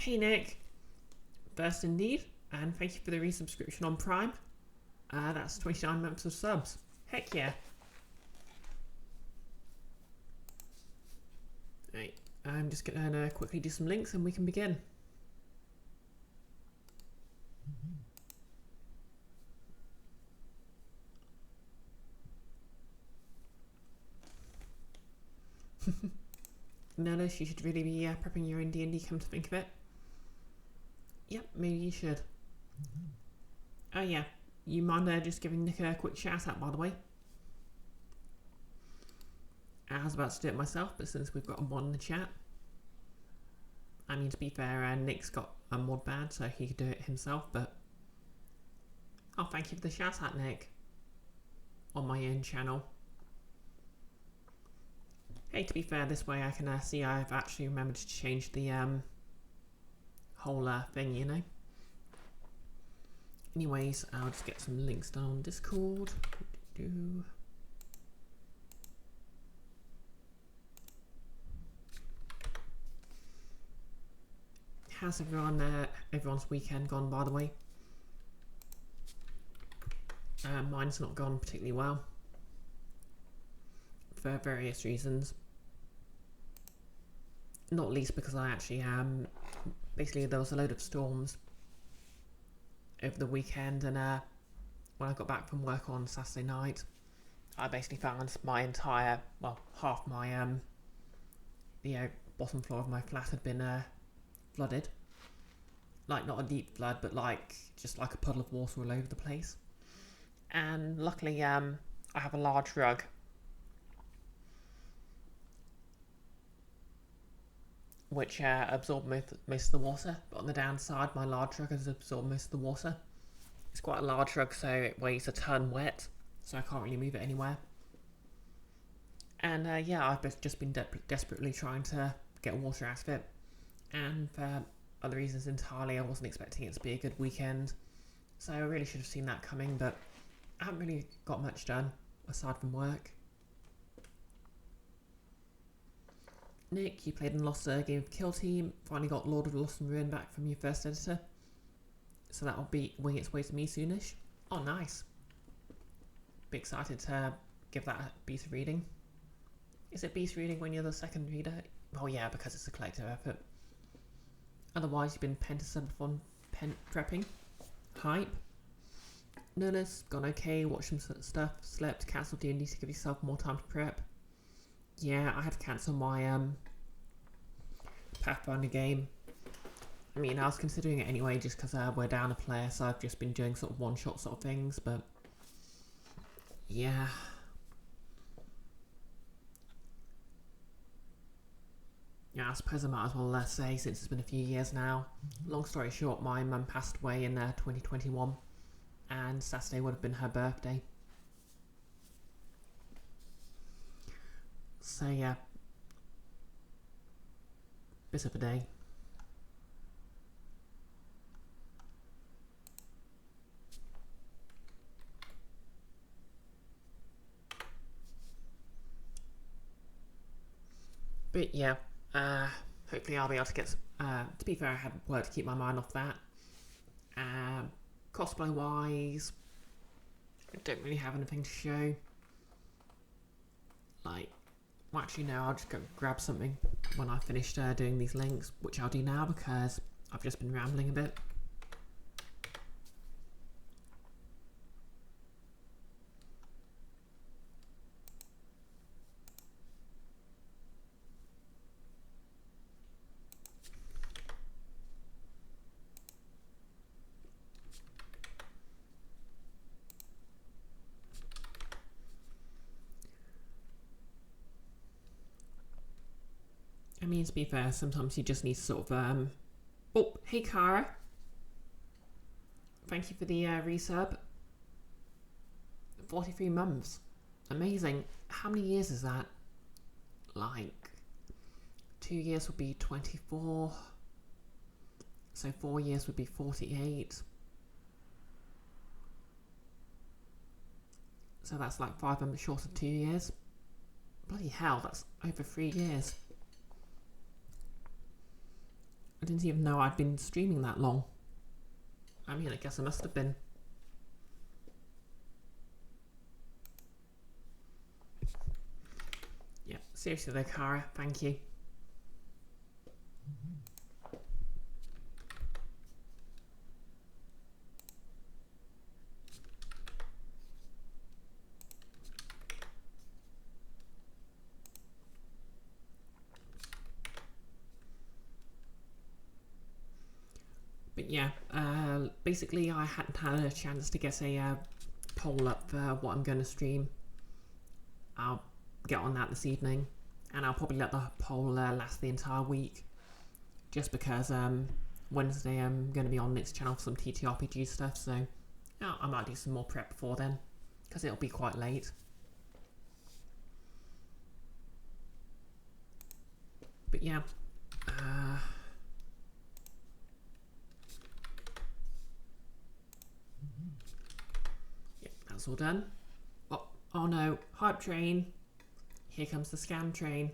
Hey Nick, first indeed, and thank you for the resubscription on Prime. That's 29 months of subs. Heck yeah. Right, I'm just gonna quickly do some links and we can begin. Notice you should really be prepping your own D&D, come to think of it. Yep, maybe you should. Oh yeah, you mind just giving Nick a quick shout out, by the way? I was about to do it myself, but since we've got a mod in the chat, I mean, to be fair, Nick's got a mod badge, so he could do it himself, but oh, thank you for the shout out, Nick, on my own channel. Hey, to be fair, this way I can see I've actually remembered to change the whole thing, you know. Anyways, I'll just get some links down on Discord. How's everyone's weekend gone, by the way? Mine's not gone particularly well, for various reasons. Not least because I actually basically there was a load of storms over the weekend, and when I got back from work on Saturday night, I basically found my entire, well, half my bottom floor of my flat had been flooded. Like, not a deep flood, but like just like a puddle of water all over the place. And luckily I have a large rug which absorbed most of the water, but on the downside my large rug has absorbed most of the water. It's quite a large rug, so it weighs a ton wet, so I can't really move it anywhere. And yeah, I've just been desperately trying to get water out of it, and for other reasons entirely, I wasn't expecting it to be a good weekend, so I really should have seen that coming, but I haven't really got much done aside from work. Nick, you played and lost a game of Kill Team, finally got Lord of Lost and Ruin back from your first editor, so that'll be wing its way to me soonish. Oh, nice. Be excited to give that a beta reading. Is it beta reading when you're the second reader? Oh yeah, because it's a collective effort. Otherwise, you've been pentasun on prepping. Hype. Nerless, gone okay, watched some stuff, slept, cancelled D&D to give yourself more time to prep. Yeah, I had to cancel my Pathfinder game. I mean, I was considering it anyway just because we're down a player, so I've just been doing sort of one-shot sort of things, but yeah. Yeah, I suppose I might as well say, since it's been a few years now. Long story short, my mum passed away in 2021, and Saturday would have been her birthday. So yeah, bit of a day. But yeah, hopefully I'll be able to get, to be fair, I had work to keep my mind off that. Cosplay wise, I don't really have anything to show. Like, well, actually no, I'll just go grab something when I finished doing these links, which I'll do now because I've just been rambling a bit. I mean, to be fair, sometimes you just need to sort of, oh, hey Kara. Thank you for the resub. 43 months. Amazing. How many years is that? Like, 2 years would be 24. So 4 years would be 48. So that's like 5 months short of 2 years. Bloody hell, that's over 3 years. I didn't even know I'd been streaming that long. I mean, I guess I must have been. Yeah, seriously though, Cara, thank you. But yeah, basically I hadn't had a chance to get a poll up for what I'm going to stream. I'll get on that this evening, and I'll probably let the poll last the entire week, just because Wednesday I'm going to be on Nick's channel for some TTRPG stuff, so I might do some more prep before then, because it'll be quite late. But yeah, yeah, that's all done. Oh no, hype train. Here comes the scam train.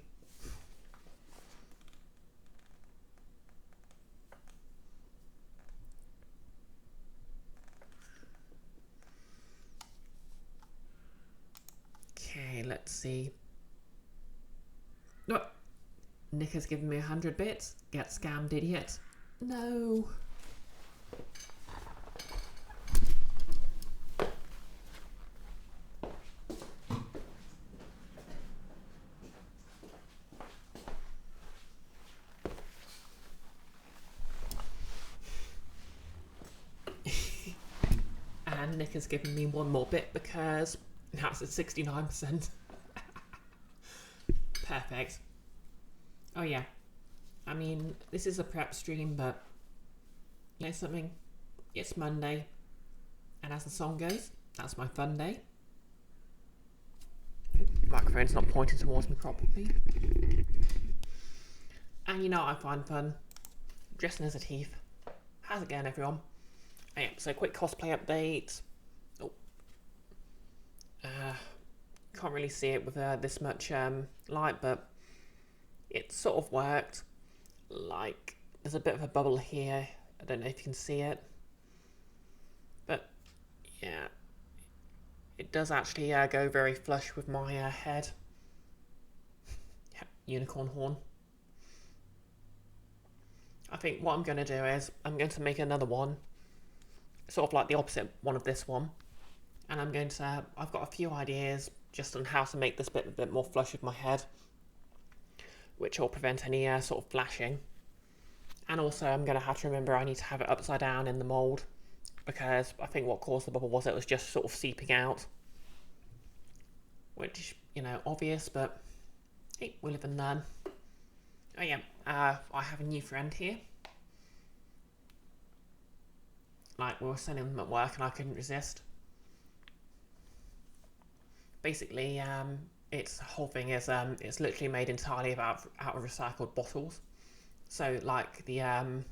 Okay, let's see. No, Nick has given me 100 bits. Get scammed, idiot. No. And Nick has given me one more bit because that's at 69%. Perfect. Oh yeah. I mean, this is a prep stream, but you know something? It's Monday. And as the song goes, that's my fun day. Microphone's not pointing towards me properly. And you know what I find fun? Dressing as a thief. How's it going, everyone? Oh, yeah, so quick cosplay update. Oh. Can't really see it with this much light, but it sort of worked. Like, there's a bit of a bubble here. I don't know if you can see it. But, yeah. It does actually go very flush with my head. Yeah, unicorn horn. I think what I'm going to do is I'm going to make another one. Sort of like the opposite one of this one. And I'm going to... I've got a few ideas just on how to make this bit a bit more flush with my head, which will prevent any sort of flashing. And also I'm going to have to remember I need to have it upside down in the mould, because I think what caused the bubble was it was just sort of seeping out. Which, you know, obvious, but hey, we'll live and learn. Oh yeah, I have a new friend here. Like, we were sending them at work and I couldn't resist. Basically, its whole thing is it's literally made entirely out of recycled bottles. So like the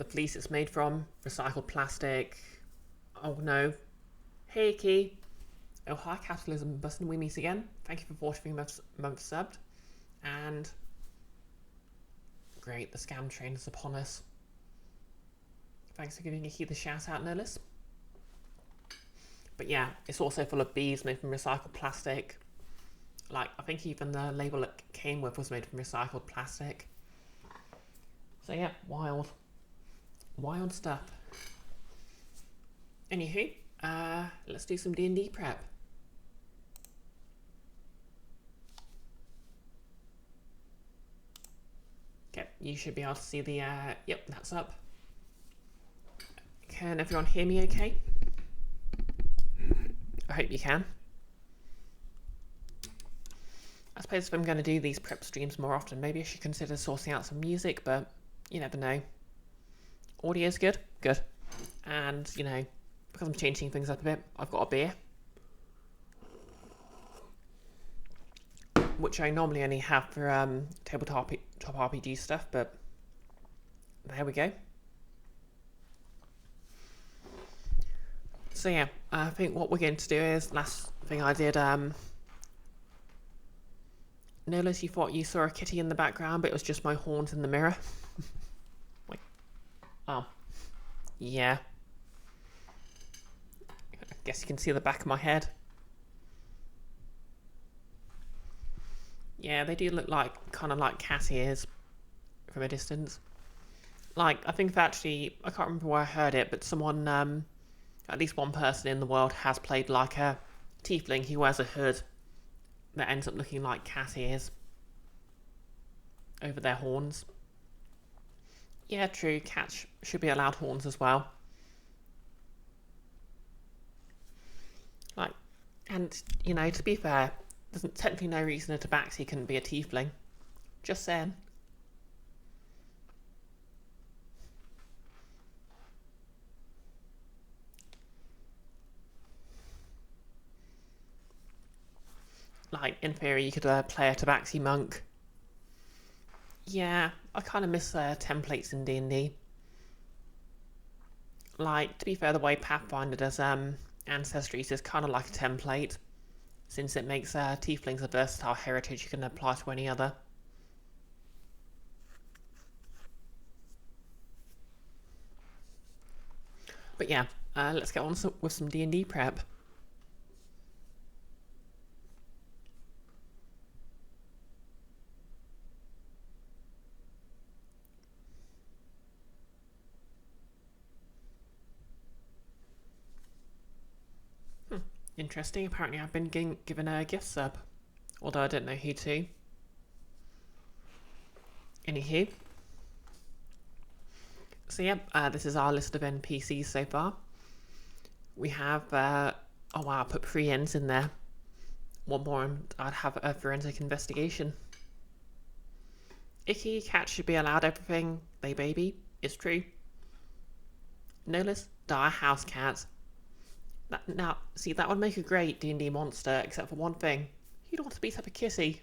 fleece it's made from, recycled plastic. Oh no. Hey Key. Oh hi capitalism, busting we meet again. Thank you for 43 months subbed. And great, the scam train is upon us. Thanks for giving Nikki the shout out, Nerdless. But yeah, it's also full of beads made from recycled plastic. Like, I think even the label it came with was made from recycled plastic. So yeah, wild. Wild stuff. Anywho, let's do some D&D prep. Okay, you should be able to see the, yep, that's up. Can everyone hear me okay? I hope you can. I suppose if I'm going to do these prep streams more often, maybe I should consider sourcing out some music, but you never know. Audio's good? Good. And, you know, because I'm changing things up a bit, I've got a beer. Which I normally only have for tabletop RPG stuff, but there we go. So yeah, I think what we're going to do is, last thing I did Notice you thought you saw a kitty in the background, but it was just my horns in the mirror. Wait. Oh. Yeah. I guess you can see the back of my head. Yeah, they do look like, kind of like cat ears from a distance. Like, I think actually, I can't remember where I heard it, but someone, at least one person in the world has played like a tiefling who wears a hood that ends up looking like cat ears over their horns. Yeah, true, cats should be allowed horns as well. Like, and, you know, to be fair, there's technically no reason a tabaxi couldn't be a tiefling. Just saying. Like, in theory, you could play a tabaxi monk. Yeah, I kind of miss templates in D&D. Like, to be fair, the way Pathfinder does Ancestries is kind of like a template, since it makes tieflings a versatile heritage you can apply to any other. But yeah, let's get on with some D&D prep. Interesting, apparently I've been given a gift sub, although I don't know who to. Anywho. So yep, this is our list of NPCs so far. We have, oh wow, I put 3 N's in there. One more and I'd have a forensic investigation. Icky, cat should be allowed everything they baby. It's true. Nolus, dire house cat. Now, see, that would make a great D&D monster, except for one thing. You'd want to beat up a kitty.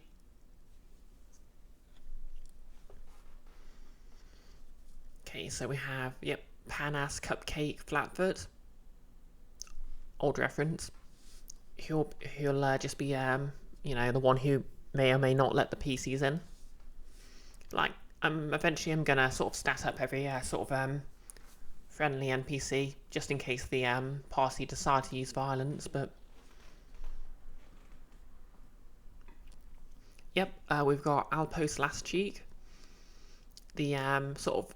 Okay, so we have, yep, Panas Cupcake Flatfoot. Old reference. He'll just be, you know, the one who may or may not let the PCs in. Like, eventually I'm gonna sort of stat up every sort of friendly NPC, just in case the party decide to use violence, but... Yep, we've got Alpo's Last Cheek, the sort of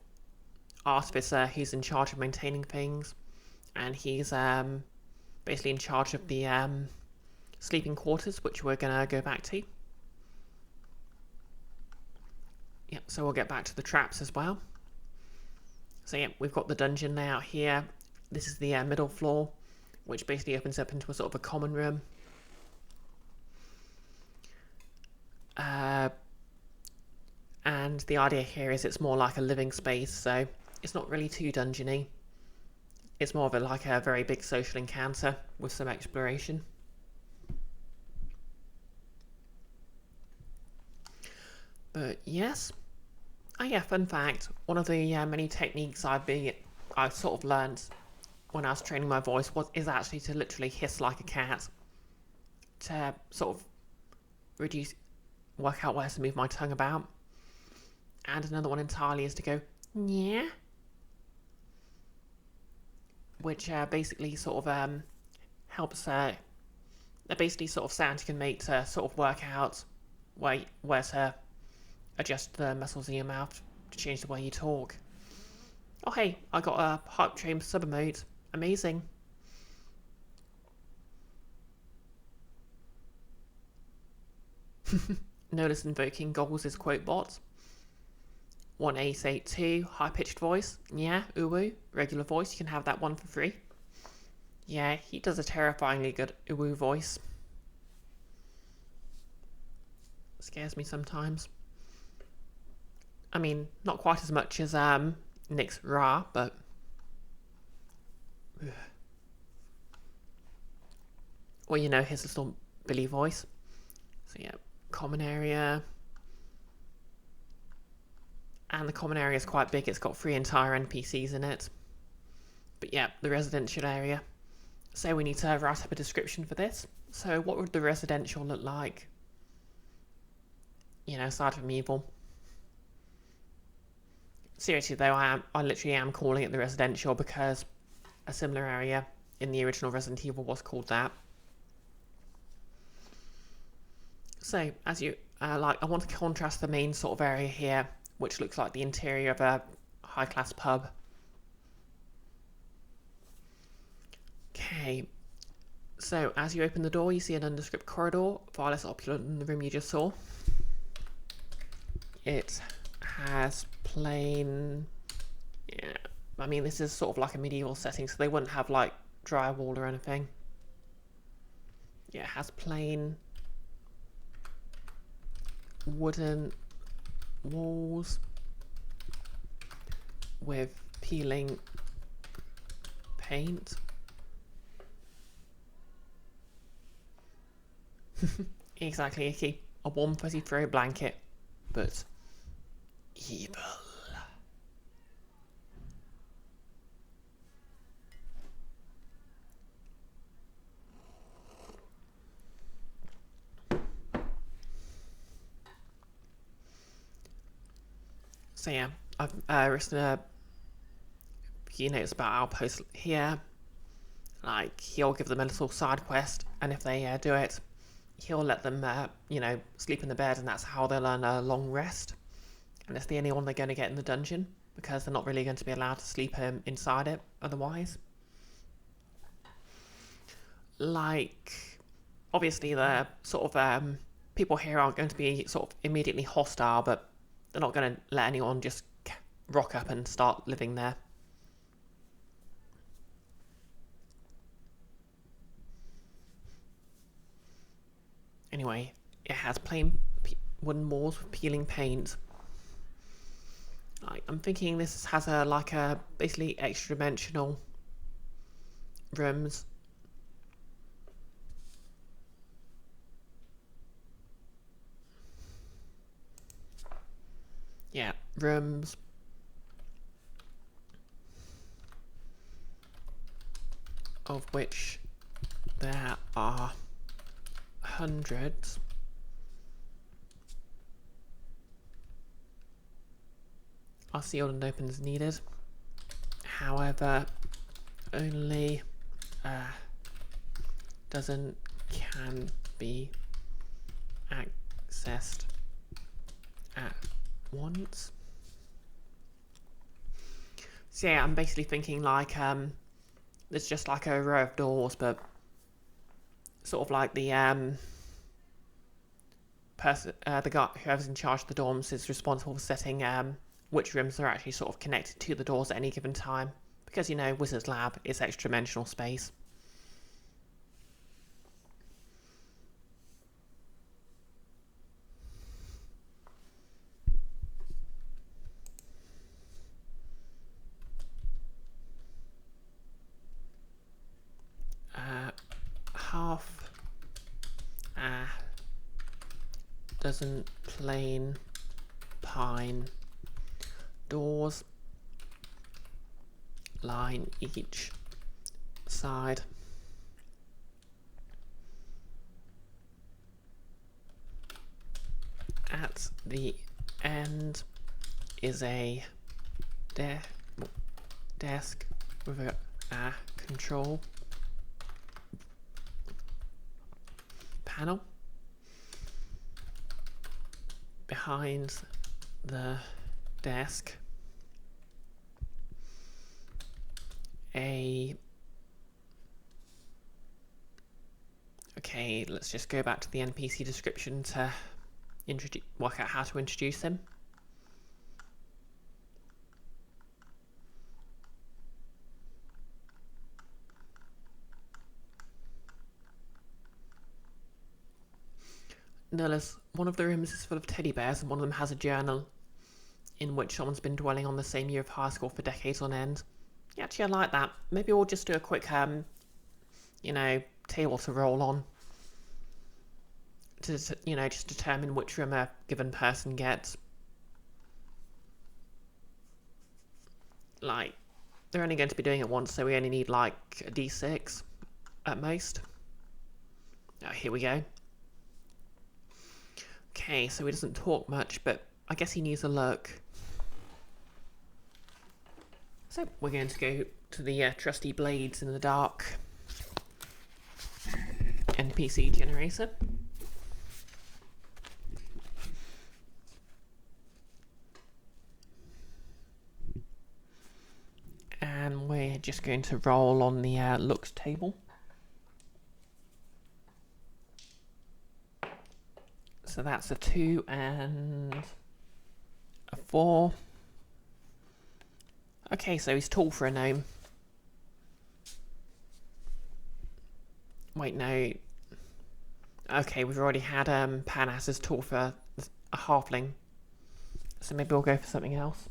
artificer who's in charge of maintaining things, and he's basically in charge of the sleeping quarters, which we're gonna go back to. Yep, so we'll get back to the traps as well. So yeah, we've got the dungeon layout here. This is the middle floor, which basically opens up into a sort of a common room. And the idea here is it's more like a living space, so it's not really too dungeony. It's more of like a very big social encounter with some exploration. But yes. Oh yeah, fun fact, one of the many techniques I sort of learned when I was training my voice is actually to literally hiss like a cat, to sort of work out where to move my tongue about. And another one entirely is to go, yeah, which basically sort of helps, they're basically sort of sounds you can make to sort of work out where to adjust the muscles in your mouth to change the way you talk. Oh hey, I got a hype train sub emote. Amazing. Notice invoking goggles is quote bot. 1882, high pitched voice. Yeah, uwu, regular voice, you can have that one for free. Yeah, he does a terrifyingly good uwu voice. Scares me sometimes. I mean, not quite as much as Nick's Ra, but... Or, you know, his little Billy voice. So yeah, common area. And the common area is quite big, it's got 3 entire NPCs in it. But yeah, the residential area. So we need to write up a description for this. So what would the residential look like? aside from evil. Seriously though, I literally am calling it the residential because a similar area in the original Resident Evil was called that. So, as you I want to contrast the main sort of area here, which looks like the interior of a high-class pub. Okay, so as you open the door, you see an nondescript corridor, far less opulent than the room you just saw. It has plain... Yeah, I mean, this is sort of like a medieval setting, so they wouldn't have, like, drywall or anything. Yeah, it has plain wooden walls with peeling paint. Exactly, Icky. A warm fuzzy throw blanket, but evil. So yeah, I've written a few notes about Outpost here. Like, he'll give them a little side quest, and if they do it, he'll let them, sleep in the bed, and that's how they'll earn a long rest. And it's the only one they're going to get in the dungeon, because they're not really going to be allowed to sleep inside it otherwise. Like, obviously the sort of people here aren't going to be sort of immediately hostile, but they're not going to let anyone just rock up and start living there. Anyway, it has plain wooden walls with peeling paint. I'm thinking this has a basically extra dimensional rooms. Yeah, rooms. Of which there are hundreds. Are sealed and open as needed. However, only a dozen can be accessed at once. So yeah, I'm basically thinking like there's just like a row of doors, but sort of like the the guy whoever's in charge of the dorms is responsible for setting which rooms are actually sort of connected to the doors at any given time, because Wizard's Lab is extra dimensional space. Half a dozen plain pine doors line each side. At the end is a desk with a control panel. Behind the desk, okay, let's just go back to the NPC description to work out how to introduce him. Notice one of the rooms is full of teddy bears, and one of them has a journal in which someone's been dwelling on the same year of high school for decades on end. Yeah, actually, I like that. Maybe we'll just do a quick, table to roll on to, just determine which room a given person gets. Like, they're only going to be doing it once, so we only need, like, a d6 at most. Oh, here we go. Okay, so he doesn't talk much, but I guess he needs a look. So we're going to go to the trusty blades in the dark NPC generator. And we're just going to roll on the looks table. So that's a 2 and a 4. Okay, so he's tall for a gnome. Wait, no. Okay, we've already had Panas as tall for a halfling. So maybe we'll go for something else.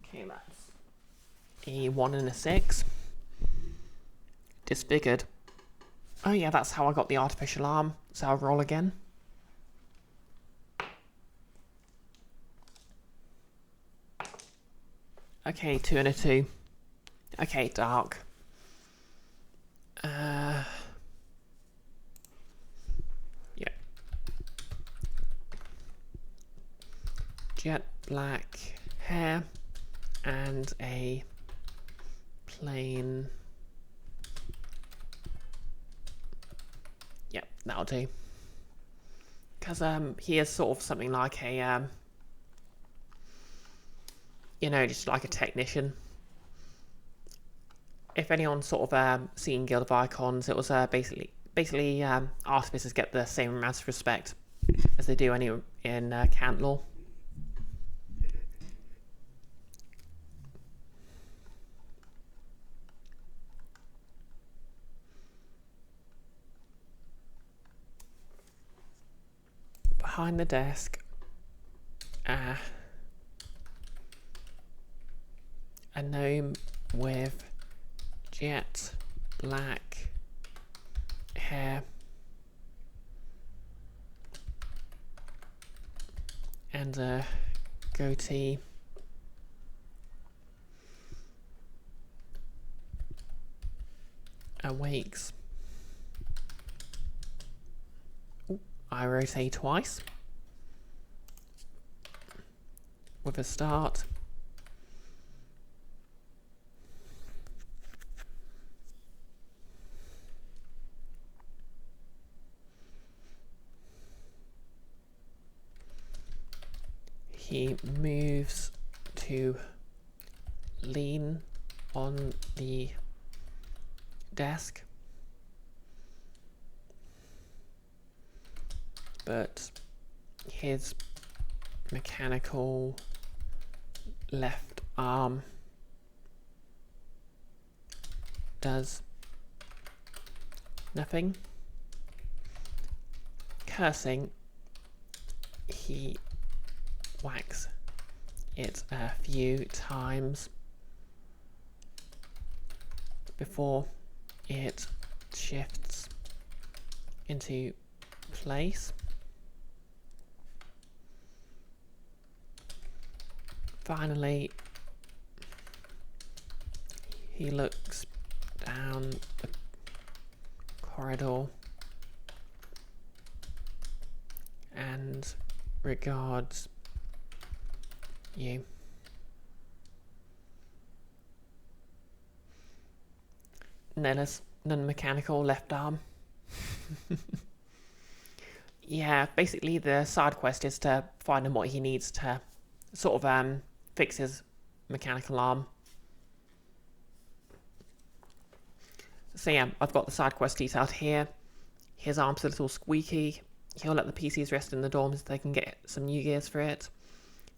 Okay, that's a 1 and a 6. Disfigured. Oh yeah, that's how I got the artificial arm. So I'll roll again. Okay, 2 and a 2. Okay, dark. Yeah. Jet black hair and a plain. Yep, that'll do. Because he is sort of something like a you know, just like a technician. If anyone's sort of seen Guild of Icons, it was basically artificers get the same amount of respect as they do in Cant Law. Behind the desk, a gnome with jet black hair and a goatee. Awakes. Ooh, I rotate twice with a start. He moves to lean on the desk, but his mechanical left arm does nothing. Cursing, he whacks it a few times before it shifts into place. Finally, he looks down the corridor and regards you. Non-mechanical left arm. Yeah, basically the side quest is to find him what he needs to sort of fix his mechanical arm. So yeah, I've got the side quest detailed here. His arm's a little squeaky. He'll let the PCs rest in the dorms so they can get some new gears for it.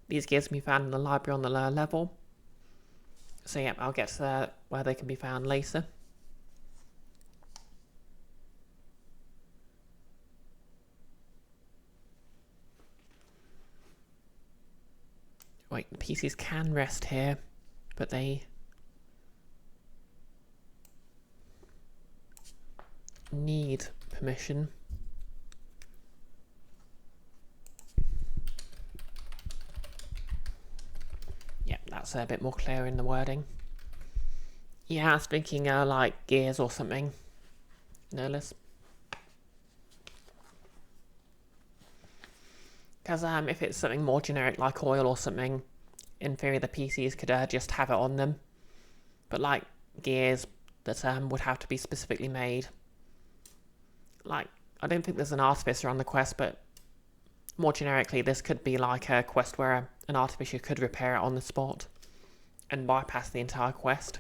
These gears can be found in the library on the lower level. So yeah, I'll get to where they can be found later. Wait, the PCs can rest here, but they need permission. Yeah, that's a bit more clear in the wording. Yeah, I was thinking like gears or something. No less. Because if it's something more generic like oil or something, in theory the PCs could just have it on them. But like gears that would have to be specifically made. Like, I don't think there's an artificer on the quest, but more generically this could be like a quest where an artificer could repair it on the spot and bypass the entire quest.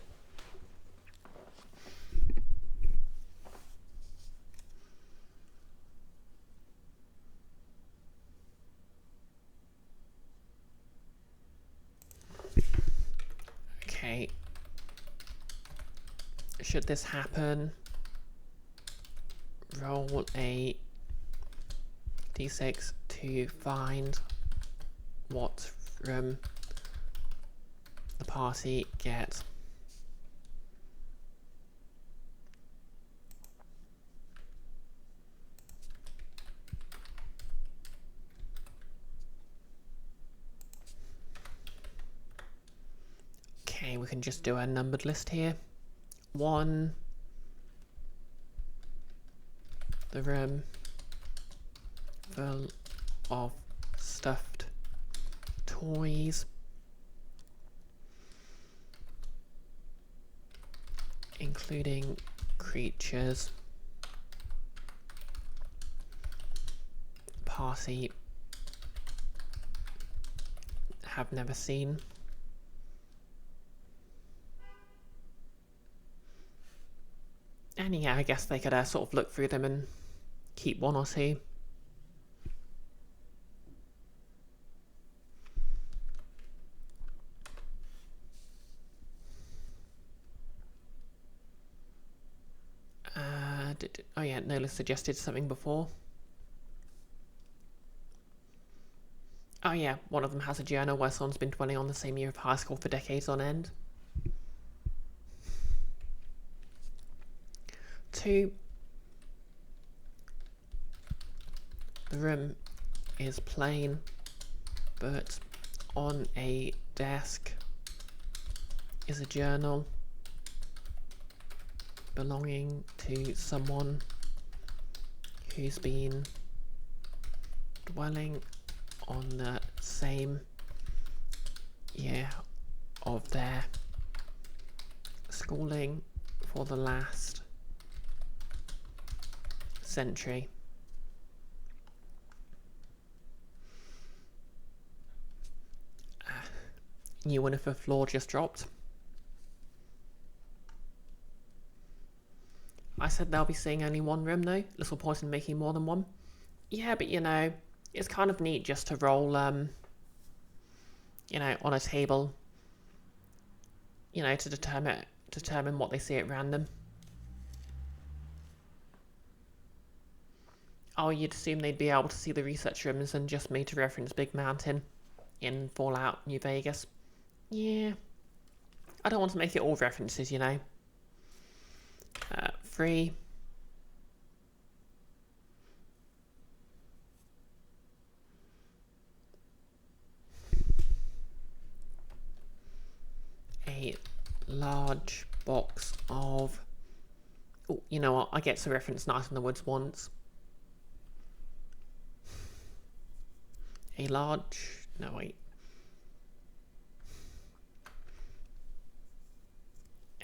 Okay. Should this happen, roll a d6 to find what room the party get. Okay, we can just do a numbered list here. 1, the room full of stuffed toys, including creatures the party have never seen. And yeah, I guess they could sort of look through them and keep 1 or 2. Oh yeah, Nola suggested something before. Oh yeah, one of them has a journal where someone's been dwelling on the same year of high school for decades on end. 2, the room is plain, but on a desk is a journal belonging to someone who's been dwelling on the same year of their schooling for the last century. New one if a floor just dropped. I said they'll be seeing only 1 room though. Little point in making more than 1. Yeah, but you know, it's kind of neat just to roll, you know, on a table, you know, to determine what they see at random. Oh, you'd assume they'd be able to see the research rooms and just me to reference Big Mountain in Fallout New Vegas. Yeah, I don't want to make it all references, you know. 3. A large box of... Oh, you know what? I get to reference Night in the Woods once. A large... No, wait.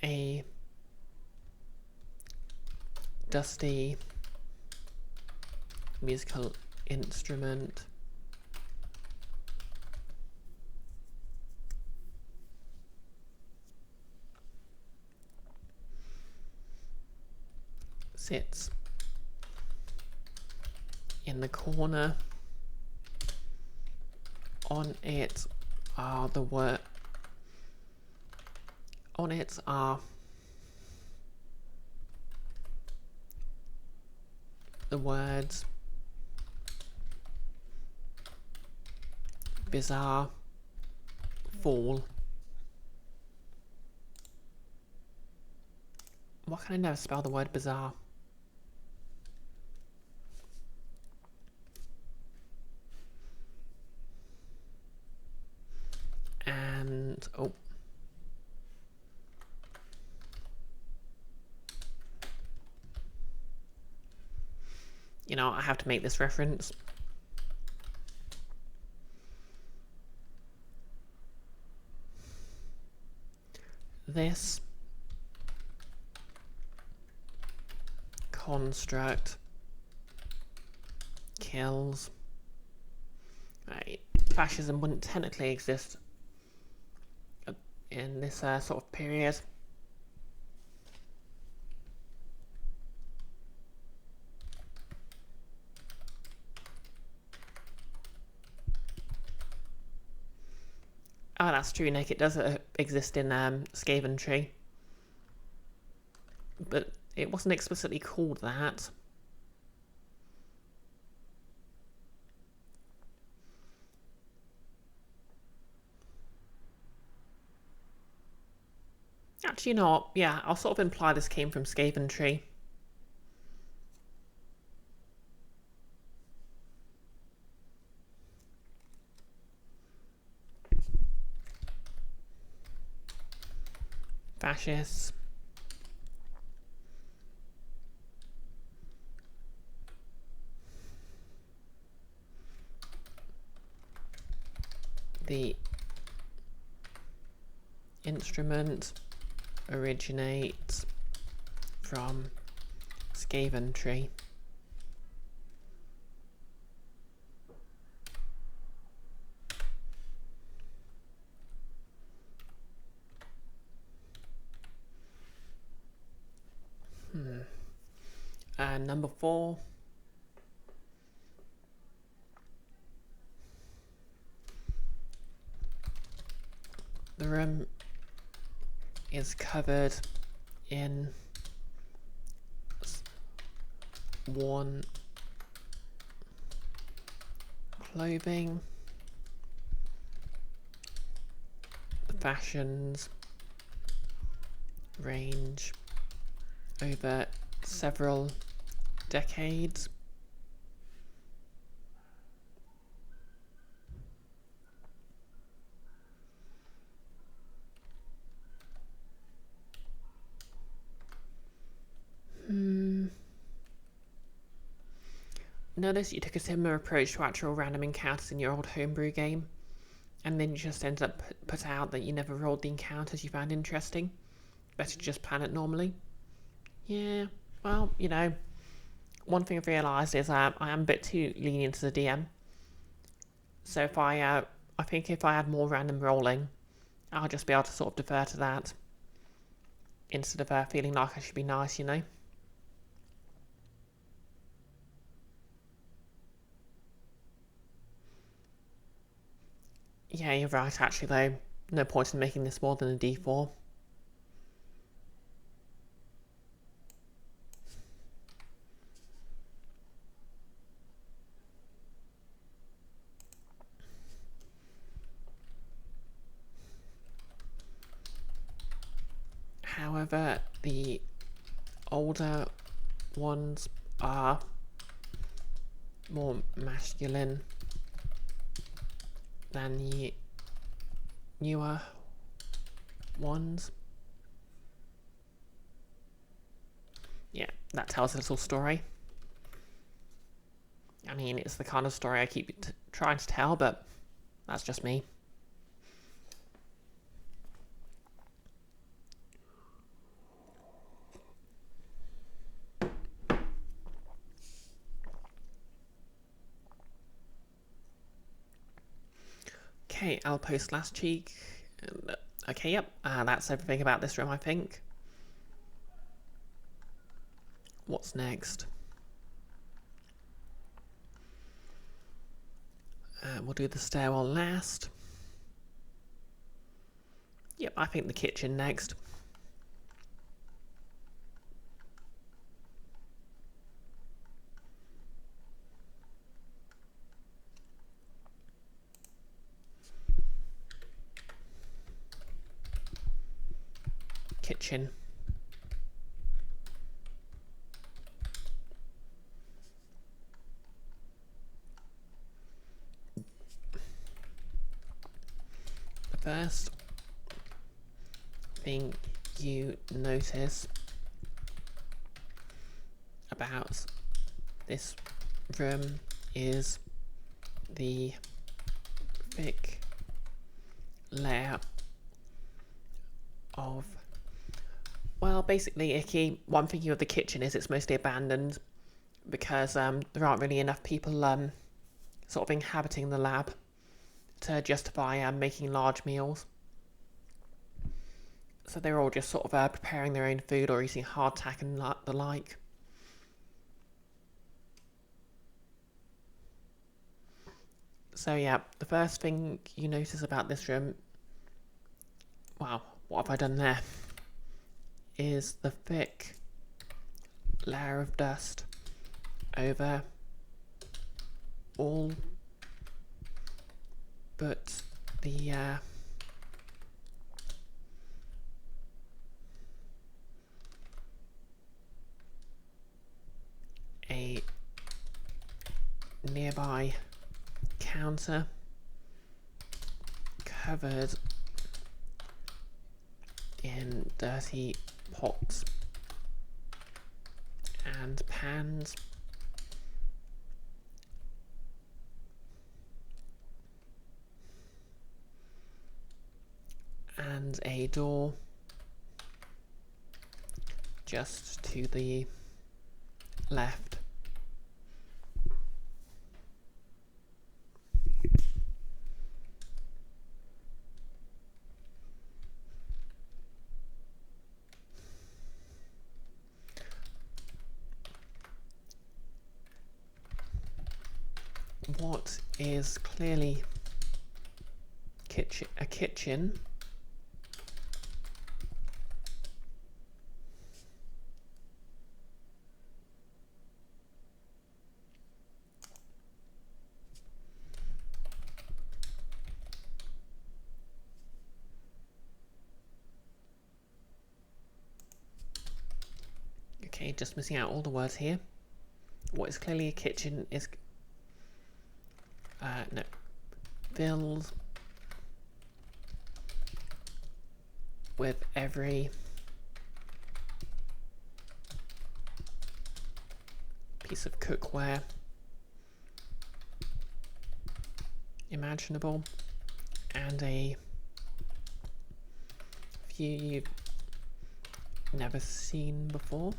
A dusty musical instrument sits in the corner. On it are the words bizarre fall. Why can I never spell the word bizarre? And oh, you know, I have to make this reference. this construct kills. Right, fascism wouldn't technically exist in this sort of period. Oh, that's true, Nick. It does exist in Scaventry. But it wasn't explicitly called that. Actually, you know what? Yeah, I'll sort of imply this came from Scaventry. Fascists. The instrument originates from Scaventry. And number 4. The room is covered in worn clothing. The fashions range over several decades. Notice you took a similar approach to actual random encounters in your old homebrew game, and then you just ended up put out that you never rolled the encounters you found interesting. Better to just plan it normally. Yeah, well, you know, one thing I've realised is I am a bit too lenient to the DM. So if I think if I had more random rolling, I'll just be able to sort of defer to that instead of feeling like I should be nice, you know. Yeah, you're right, actually, though. No point in making this more than a D4. However, the older ones are more masculine than the newer ones. Yeah, that tells a little story. I mean, it's the kind of story I keep trying to tell, but that's just me. Okay, I'll post last cheek. Okay, yep, that's everything about this room, I think. What's next? We'll do the stairwell last. Yep, I think the kitchen next. Kitchen. The first thing you notice about this room is the thick layer of... Well, basically, Icky, what I'm thinking of the kitchen is it's mostly abandoned because there aren't really enough people sort of inhabiting the lab to justify making large meals. So they're all just sort of preparing their own food or eating hardtack and the like. So yeah, the first thing you notice about this room... Wow, what have I done there? Is the thick layer of dust over all but the a nearby counter covered in dirty pots and pans, and a door just to the left. What is clearly a kitchen okay, just missing out all the words here. What is clearly a kitchen is no, filled with every piece of cookware imaginable, and a few you've never seen before.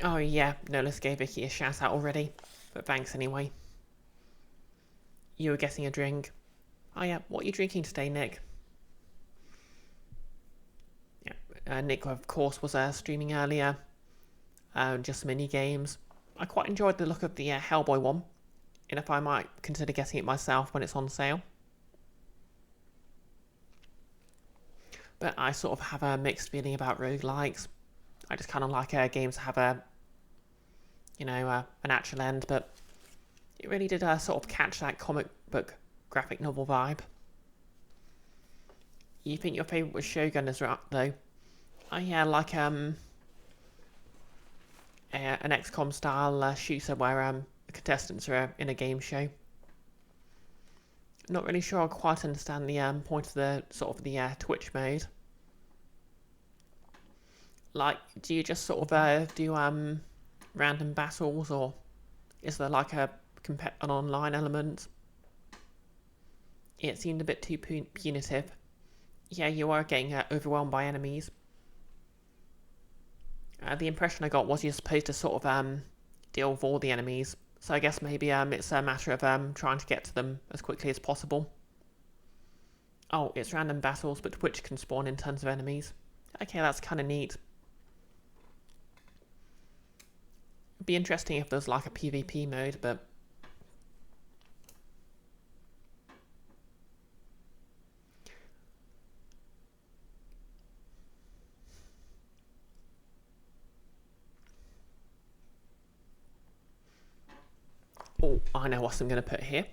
Oh yeah, Nolis gave Vicky a shout out already, but thanks anyway. You were getting a drink. Oh yeah, what are you drinking today, Nick? Yeah, Nick of course was streaming earlier, just some mini games. I quite enjoyed the look of the Hellboy one, and if I might consider getting it myself when it's on sale. But I sort of have a mixed feeling about roguelikes. I just kind of like games to have a, you know, an actual end, but it really did sort of catch that comic book graphic novel vibe. You think your favourite was Shogun as well, though? Oh yeah, like an XCOM style shooter where the contestants are in a game show. Not really sure I quite understand the point of the sort of the Twitch mode. Like, do you just sort of do random battles, or is there like an online element? It seemed a bit too punitive. Yeah, you are getting overwhelmed by enemies. The impression I got was you're supposed to sort of deal with all the enemies. So I guess maybe it's a matter of trying to get to them as quickly as possible. Oh, it's random battles, but which can spawn in tons of enemies. Okay, that's kind of neat. It'd be interesting if there's like a PvP mode, but... Oh, I know what I'm going to put here.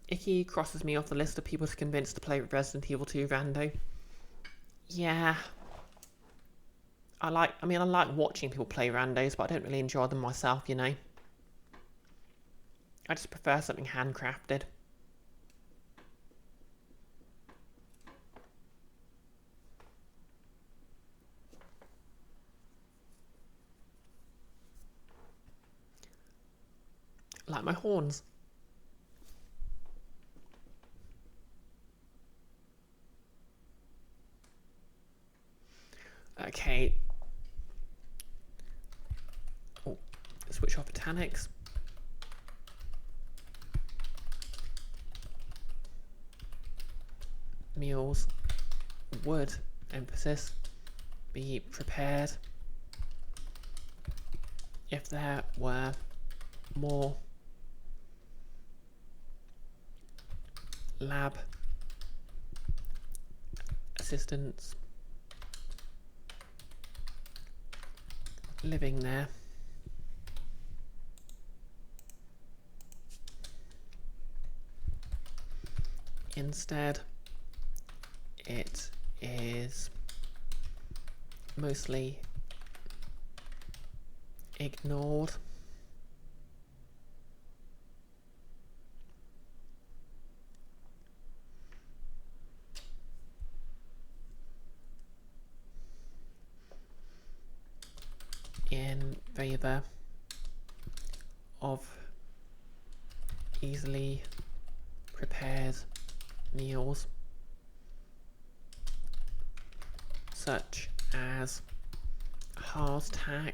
Icky crosses me off the list of people to convince to play Resident Evil 2 Rando. Yeah. I like watching people play randos, but I don't really enjoy them myself, you know. I just prefer something handcrafted. like my horns. Okay. Oh, switch off botanics. Meals. Wood. Emphasis. Be prepared. If there were more lab assistants living there. Instead, it is mostly ignored. In favor of easily prepared meals such as hardtack,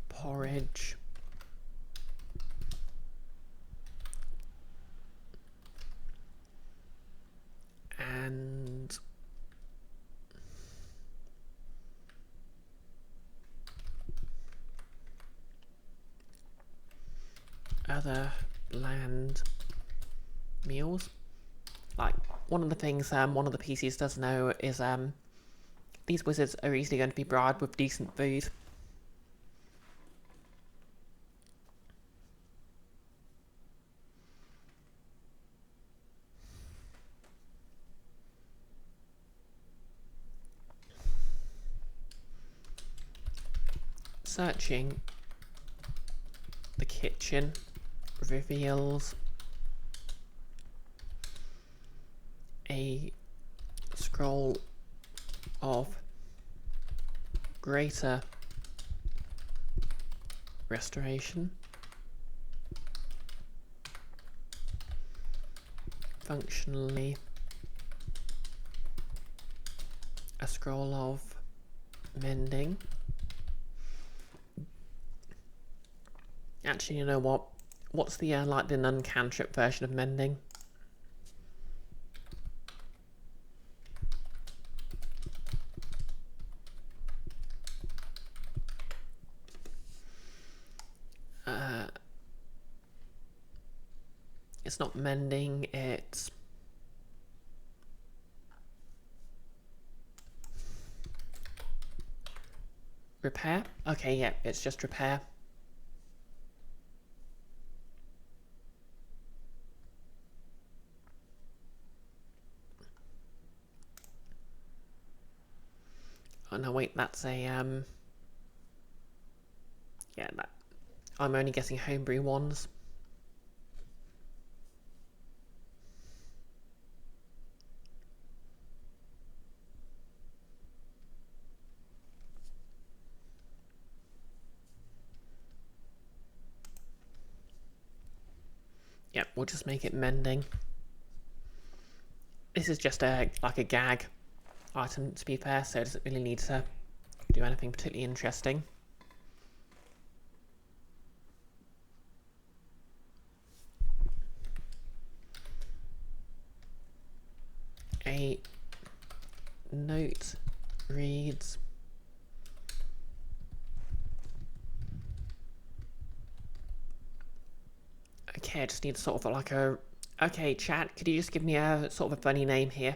porridge, and other bland meals. Like, one of the things one of the PCs does know is these wizards are easily going to be bribed with decent food. Searching the kitchen reveals a scroll of greater restoration, functionally a scroll of mending. Actually, you know what? What's the like the non-cantrip version of mending? It's not mending, it's repair. Okay, yeah, it's just repair. Oh no, wait, that's a yeah, that I'm only getting homebrew ones. Yep, we'll just make it mending. This is just a like a gag item, to be fair, so it doesn't really need to do anything particularly interesting. A note reads, okay, I just need sort of like a, okay, chat, could you just give me a sort of a funny name here?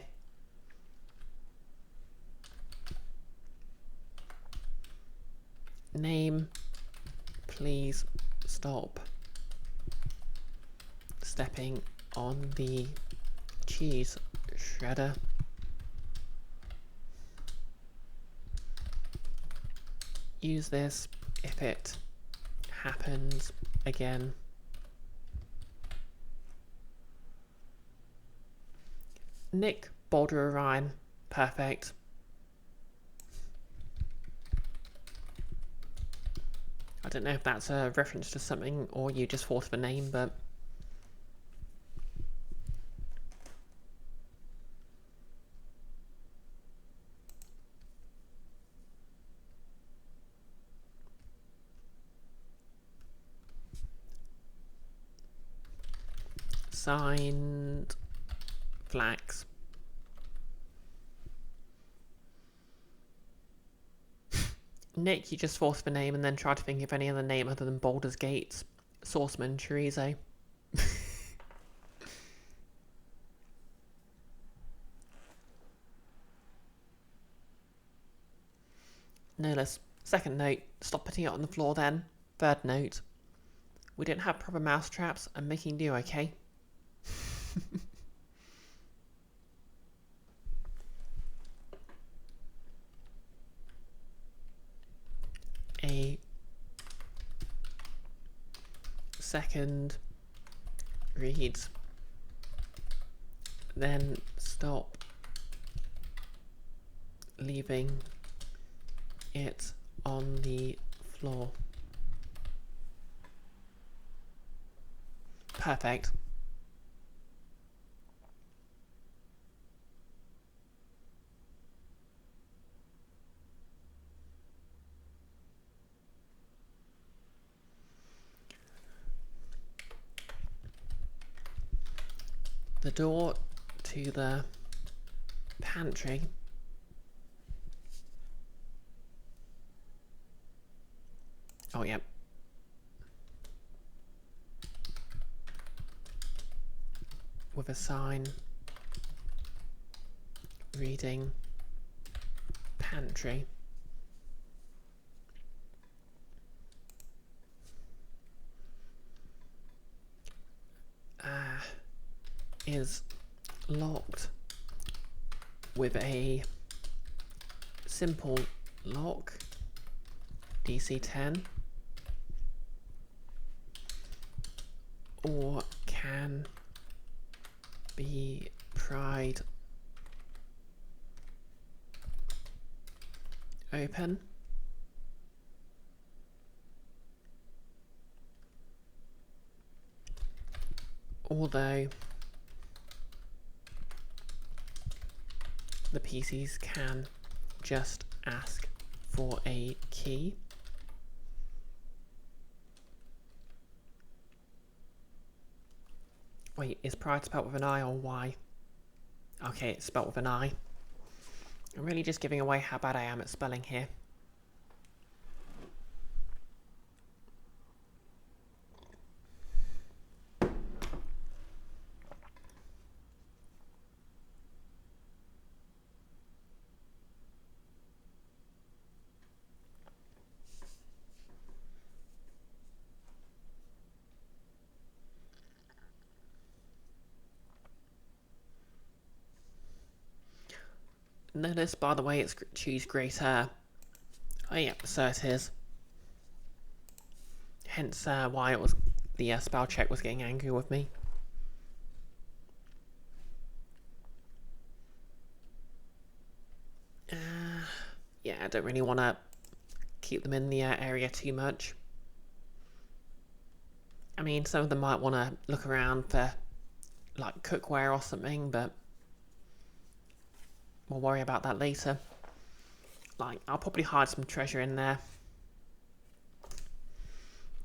Name, please stop stepping on the cheese shredder. Use this if it happens again. Nick Boulder Orion, perfect. I don't know if that's a reference to something or you just thought of a name, but... Signed flags. Nick, you just thought of a name and then tried to think of any other name other than Baldur's Gate, Swordsman, Chorizo. No less. Second note, stop putting it on the floor then. Third note, we don't have proper mouse traps. I'm making do, okay? A second reads, then stop leaving it on the floor. Perfect. The door to the pantry yep. With a sign reading pantry. Is locked with a simple lock, DC 10, or can be pried open. Although the PCs can just ask for a key. Wait, is pride spelled with an I or Y? Okay, it's spelled with an I. I'm really just giving away how bad I am at spelling here. Notice, by the way, it's choose greater. Oh yeah, so it is. Hence why it was the spell check was getting angry with me. Yeah, I don't really want to keep them in the area too much. I mean, some of them might want to look around for like cookware or something, but we'll worry about that later. Like, I'll probably hide some treasure in there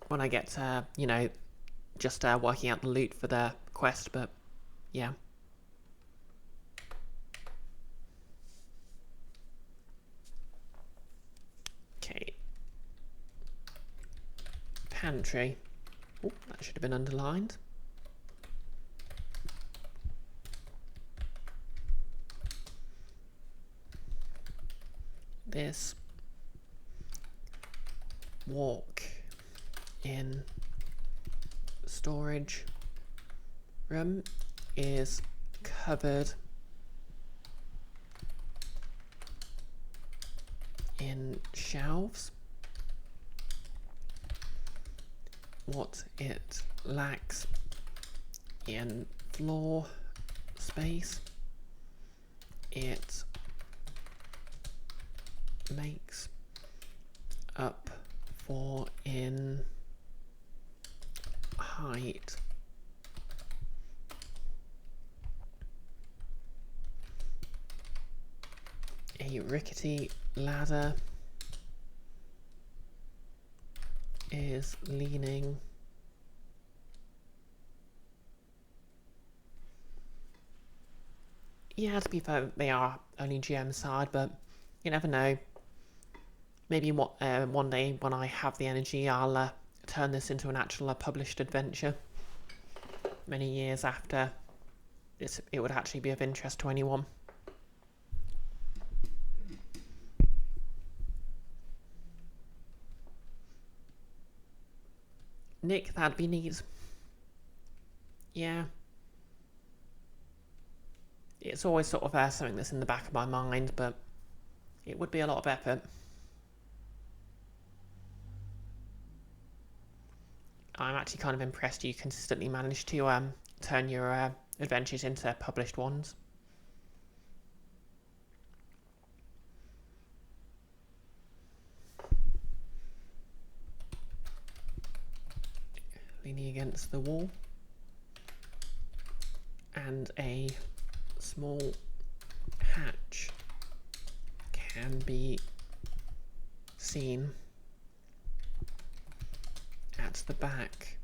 when I get you know, just working out the loot for the quest, but yeah. Okay. Pantry. Oh, that should have been underlined. This walk in storage room is covered in shelves. What it lacks in floor space, it makes up 4 in height. A rickety ladder is leaning yeah, to be fair, they are only GM side, but you never know. Maybe one day when I have the energy, I'll turn this into an actual published adventure. Many years after it would actually be of interest to anyone. Nick, that'd be neat. Yeah. It's always sort of something that's in the back of my mind, but it would be a lot of effort. I'm actually kind of impressed you consistently managed to turn your adventures into published ones. Leaning against the wall. And a small hatch can be seen at the back.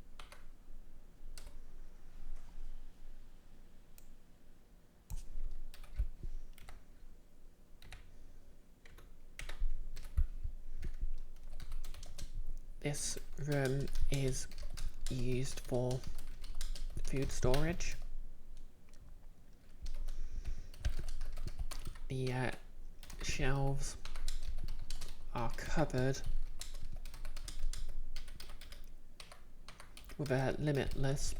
This room is used for food storage. The shelves are covered with a limitless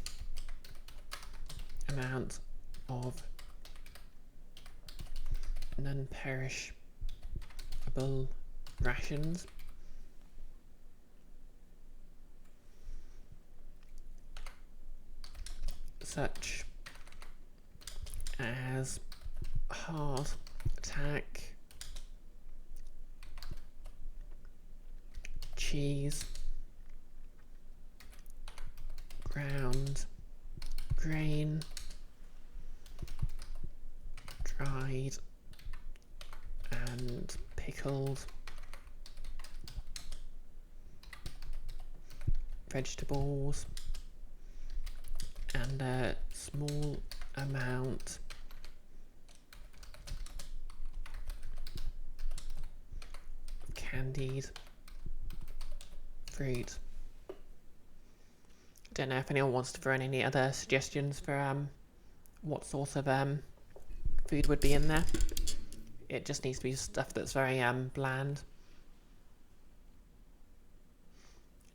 amount of non-perishable rations. Such as hardtack, cheese, ground grain, dried and pickled vegetables, and a small amount of candied fruit. Don't know if anyone wants to throw in any other suggestions for what sort of food would be in there. It just needs to be stuff that's very bland.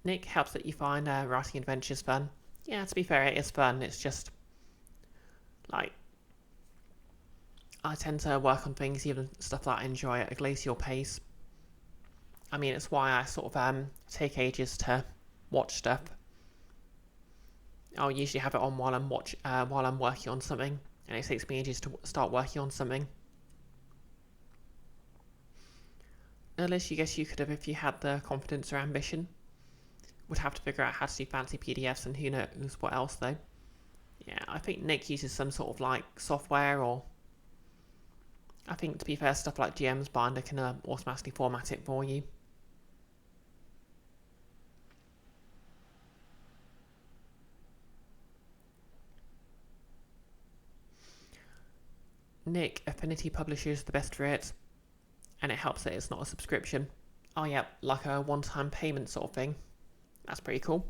Nick, helps that you find writing adventures fun. Yeah, to be fair, it is fun. It's just like I tend to work on things, even stuff that I enjoy, at a glacial pace. I mean, it's why I sort of take ages to watch stuff. I'll usually have it on while I'm working on something, and it takes me ages to start working on something. Unless you guess you could have if you had the confidence or ambition. Would have to figure out how to do fancy PDFs and who knows what else though. Yeah, I think Nick uses some sort of like software, or I think, to be fair, stuff like GM's Binder can automatically format it for you. Nick, Affinity Publishers the best for it, and it helps that it's not a subscription. Oh yeah, like a one-time payment sort of thing. That's pretty cool.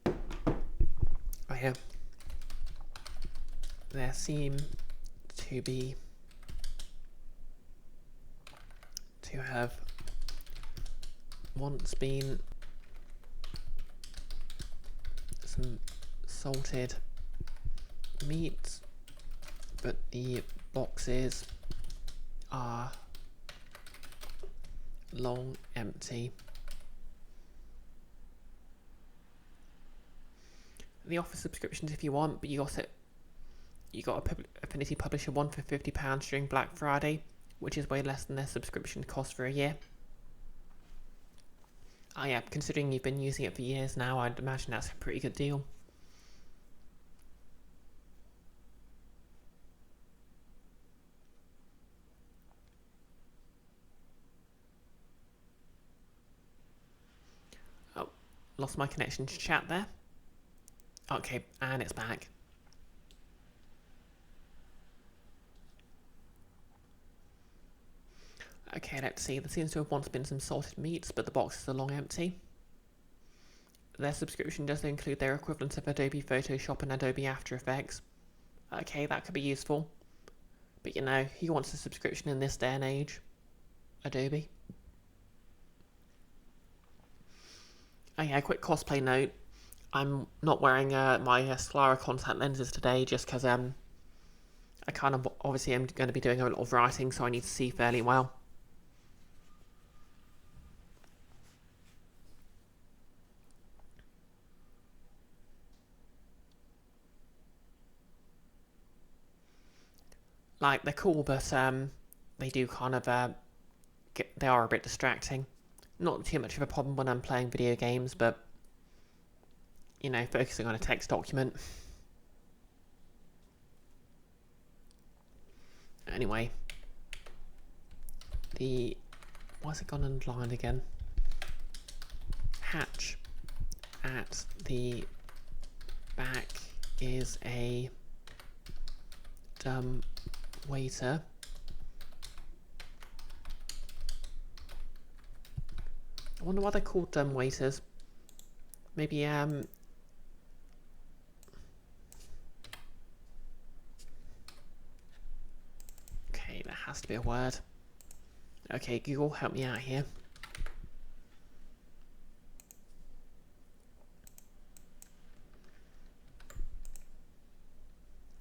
Oh yeah. There seem to have once been some salted meat, but the boxes are long empty. The offer subscriptions if you want, but you You got a Affinity Publisher one for £50 during Black Friday, which is way less than their subscription cost for a year. Oh yeah, considering you've been using it for years now, I'd imagine that's a pretty good deal. Oh, lost my connection to chat there. Okay, and it's back. Okay, let's see. There seems to have once been some salted meats, but the boxes are long empty. Their subscription does include their equivalent of Adobe Photoshop and Adobe After Effects. Okay, that could be useful. But you know, who wants a subscription in this day and age? Adobe. Oh yeah, quick cosplay note. I'm not wearing my Sclara contact lenses today just because I kind of obviously am going to be doing a lot of writing, so I need to see fairly well. Like, they're cool, but they do kind of they are a bit distracting. Not too much of a problem when I'm playing video games, but you know, focusing on a text document. Anyway, why's it gone underlined again? Hatch at the back is a dumb waiter. I wonder why they're called dumb waiters. Maybe okay, that has to be a word. Okay, Google, help me out here.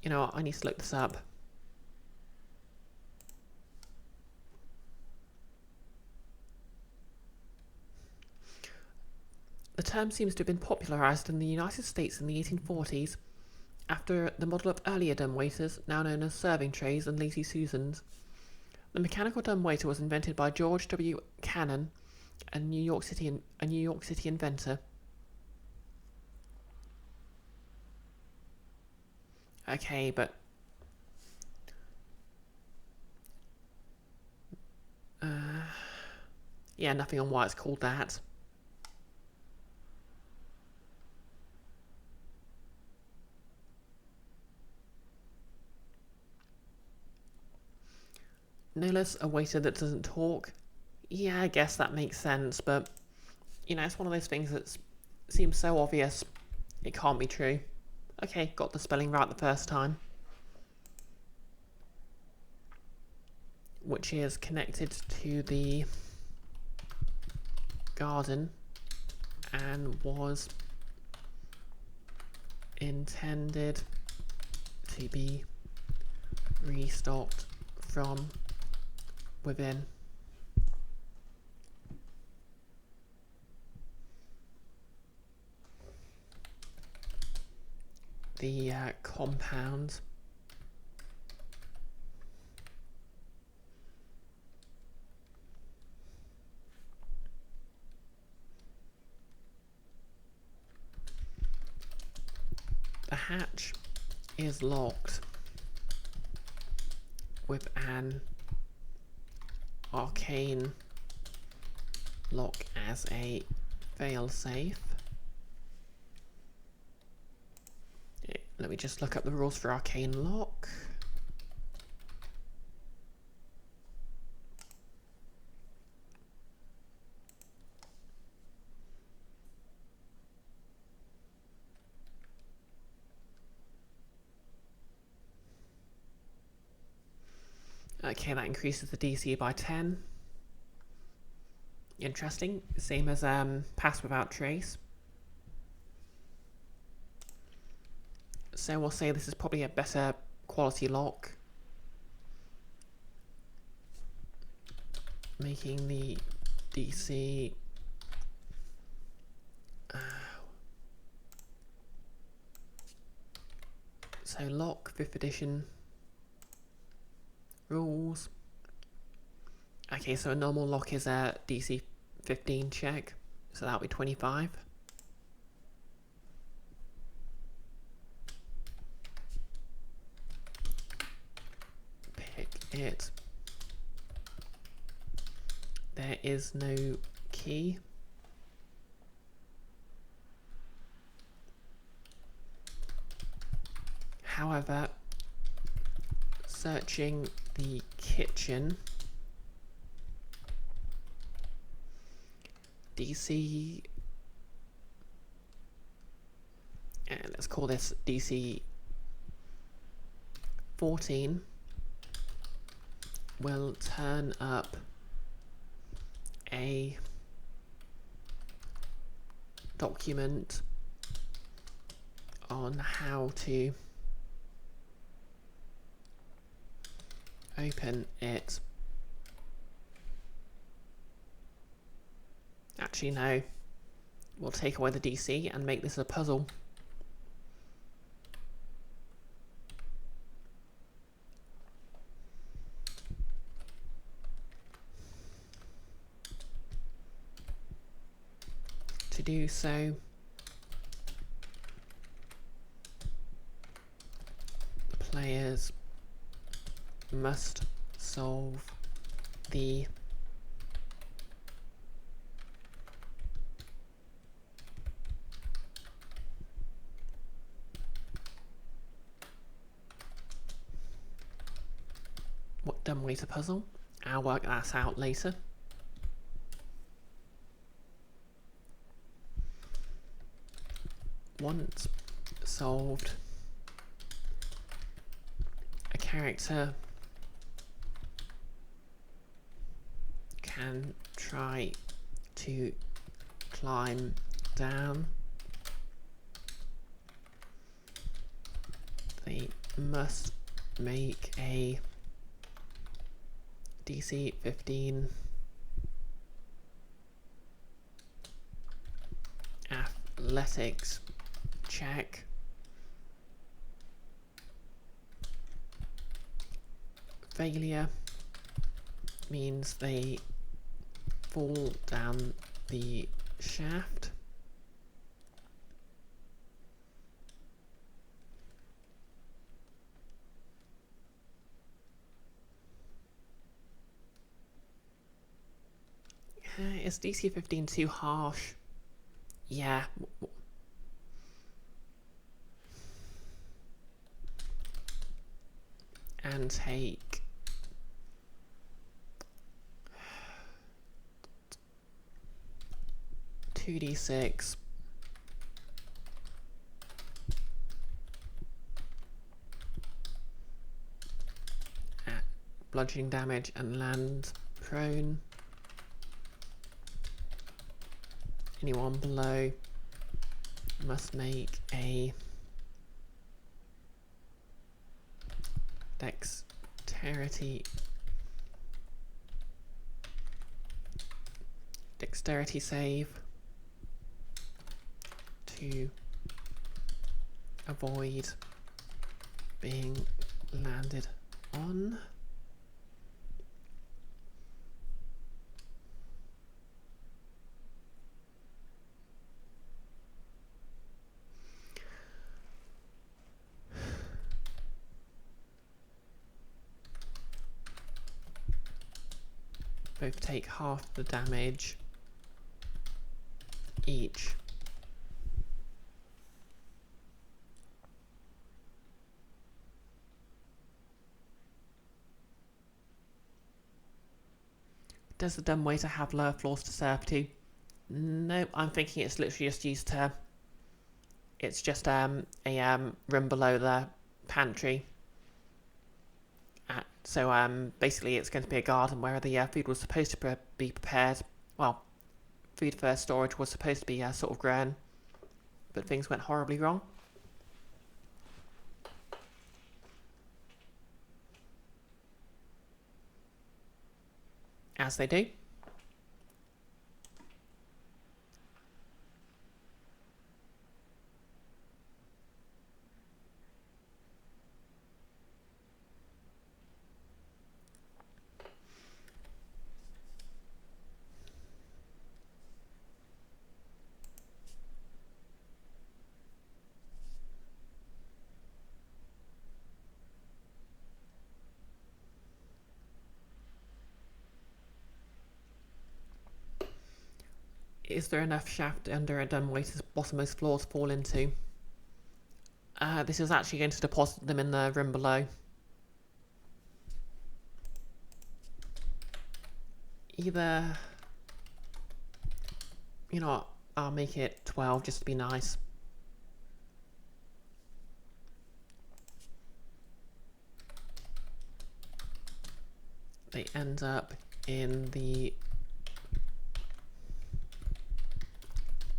You know what, I need to look this up. The term seems to have been popularised in the United States in the 1840s after the model of earlier dumbwaiters, now known as serving trays and lazy Susans. The mechanical dumbwaiter was invented by George W. Cannon, a New York City inventor. Okay, but yeah, nothing on why it's called that. No less a waiter that doesn't talk. Yeah, I guess that makes sense, but you know, it's one of those things that seems so obvious it can't be true. Okay, got the spelling right the first time. Which is connected to the garden and was intended to be restocked from within. The compound. The hatch is locked with an arcane lock as a failsafe. Let me just look up the rules for arcane lock. Okay, that increases the DC by 10. Interesting. Same as Pass Without Trace. So we'll say this is probably a better quality lock. Making the DC So lock, 5th edition. Rules. Okay, so a normal lock is a DC 15 check. So that'll be 25. Pick it. There is no key. However, searching the kitchen, DC, and let's call this DC 14, will turn up a document on how to open it. Actually, no. We'll take away the DC and make this a puzzle. To do so, players must solve the dumbwaiter puzzle. I'll work that out later. Once solved, a character can try to climb down. They must make a DC 15 athletics check. Failure means they fall down the shaft. Is DC 15 too harsh? Yeah. And take 2d6 at bludgeoning damage and land prone. Anyone below must make a dexterity save to avoid being landed on. Both take half the damage each. Does the dumbwaiter have lower floors to serve to? No, I'm thinking it's literally just used to... It's just a room below the pantry. So basically it's going to be a garden where the food was supposed to be prepared. Well, food for storage was supposed to be sort of grown, but things went horribly wrong. As they do. Is there enough shaft under a dumbwaiter's bottommost floor to fall into? This is actually going to deposit them in the room below. Either... You know what? I'll make it 12 just to be nice. They end up in the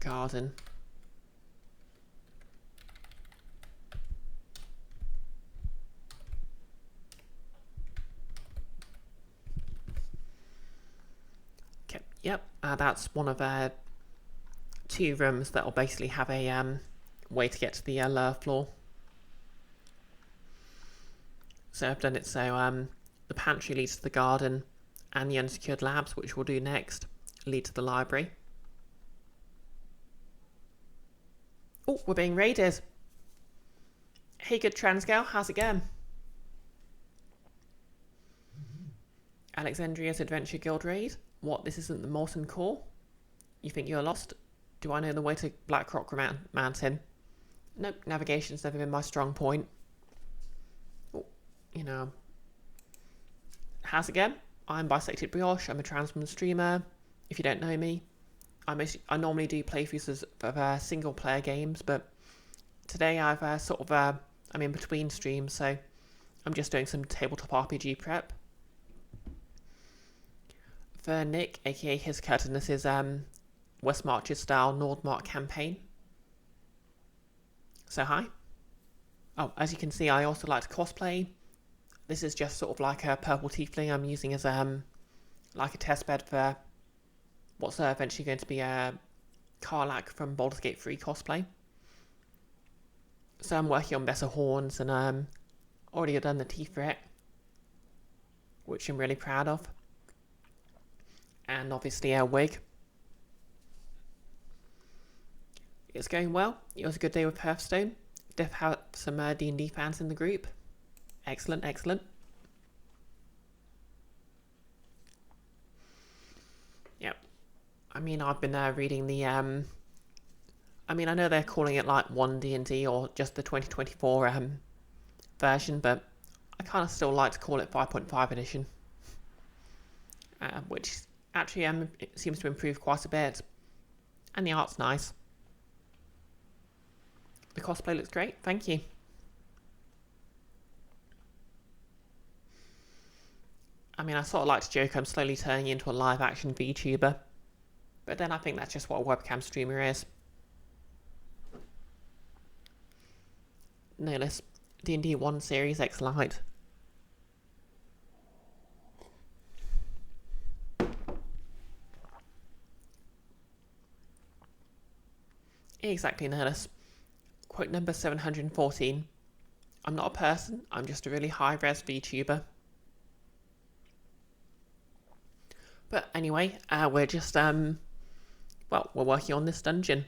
garden. Okay, yep, that's one of 2 rooms that will basically have a way to get to the lower floor. So I've done it so the pantry leads to the garden, and the unsecured labs, which we'll do next, lead to the library. Oh, we're being raided. Hey, good trans gal, how's it going? Alexandria's Adventure Guild raid. What, this isn't the Molten Core? You think you're lost? Do I know the way to Blackrock Mountain? Nope, navigation's never been my strong point. Oh, you know. How's it going? I'm Bisected Brioche, I'm a trans woman streamer. If you don't know me, I normally do playthroughs of single player games, but today I'm in between streams, so I'm just doing some tabletop RPG prep. For Nick, aka his curtainess, is West Marches style Nordmark campaign. So hi. Oh, as you can see, I also like to cosplay. This is just sort of like a purple tiefling I'm using as like a test bed for what's eventually going to be a Karlach from Baldur's Gate 3 cosplay. So I'm working on better horns, and already done the teeth for it, which I'm really proud of. And obviously a wig. It's going well. It was a good day with Hearthstone. Def have some D&D fans in the group. Excellent, excellent. Yep. I mean, I've been reading the I mean, I know they're calling it like 1 D&D or just the 2024 version, but I kind of still like to call it 5.5 edition, which actually it seems to improve quite a bit, and the art's nice. The cosplay looks great, thank you. I mean, I sort of like to joke I'm slowly turning into a live-action VTuber, but then I think that's just what a webcam streamer is. No less. D&D 1 Series X Lite. Exactly, Nerdus. Quote number 714. I'm not a person, I'm just a really high-res VTuber. But anyway, we're just, we're working on this dungeon.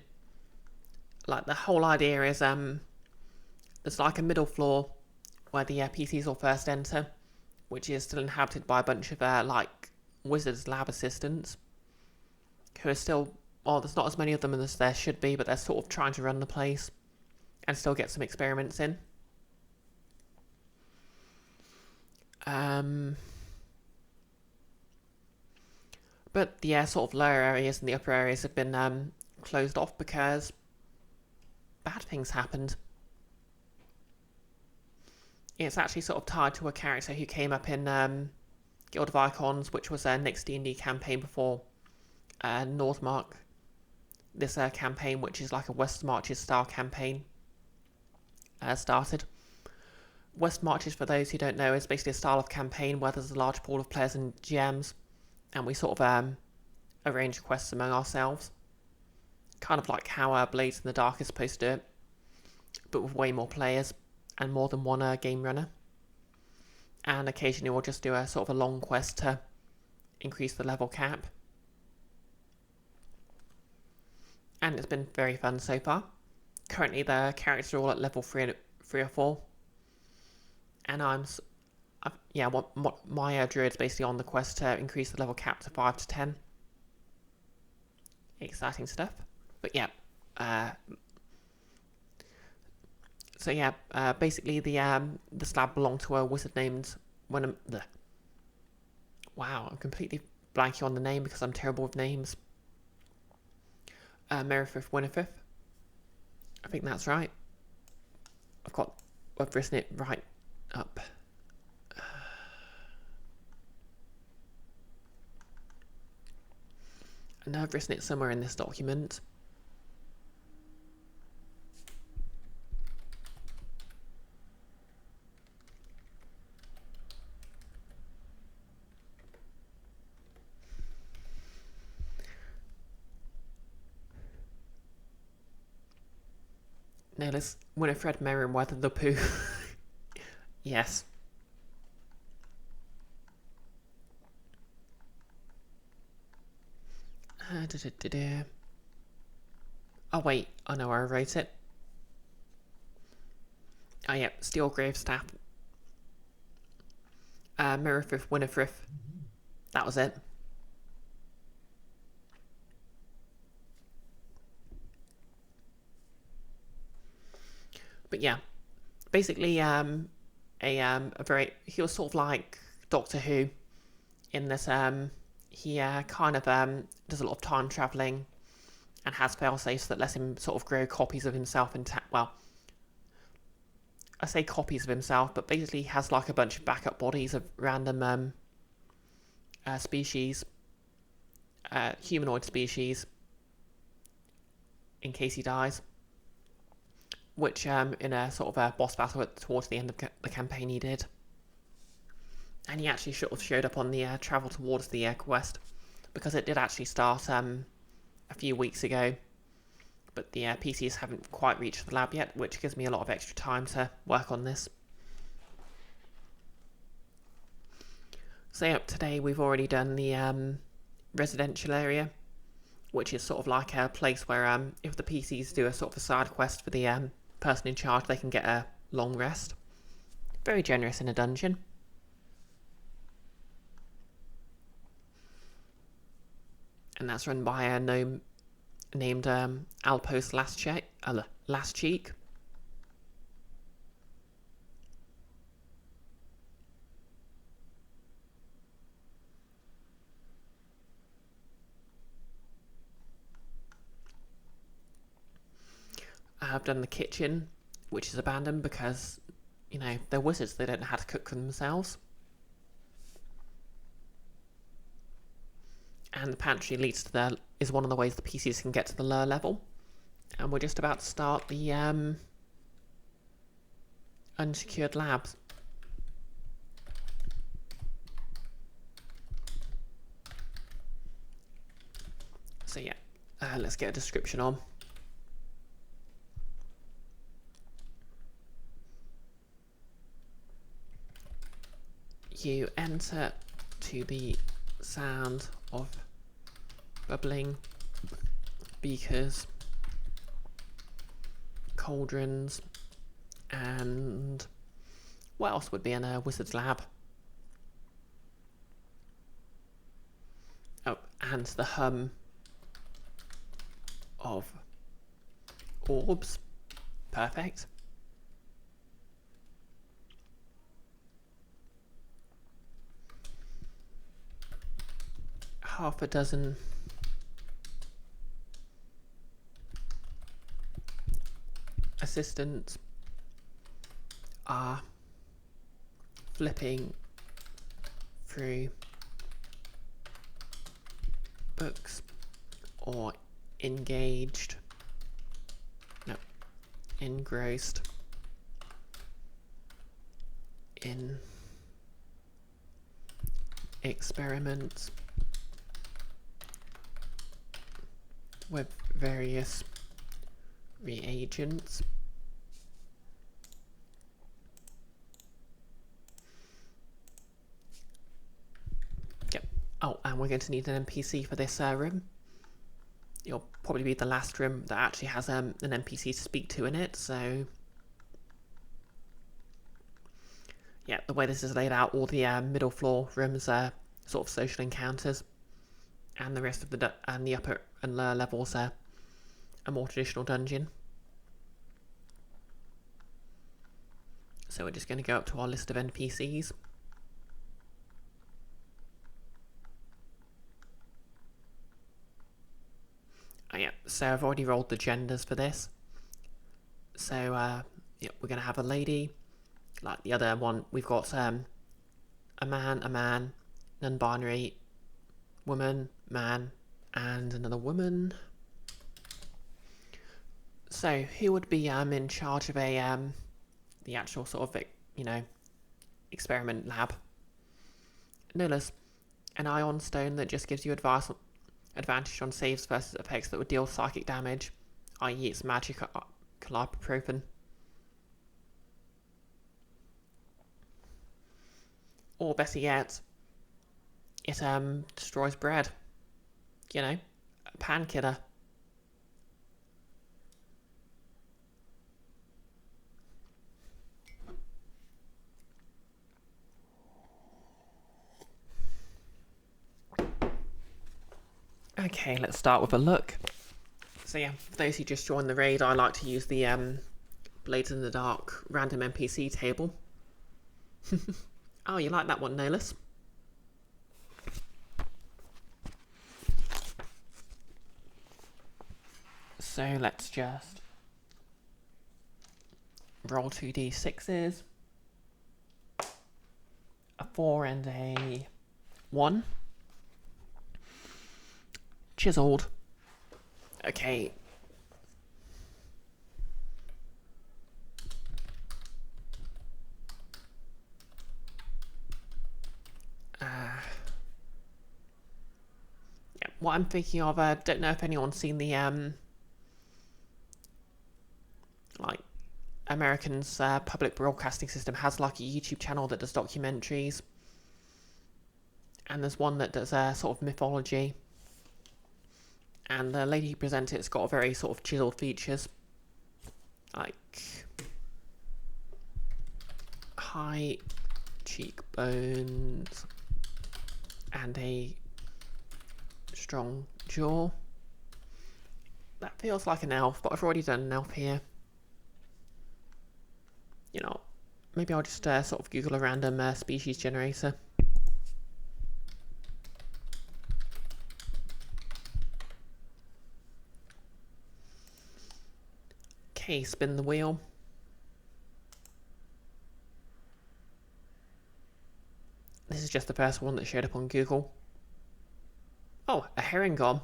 Like, the whole idea is, there's like a middle floor where the PCs will first enter, which is still inhabited by a bunch of, like, wizards lab assistants, who are still, well, there's not as many of them as there should be, but they're sort of trying to run the place and still get some experiments in. But the sort of lower areas and the upper areas have been closed off because bad things happened. It's actually sort of tied to a character who came up in Guild of Icons, which was Nick's D&D campaign before Nordmark. This campaign, which is like a West Marches style campaign, started. West Marches, for those who don't know, is basically a style of campaign where there's a large pool of players and GMs, and we sort of arrange quests among ourselves. Kind of like how Blades in the Dark is supposed to do it, but with way more players and more than one game runner. And occasionally we'll just do a sort of a long quest to increase the level cap. And it's been very fun so far. Currently the characters are all at level 3 or 4. And my druid's basically on the quest to increase the level cap to 5 to 10. exciting stuff. But yeah, basically the slab belonged to a wizard named Wow, I'm completely blanking on the name because I'm terrible with names. Merifith Winifith. I think that's right. I've written it right up. I know I've written it somewhere in this document. No, let's Winifred Merriweather the Pooh. Yes. Oh wait, I know where I wrote it. Oh yeah, Steel Grave Staff. Merifith Winifred. That was it. But yeah, basically, he was sort of like Doctor Who, in that he kind of does a lot of time traveling, and has failsafes that lets him sort of grow copies of himself well, I say copies of himself, but basically he has like a bunch of backup bodies of random species, humanoid species, in case he dies. Which in a sort of a boss battle towards the end of the campaign he did. And he actually sort of showed up on the travel towards the quest, because it did actually start a few weeks ago, but the PCs haven't quite reached the lab yet, which gives me a lot of extra time to work on this. So yeah, today we've already done the residential area, which is sort of like a place where if the PCs do a sort of a side quest for the person in charge, they can get a long rest. Very generous in a dungeon. And that's run by a gnome named Alpos Last Cheek. I've done the kitchen, which is abandoned because, you know, they're wizards, they don't know how to cook for themselves. And the pantry is one of the ways the PCs can get to the lower level. And we're just about to start the unsecured labs. So yeah, let's get a description on. You enter to the sound of bubbling beakers, cauldrons, and what else would be in a wizard's lab? Oh, and the hum of orbs. Perfect. Half a dozen assistants are flipping through books or engrossed in experiments with various reagents. Yep. Oh, and we're going to need an NPC for this room. It'll probably be the last room that actually has an NPC to speak to in it, so yeah, the way this is laid out, all the middle floor rooms are sort of social encounters, and the rest of the upper and lower levels a more traditional dungeon. So we're just going to go up to our list of NPCs. Oh yeah, so I've already rolled the genders for this. So yeah, we're going to have a lady. Like the other one, we've got a man, non-binary, woman, man, and another woman. So who would be in charge of the actual sort of, you know, experiment lab? Nullis, an ion stone that just gives you advantage on saves versus effects that would deal psychic damage, i.e. it's magic ibuprofen. Or better yet, it destroys bread. You know, a pan killer. Okay, let's start with a look. So yeah, for those who just joined the raid, I like to use the Blades in the Dark random NPC table. Oh, you like that one, Nolus? So let's just roll 2d6s. A 4 and a 1. Chiseled. Okay. Yeah, what I'm thinking of, I don't know if anyone's seen the like Americans' public broadcasting system has like a YouTube channel that does documentaries, and there's one that does sort of mythology, and the lady who presents it's got a very sort of chiseled features, like high cheekbones and a strong jaw. That feels like an elf, but I've already done an elf here. You know, maybe I'll just sort of Google a random species generator. Okay, spin the wheel. This is just the first one that showed up on Google. Oh, a herringon.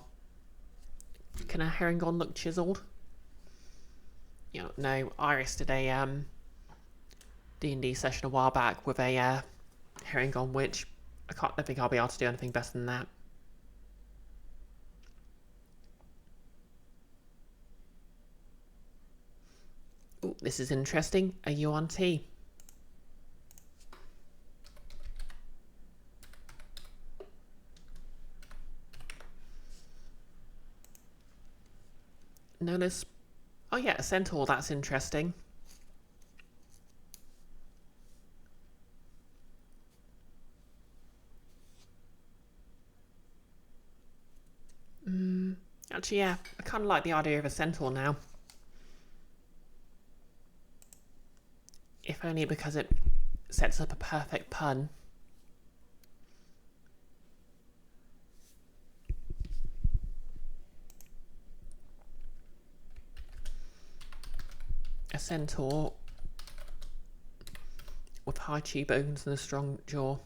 Can a herringon look chiseled? You know, no, Iris did a D&D session a while back with a herringon, which I don't think I'll be able to do anything better than that. Ooh, this is interesting. A UNT. Notice. Oh yeah, a centaur. That's interesting. Actually, yeah, I kind of like the idea of a centaur now. If only because it sets up a perfect pun. A centaur with high cheekbones and a strong jaw.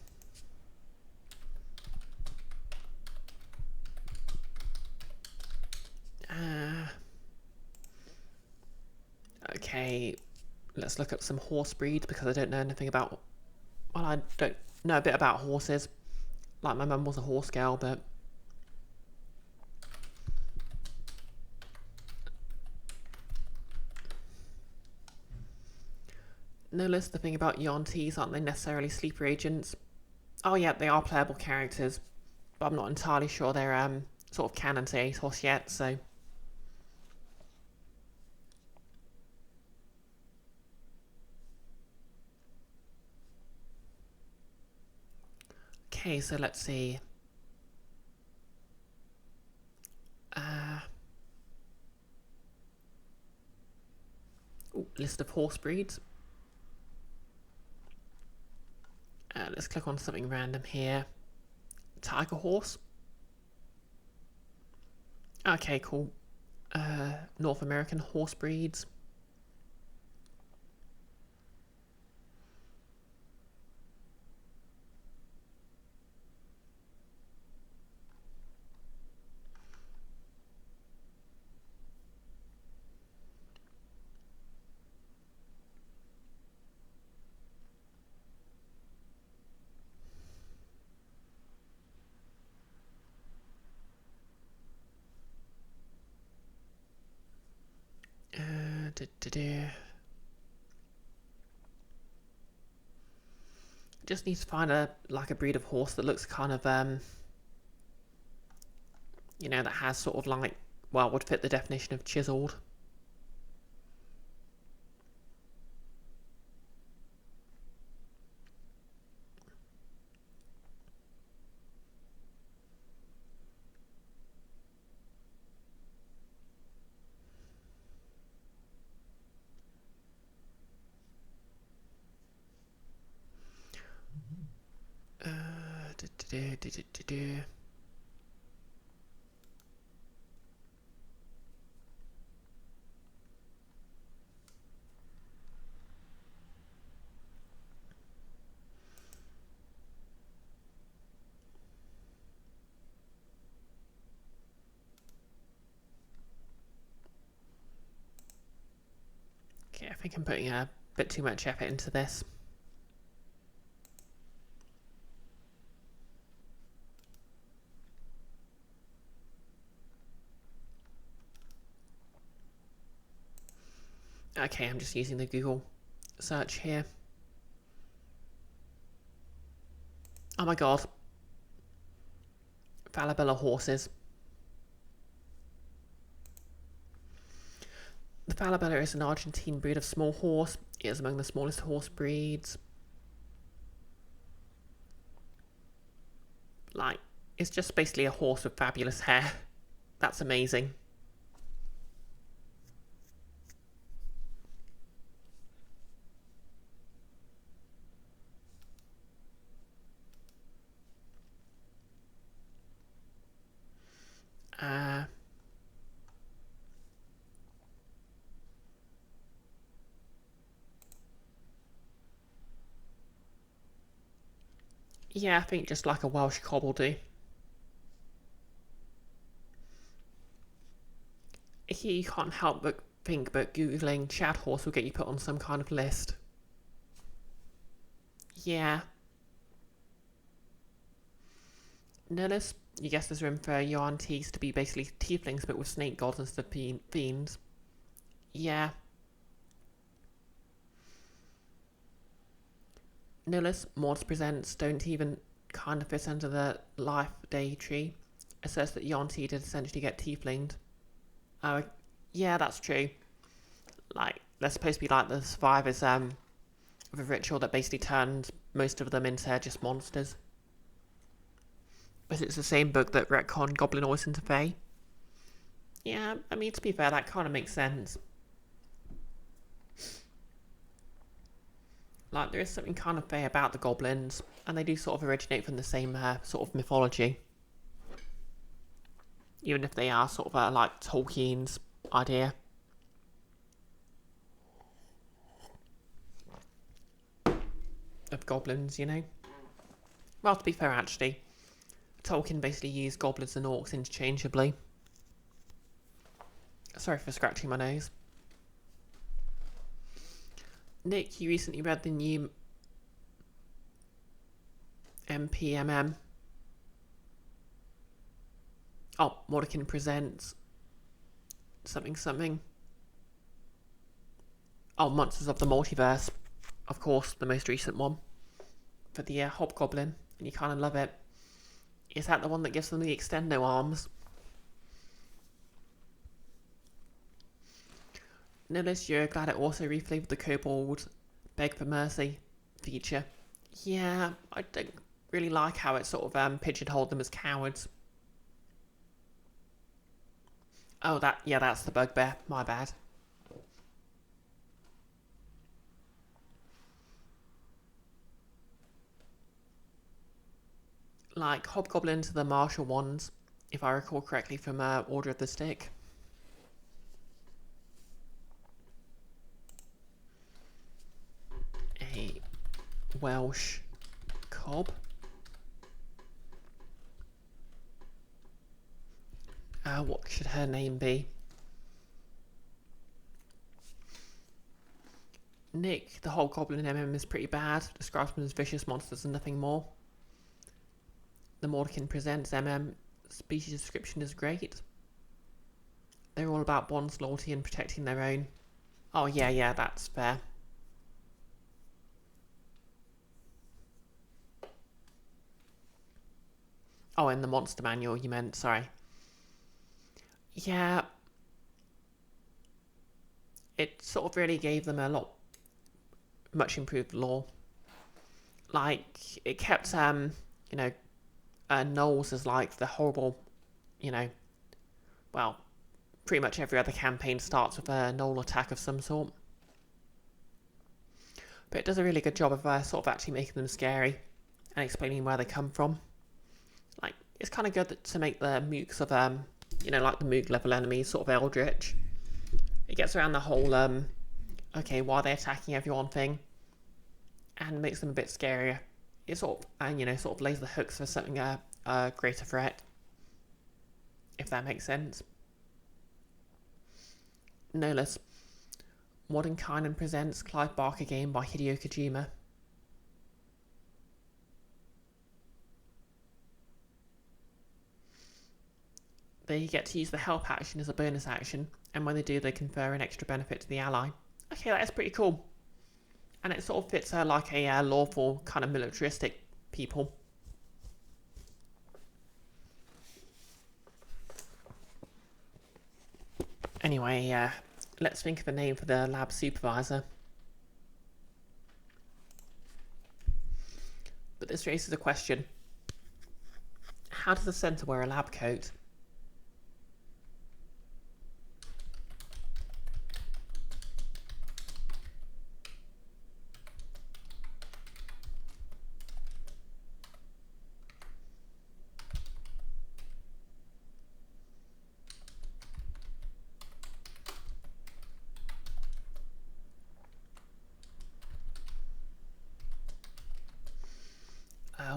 Okay, let's look up some horse breeds because I don't know anything about... Well, I don't know a bit about horses. Like, my mum was a horse girl, but... Notice the thing about Yonties, aren't they necessarily sleeper agents? Oh yeah, they are playable characters, but I'm not entirely sure they're sort of canon to ASOS yet, so... Okay, so let's see. list of horse breeds. Let's click on something random here. Tiger horse. Okay, cool. North American horse breeds. Just need to find a breed of horse that looks kind of you know, that has sort of like, well, would fit the definition of chiseled. Okay, I think I'm putting a bit too much effort into this. Okay, I'm just using the Google search here. Oh my god. Falabella horses. The Falabella is an Argentine breed of small horse. It is among the smallest horse breeds. Like, it's just basically a horse with fabulous hair. That's amazing. Yeah, I think just like a Welsh cob will do. Here you can't help but think that Googling Chad horse will get you put on some kind of list. Yeah. Notice, you guess there's room for your aunties to be basically tieflings but with snake gods instead of fiends. Yeah. Nullis Mods Presents don't even kind of fit under the life day tree. It says that Yonti did essentially get tieflinged. Oh, yeah, that's true. Like, they're supposed to be like the survivors of a ritual that basically turned most of them into just monsters. But it's the same book that retconned Goblin Voice into Fae. Yeah, I mean, to be fair, that kind of makes sense. Like, there is something kind of fair about the goblins, and they do sort of originate from the same sort of mythology. Even if they are sort of like Tolkien's idea. Of goblins, you know? Well, to be fair, actually, Tolkien basically used goblins and orcs interchangeably. Sorry for scratching my nose. Nick, you recently read the new MPMM. Oh, Mordekin Presents something. Oh, Monsters of the Multiverse. Of course, the most recent one. For the Hobgoblin, and you kind of love it. Is that the one that gives them the extendo arms? Notice you're glad it also reflavored the Kobold Beg for Mercy feature. Yeah, I don't really like how it sort of pigeonholed them as cowards. Oh, that's the bugbear. My bad. like hobgoblins are the martial ones, if I recall correctly from Order of the Stick. A Welsh cob. What should her name be? Nick, the hobgoblin MM is pretty bad. Describes them as vicious monsters and nothing more. The Mordkin Presents MM species description is great. They're all about bond's loyalty and protecting their own. Oh yeah, that's fair. Oh, in the monster manual you meant, sorry. Yeah. It sort of really gave them a much improved lore. Like, it kept, Knowles as like the horrible, well, pretty much every other campaign starts with a Knoll attack of some sort. But it does a really good job of sort of actually making them scary and explaining where they come from. Like, it's kind of good to make the mooks of, like the mook level enemies sort of eldritch. It gets around the whole, okay, why are they attacking everyone thing, and makes them a bit scarier. It sort of lays the hooks for something a greater threat, if that makes sense. No less. Modern Kainen presents Clive Barker game by Hideo Kojima. They get to use the help action as a bonus action, and when they do, they confer an extra benefit to the ally. Okay, that is pretty cool. And it sort of fits like a lawful kind of militaristic people. Anyway, let's think of a name for the lab supervisor. But this raises a question. How does the centre wear a lab coat?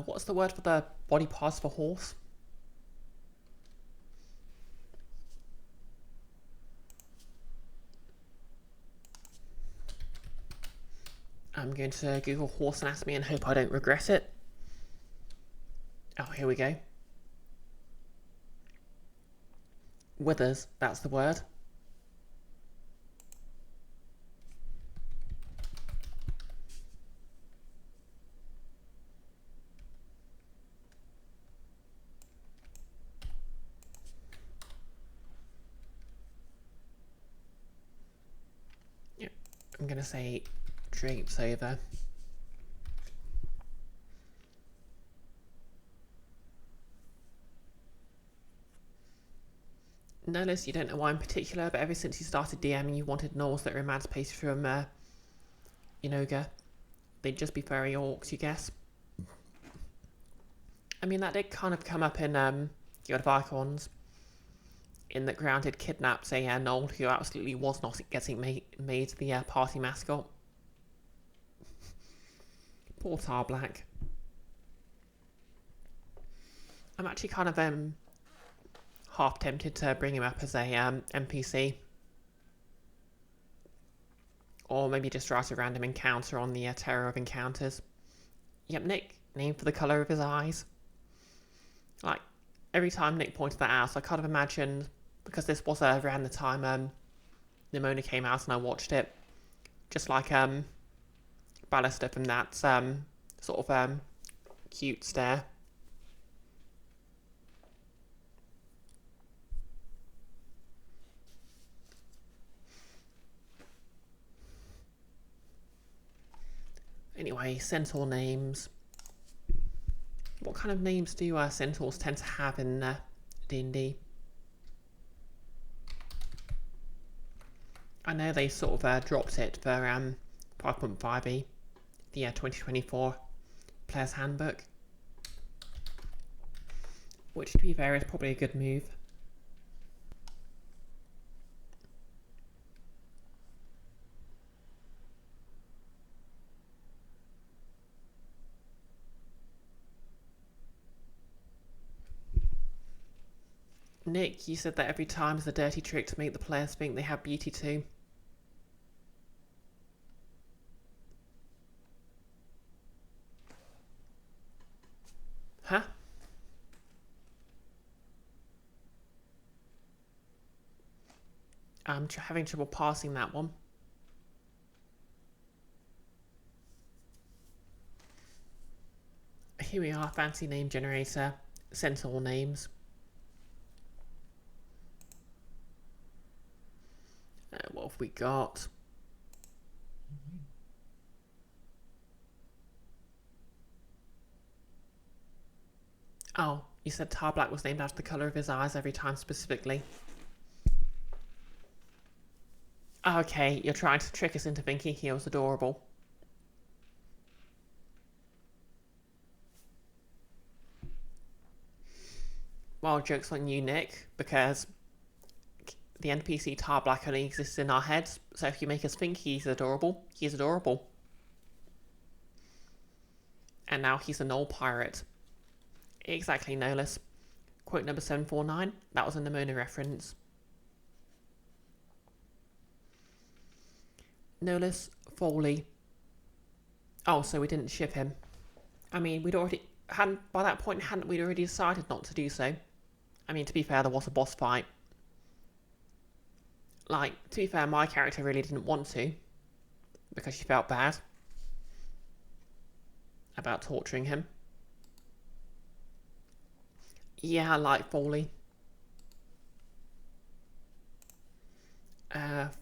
What's the word for the body parts of a horse? I'm going to Google horse anatomy and hope I don't regret it. Oh, here we go. Withers, that's the word. Yep, I'm going to say drapes over. Notice you don't know why in particular, but ever since you started DMing, you wanted gnolls that were emancipated from Inoga. They'd just be furry orcs, you guess. I mean, that did kind of come up in Guild of Icons, in that Grounded kidnaps a gnoll who absolutely was not getting made the party mascot. Poor Tar Black. I'm actually kind of half tempted to bring him up as a NPC. Or maybe just write a random encounter on the Terror of Encounters. Yep, Nick, name for the colour of his eyes. Like, every time Nick pointed that out, I kind of imagined, because this was around the time Nimona came out and I watched it, just like Ballister from that sort of cute stare. Anyway, centaur names. What kind of names do centaurs tend to have in D&D? I know they sort of dropped it for 5.5e, the 2024 Player's Handbook. Which, to be fair, is probably a good move. Nick, you said that every time is a dirty trick to make the players think they have beauty too. Huh? I'm having trouble parsing that one. Here we are, fancy name generator. Sentinel names. What have we got? Oh, you said Tar Black was named after the colour of his eyes every time specifically. Okay, you're trying to trick us into thinking he was adorable. Well, joke's on you, Nick, because the NPC Tar Black only exists in our heads, so if you make us think he's adorable, he's adorable. And now he's a Knoll pirate. Exactly, Nolus. Quote number 749, that was a Nimona reference. Nolus Foley. Oh, so we didn't ship him. I mean, by that point, hadn't we already decided not to do so? I mean, to be fair, there was a boss fight. Like, to be fair, my character really didn't want to, because she felt bad about torturing him. Yeah, I like Foley.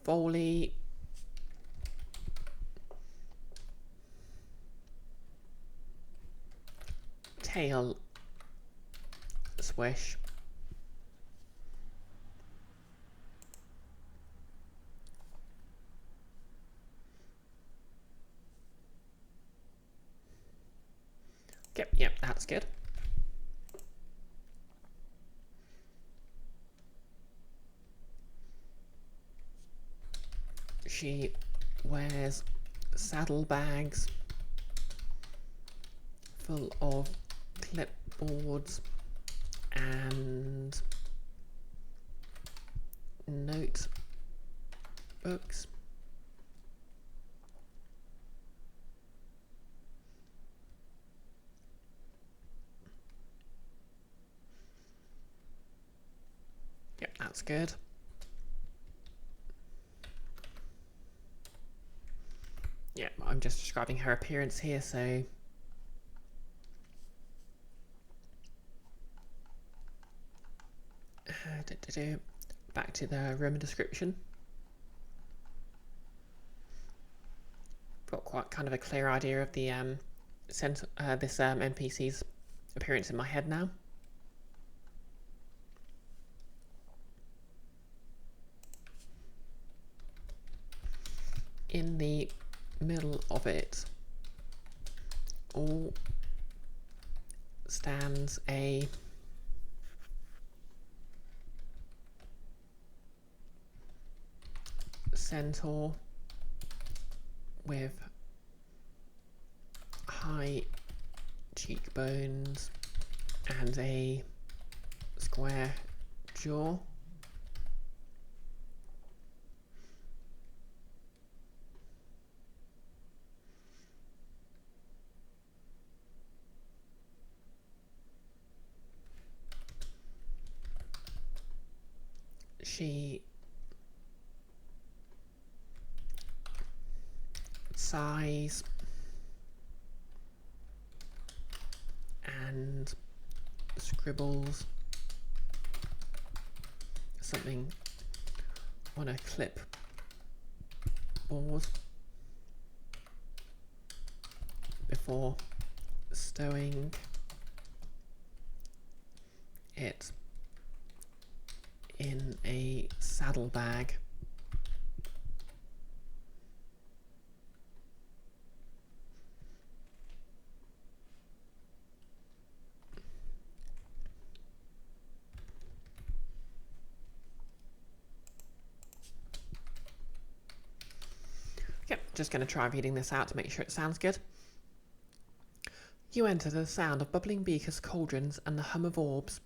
Foley. Tail swish. Yep, that's good. She wears saddlebags full of clipboards and notebooks. Yep, that's good. Yeah, I'm just describing her appearance here, so back to the Roman description. Got quite kind of a clear idea of the this NPC's appearance in my head now. In the middle of it all stands a centaur with high cheekbones and a square jaw. She sighs and scribbles something on a clipboard before stowing it in a saddlebag. Just going to try reading this out to make sure it sounds good. You enter the sound of bubbling beakers, cauldrons, and the hum of orbs.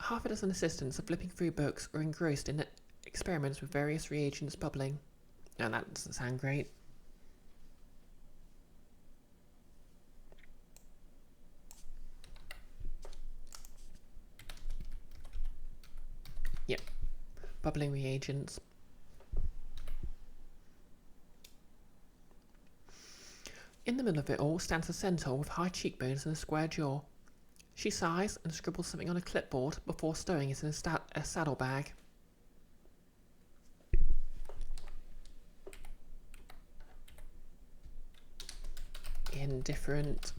Half a dozen assistants are flipping through books or engrossed in experiments with various reagents bubbling. No, that doesn't sound great. Yep, bubbling reagents. In the middle of it all stands a centaur with high cheekbones and a square jaw. She sighs and scribbles something on a clipboard before stowing it in a saddlebag. Indifferent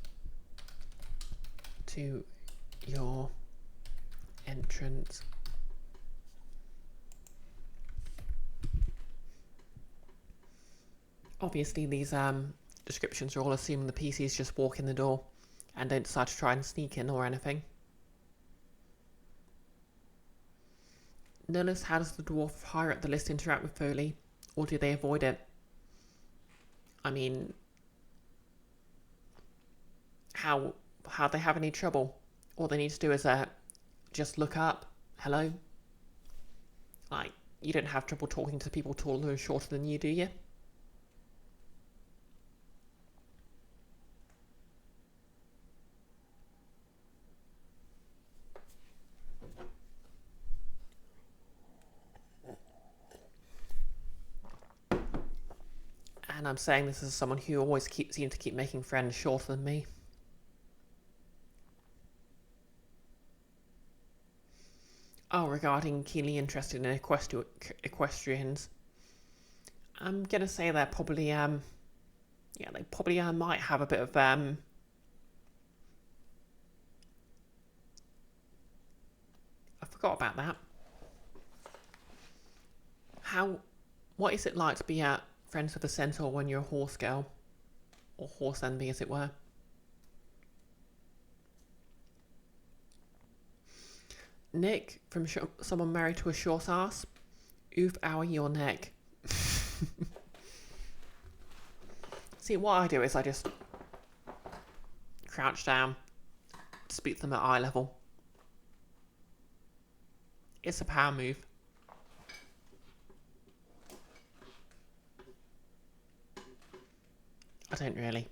to your entrance. Obviously these descriptions are all assuming the PCs just walk in the door and don't decide to try and sneak in or anything. Notice, how does the dwarf higher up the list interact with Foley, or do they avoid it? I mean, how they have any trouble? All they need to do is just look up, hello? Like, you don't have trouble talking to people taller and shorter than you, do you? And I'm saying this as someone who always seems to keep making friends shorter than me. Oh, regarding keenly interested in equestrians, I'm gonna say they're probably they probably might have a bit of I forgot about that. What is it like to be friends with a centaur when you're a horse girl, or horse envy, as it were? Nick, from someone married to a short ass. Oof, owie, your neck. See, what I do is I just crouch down, speak to them at eye level. It's a power move. I don't really.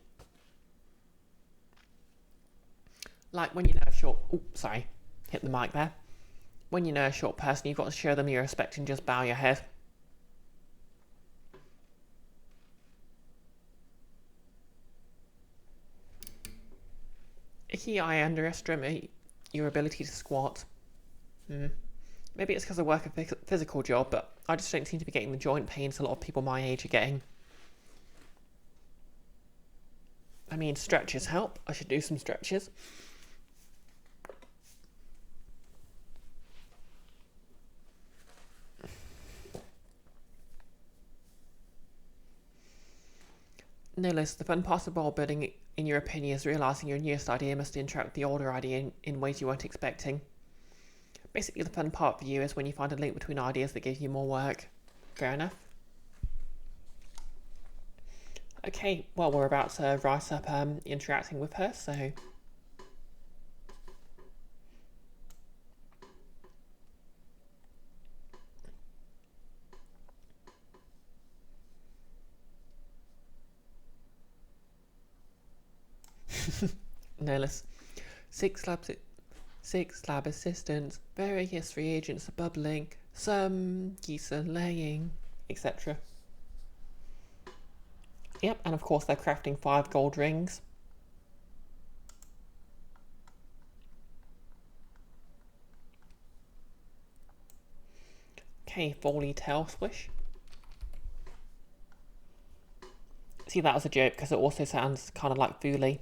Like when you know a short... Oh, sorry. Hit the mic there. When you know a short person, you've got to show them your respect and just bow your head. Icky, I underestimate your ability to squat. Maybe it's because I work a physical job, but I just don't seem to be getting the joint pains a lot of people my age are getting. I mean, stretches help. I should do some stretches. Nicholas, the fun part of world building, in your opinion, is realising your newest idea must interact with the older idea in ways you weren't expecting. Basically, the fun part for you is when you find a link between ideas that give you more work. Fair enough. Okay, well, we're about to write up interacting with her, so... Nicholas. 6 lab assistants, various reagents are bubbling, some geese are laying, etc. Yep, and of course they're crafting 5 gold rings. Okay, Foley tail swish. See, that was a joke because it also sounds kind of like Foley.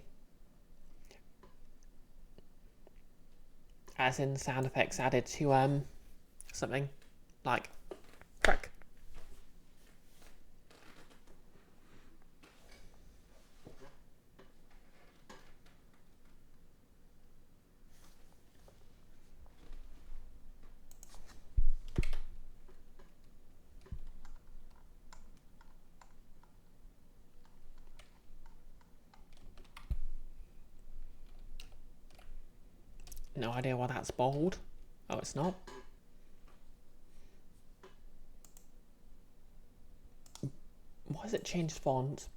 As in sound effects added to something like crack. No idea why that's bold. Oh, it's not. Why has it changed font?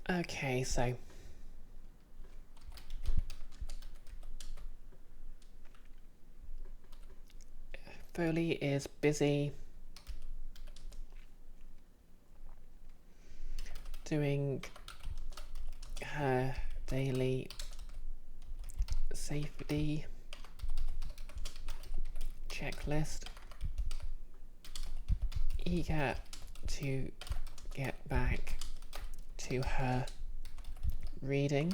Okay, so Foley is busy doing her daily safety checklist, eager to get back to her reading.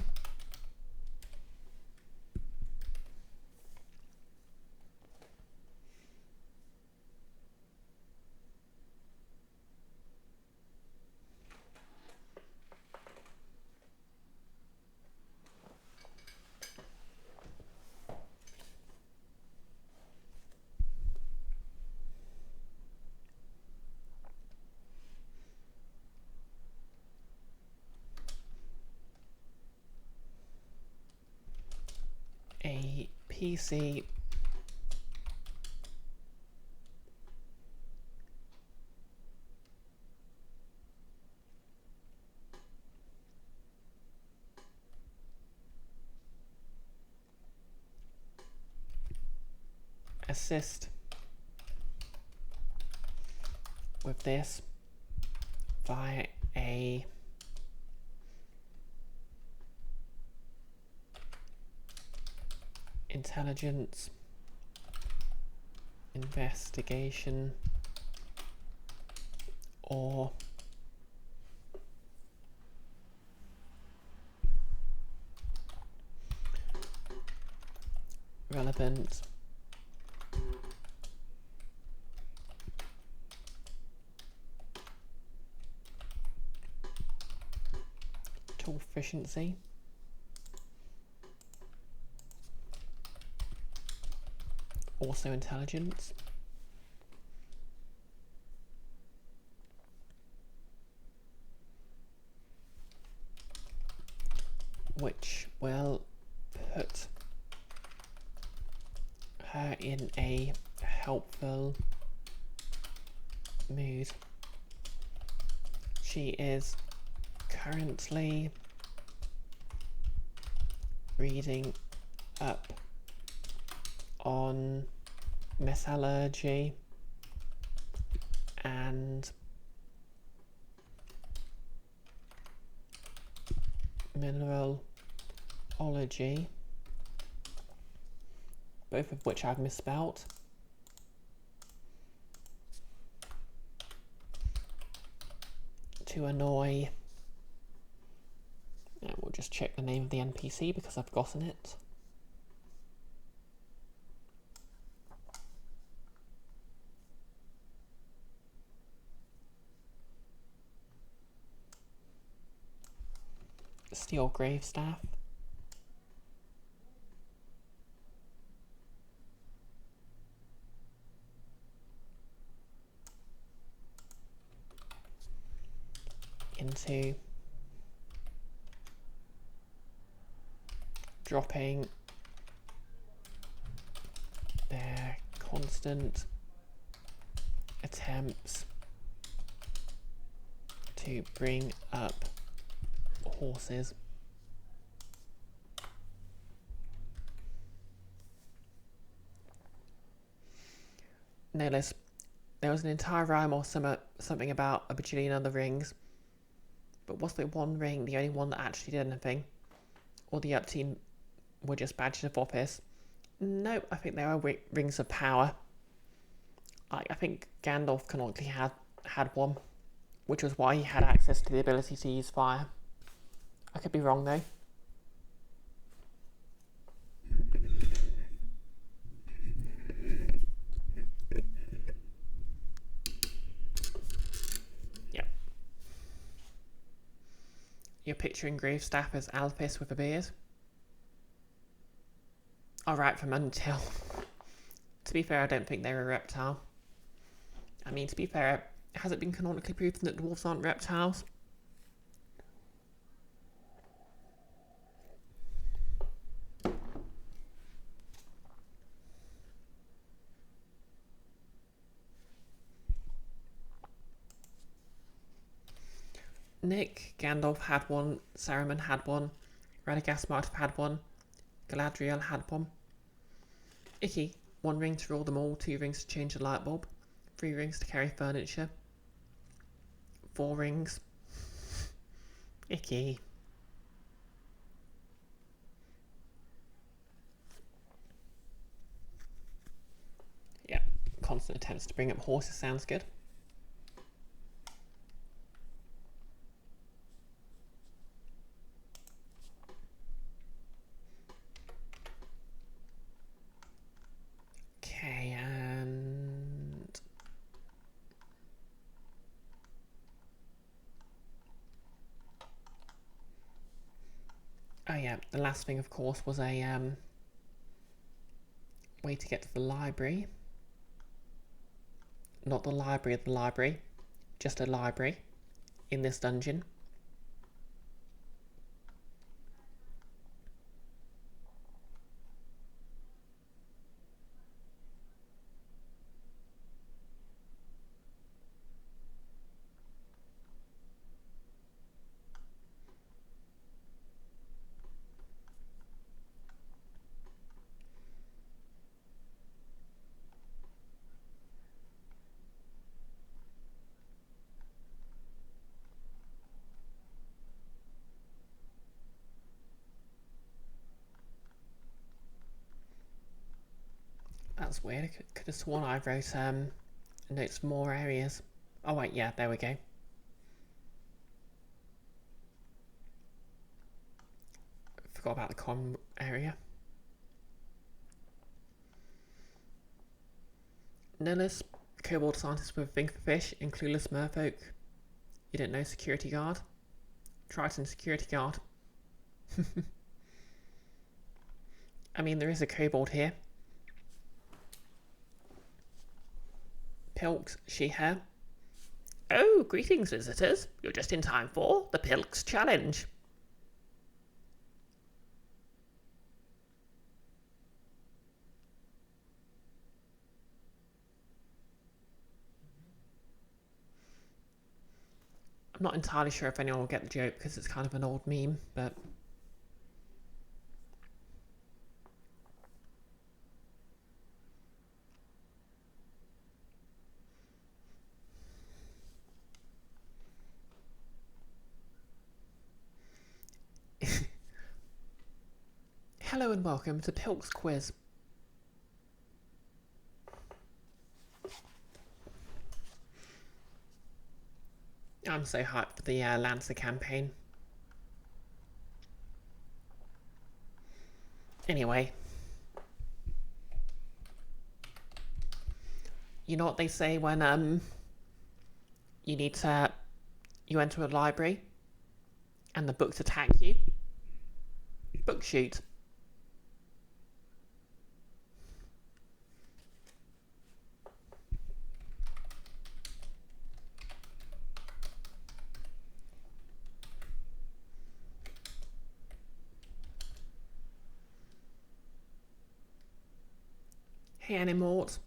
A PC assist with this via a intelligence investigation or relevant tool efficiency, also intelligence, which will put her in a helpful mood. She is currently reading up on metallurgy and mineralogy, both of which I've misspelt. To annoy, we'll just check the name of the NPC because I've forgotten it. Steel Gravestaff. Into dropping their constant attempts to bring up horses. Notice there was an entire rhyme or something about a bajillion other rings, but was there one ring the only one that actually did anything? Or the up team were just badges of office? No, I think there are rings of power. I think Gandalf canonically had one, which was why he had access to the ability to use fire. I could be wrong though. You're picturing Gravestaff as Alphys with a beard? Alright, from Until. To be fair, I don't think they're a reptile. I mean, to be fair, has it been canonically proven that dwarves aren't reptiles? Nick, Gandalf had one, Saruman had one, Radagast might have had one, Galadriel had one. Icky, 1 ring to rule them all, 2 rings to change a light bulb, 3 rings to carry furniture, 4 rings. Icky. Yeah, constant attempts to bring up horses sounds good. Okay, and... oh yeah, the last thing of course was a way to get to the library. Not the library of the library, just a library in this dungeon. That's weird. I could have sworn I wrote notes for more areas. Oh wait, yeah, there we go. Forgot about the common area. Nihilus, kobold scientist with a thing for fish, and clueless merfolk. You didn't know security guard? Triton security guard. I mean, there is a kobold here. Pilks, she-her. Oh, greetings, visitors. You're just in time for the Pilks Challenge. I'm not entirely sure if anyone will get the joke because it's kind of an old meme, but... hello and welcome to Pilks Quiz. I'm so hyped for the Lancer campaign. Anyway. You know what they say when you enter a library and the books attack you? Book shoot. Hey Animort.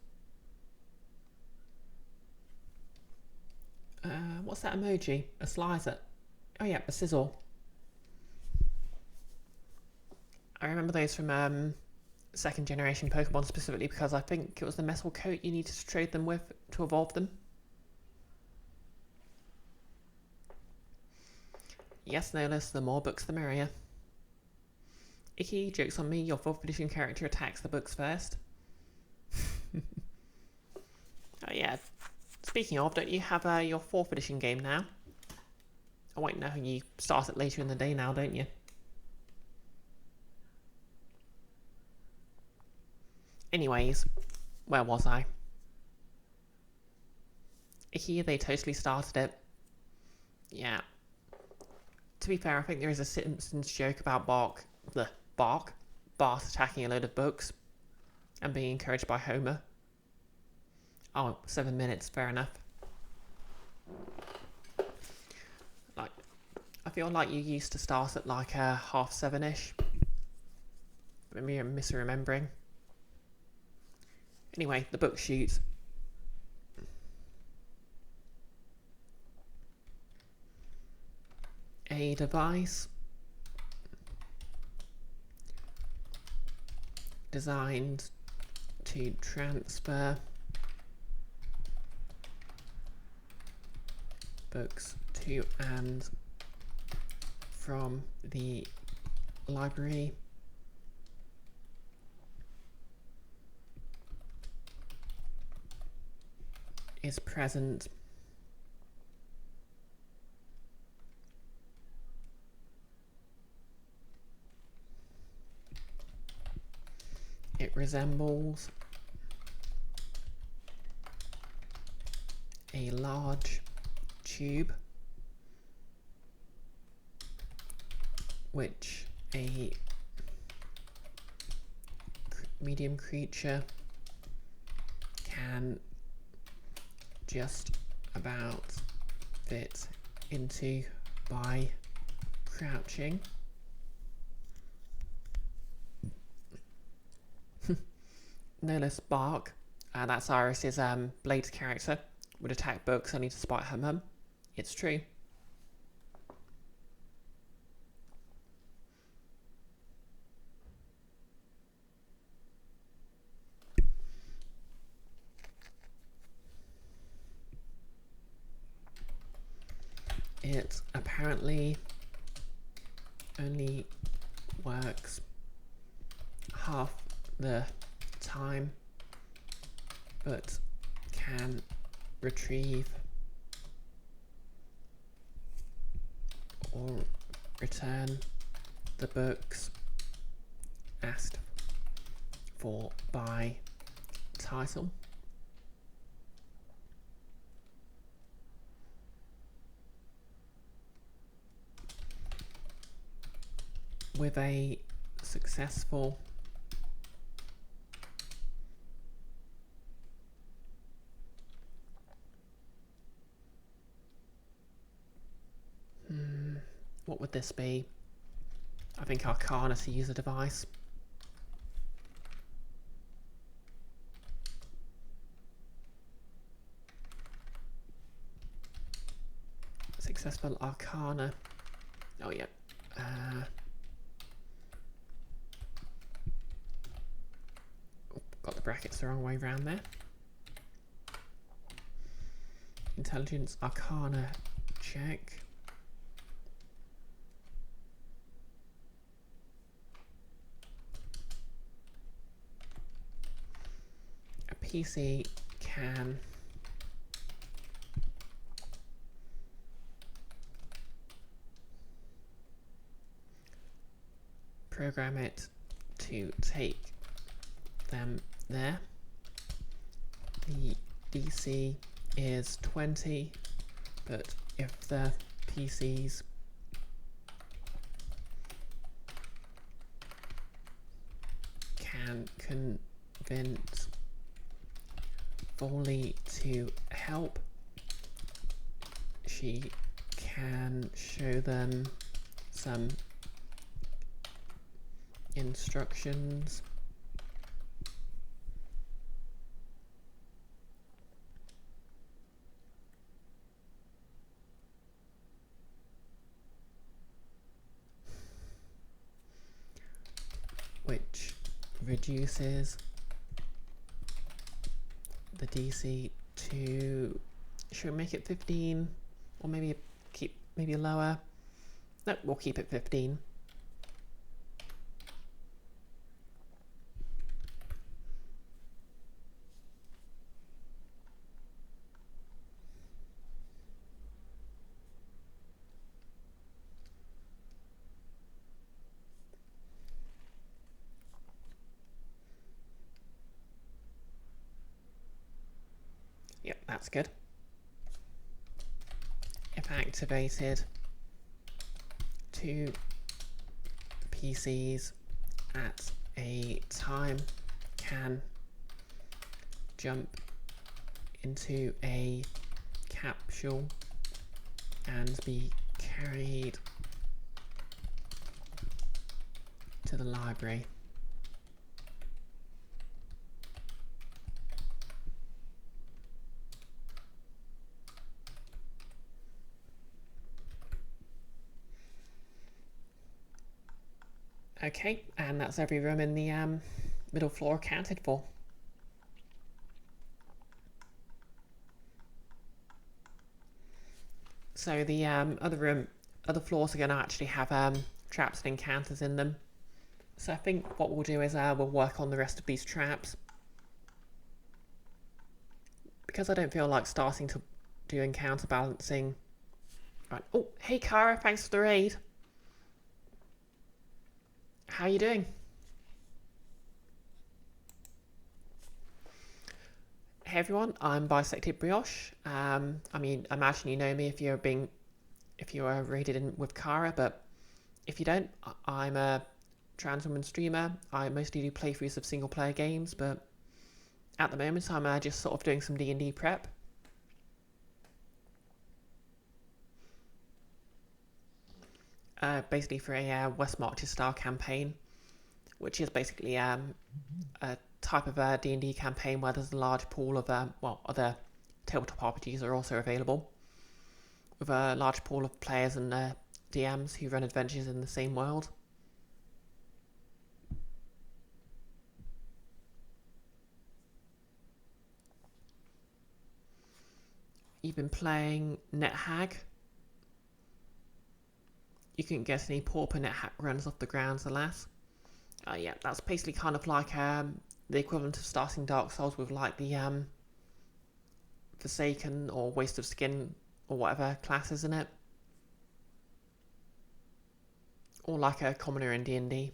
What's that emoji? A slicer. Oh yeah, a sizzle. I remember those from second generation Pokemon specifically because I think it was the metal coat you needed to trade them with to evolve them. Yes, Nihilus, the more books the merrier. Icky, joke's on me, your 4th edition character attacks the books first. Oh yeah, speaking of, don't you have your 4th edition game now? Oh wait, no, you start it later in the day now, don't you? Anyways, where was I? Icky, they totally started it. Yeah. To be fair, I think there is a Simpsons joke about Bart attacking a load of books and being encouraged by Homer. Oh, 7 minutes, fair enough. Like, I feel like you used to start at like 7:30ish. Maybe I'm misremembering. Anyway, the book shoot. A device designed to transfer books to and from the library is present it resembles a large tube which a medium creature can just about fit into by crouching. No less Bark, that's Iris's Blade's character, would attack books only to spite her mum. It's true. It apparently only works half the time, but can retrieve or return the books asked for by title. With a successful what would this be? I think Arcana to use a device. Successful Arcana. Oh yeah. Got the brackets the wrong way round there. Intelligence Arcana check. A PC can program it to take them there. The DC is 20, but if the PCs can convince Foley to help, she can show them some instructions. Which reduces the DC to, should we make it 15 or maybe lower? No, we'll keep it 15. Yep, that's good. If activated, 2 PCs at a time can jump into a capsule and be carried to the library. Okay, and that's every room in the middle floor accounted for. So the other floors are going to actually have traps and encounters in them. So I think what we'll do is we'll work on the rest of these traps. Because I don't feel like starting to do encounter balancing. Right. Oh, hey Kara, thanks for the raid. How you doing? Hey everyone, I'm Bisected Brioche. I mean, I imagine you know me if you are rated in with Kara, but if you don't, I'm a trans woman streamer. I mostly do playthroughs of single player games, but at the moment I'm just sort of doing some D&D prep. Basically for a West Marches style campaign, which is basically a type of D&D campaign where there's a large pool of, other tabletop RPGs are also available, with a large pool of players and DMs who run adventures in the same world. You've been playing NetHag. You couldn't get any pauper NetHag runs off the grounds, alas. Yeah, that's basically kind of like the equivalent of starting Dark Souls with like the Forsaken or Waste of Skin or whatever classes in it. Or like a commoner in D&D.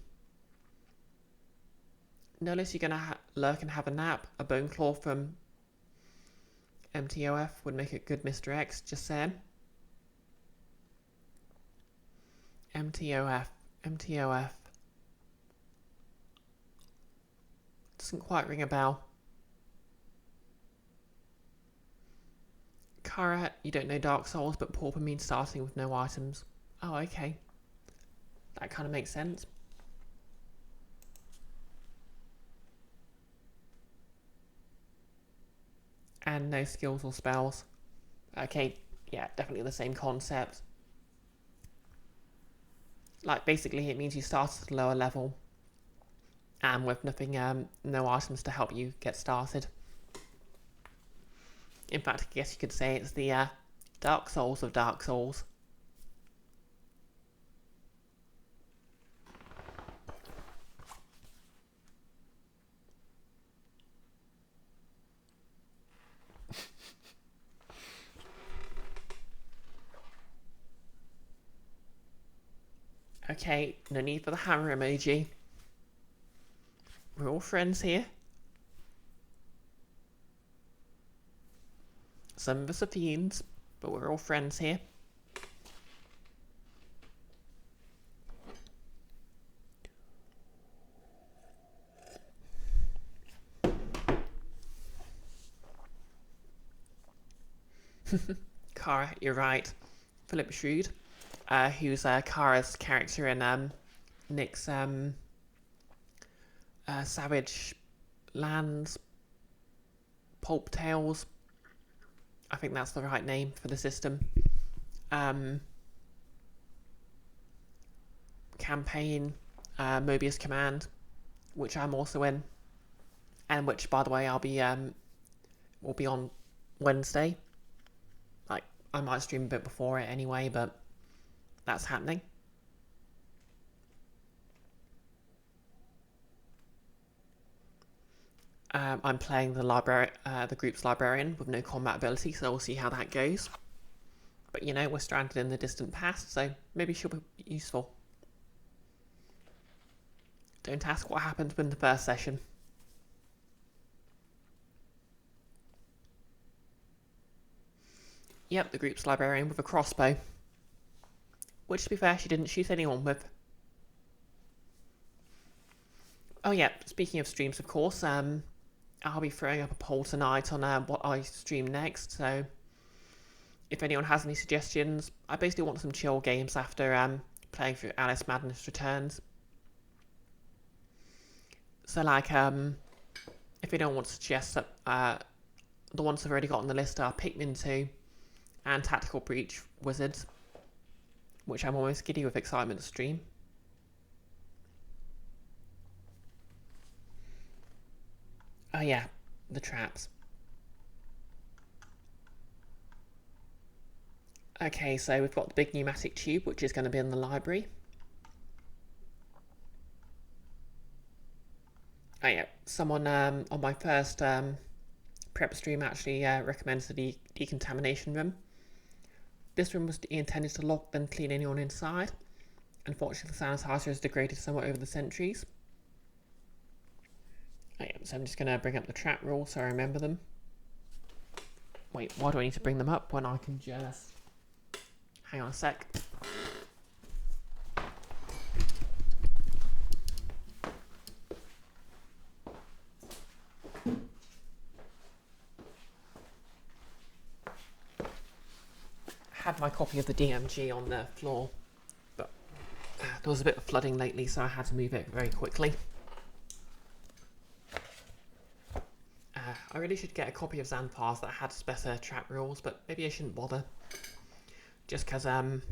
Notice you're going to lurk and have a nap. A Bone Claw from MTOF would make a good Mr. X, just saying. MTOF. Doesn't quite ring a bell. Kara, you don't know Dark Souls, but pauper means starting with no items. Oh, okay. That kind of makes sense. And no skills or spells. Okay, yeah, definitely the same concept. Like, basically it means you start at a lower level and with nothing, no items to help you get started. In fact, I guess you could say it's the Dark Souls of Dark Souls. Okay, no need for the hammer emoji. We're all friends here. Some of us are fiends, but we're all friends here. Kara, you're right. Philip Shrewd, who's Kara's character in Nick's Savage Lands Pulp Tales. I think that's the right name for the system. Campaign, Mobius Command, which I'm also in, and which, by the way, I'll be will be on Wednesday. Like, I might stream a bit before it anyway, but that's happening. I'm playing the group's librarian with no combat ability, so we'll see how that goes. But you know, we're stranded in the distant past, so maybe she'll be useful. Don't ask what happened in the first session. Yep, the group's librarian with a crossbow. which to be fair, she didn't shoot anyone with. Oh yeah, speaking of streams, of course, I'll be throwing up a poll tonight on what I stream next, so if anyone has any suggestions, I basically want some chill games after playing through Alice Madness Returns. So like, if anyone wants to suggest that, the ones I've already got on the list are Pikmin 2 and Tactical Breach Wizards, which I'm almost giddy with excitement to stream. Oh yeah, the traps. Okay, so we've got the big pneumatic tube, which is going to be in the library. Oh yeah, someone on my first prep stream actually recommends the decontamination room. This room was intended to lock then clean anyone inside. Unfortunately, the sanitizer has degraded somewhat over the centuries. Oh yeah, so I'm just going to bring up the trap rules so I remember them. Wait, why do I need to bring them up when I can just... Hang on a sec. Had my copy of the DMG on the floor, but there was a bit of flooding lately, so I had to move it very quickly. I really should get a copy of Xanthars that had better trap rules, but maybe I shouldn't bother. Just because I'm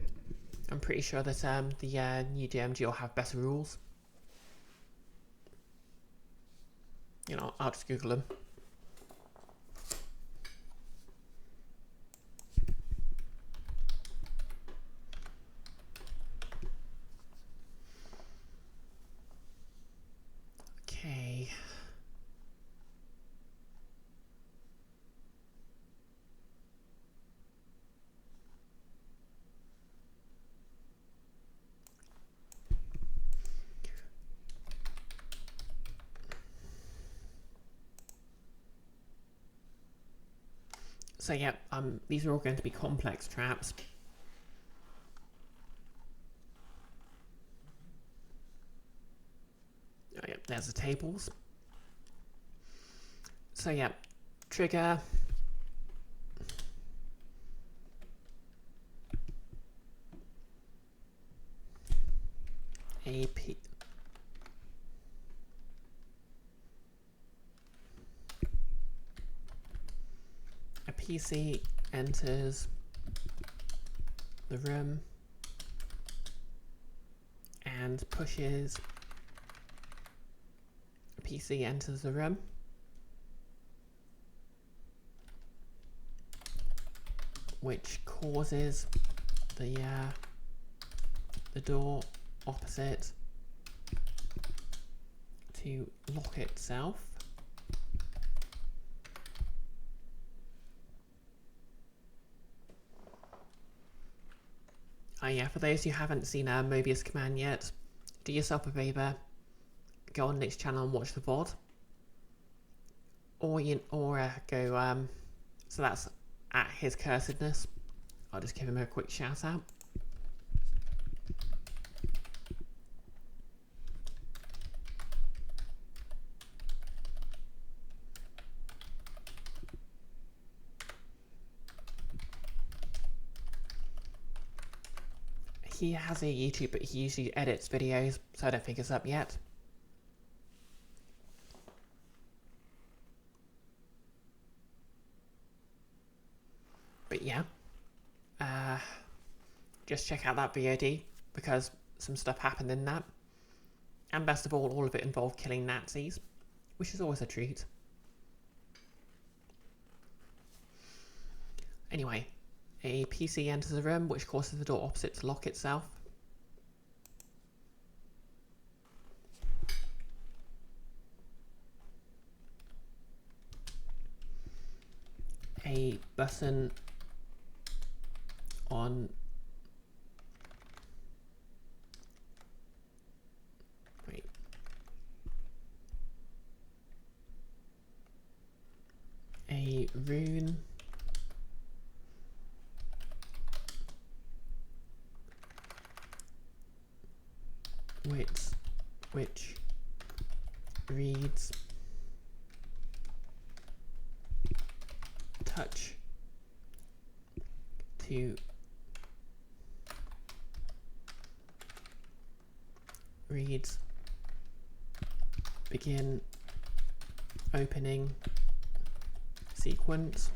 pretty sure that the new DMG will have better rules. You know, I'll just Google them. Okay. So yeah, these are all going to be complex traps. Oh yeah, there's the tables. So yeah, trigger. A PC enters the room and pushes. A PC enters the room. Which causes the door opposite to lock itself. Oh yeah, for those who haven't seen Mobius Command yet, do yourself a favour, go on Nick's channel and watch the VOD. Or go, so that's at his cursedness. I'll just give him a quick shout out. He has a YouTube, but he usually edits videos, so I don't think it's up yet. But yeah, just check out that VOD, because some stuff happened in that. And best of all of it involved killing Nazis, which is always a treat. Anyway, a PC enters the room, which causes the door opposite to lock itself. A button on a rune which reads touch to reads begin opening sequence.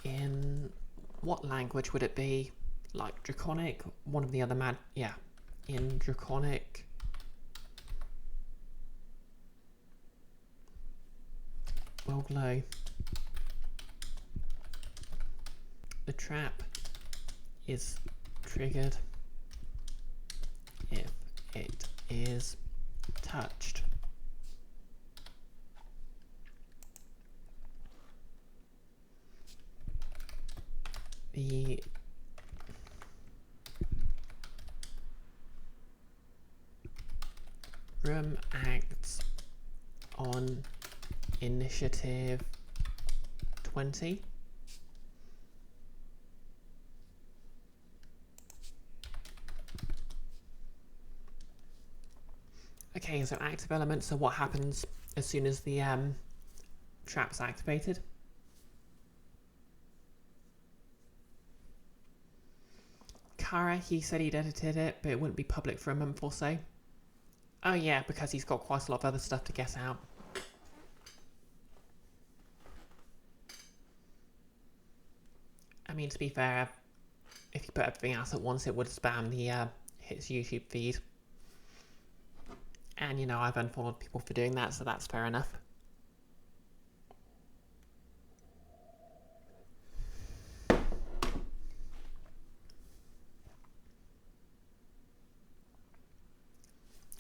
In what language would it be? Like Draconic? One of the other in Draconic. Will glow. The trap is triggered if it is touched. The room acts on initiative 20. Okay, so active element, so what happens as soon as the trap's activated? Kara, he said he'd edited it, but it wouldn't be public for a month or so. Oh yeah, because he's got quite a lot of other stuff to get out. I mean, to be fair, if you put everything else at once, it would spam the his YouTube feed. And, you know, I've unfollowed people for doing that, so that's fair enough.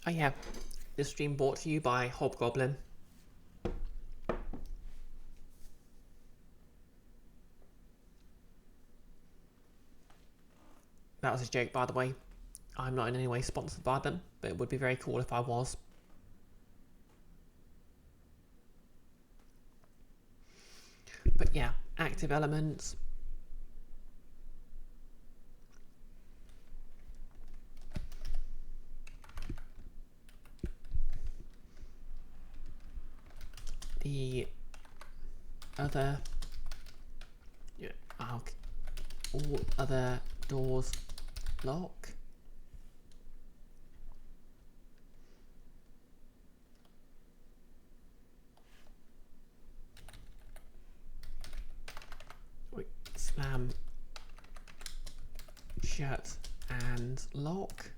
Oh yeah, this stream brought to you by Hobgoblin. That was a joke, by the way. I'm not in any way sponsored by them, but it would be very cool if I was. But yeah, active elements. The other, yeah, all other doors lock. Slam shut and lock.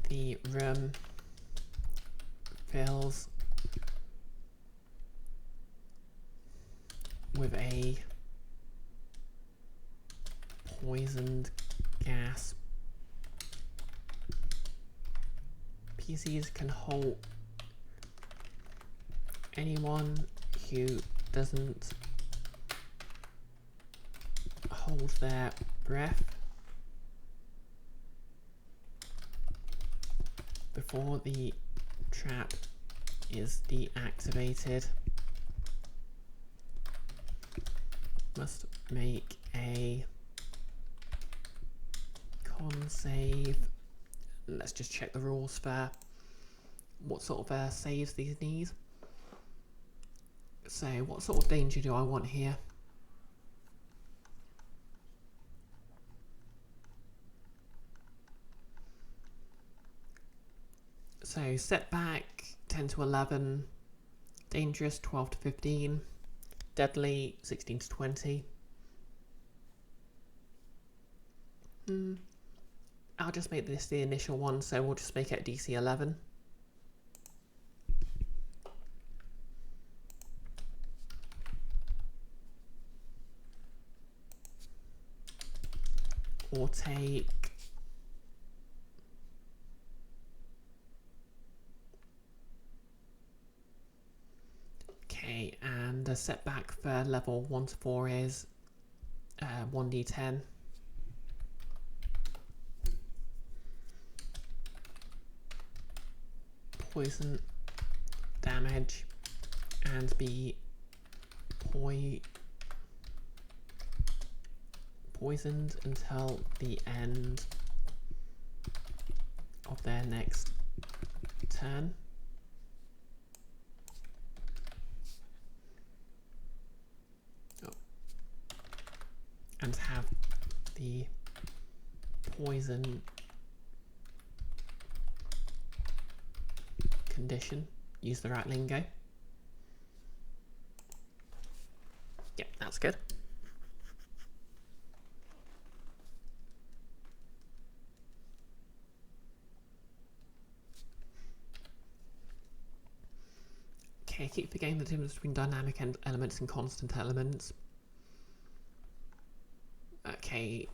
The room fills with a poisoned gas. PCs can hold anyone who doesn't hold their breath before the trap is deactivated must make a con save. Let's just check the rules for what sort of saves these need. So what sort of danger do I want here? So setback 10 to 11, dangerous 12 to 15, deadly 16 to 20. I'll just make this the initial one, so we'll just make it DC 11. Or take okay, and the setback for level 1 to 4 is 1d10. poison damage and be poisoned until the end of their next turn. And have the poison condition. Use the right lingo. Yep, that's good. Okay, keep forgetting the difference between dynamic elements and constant elements. Okay.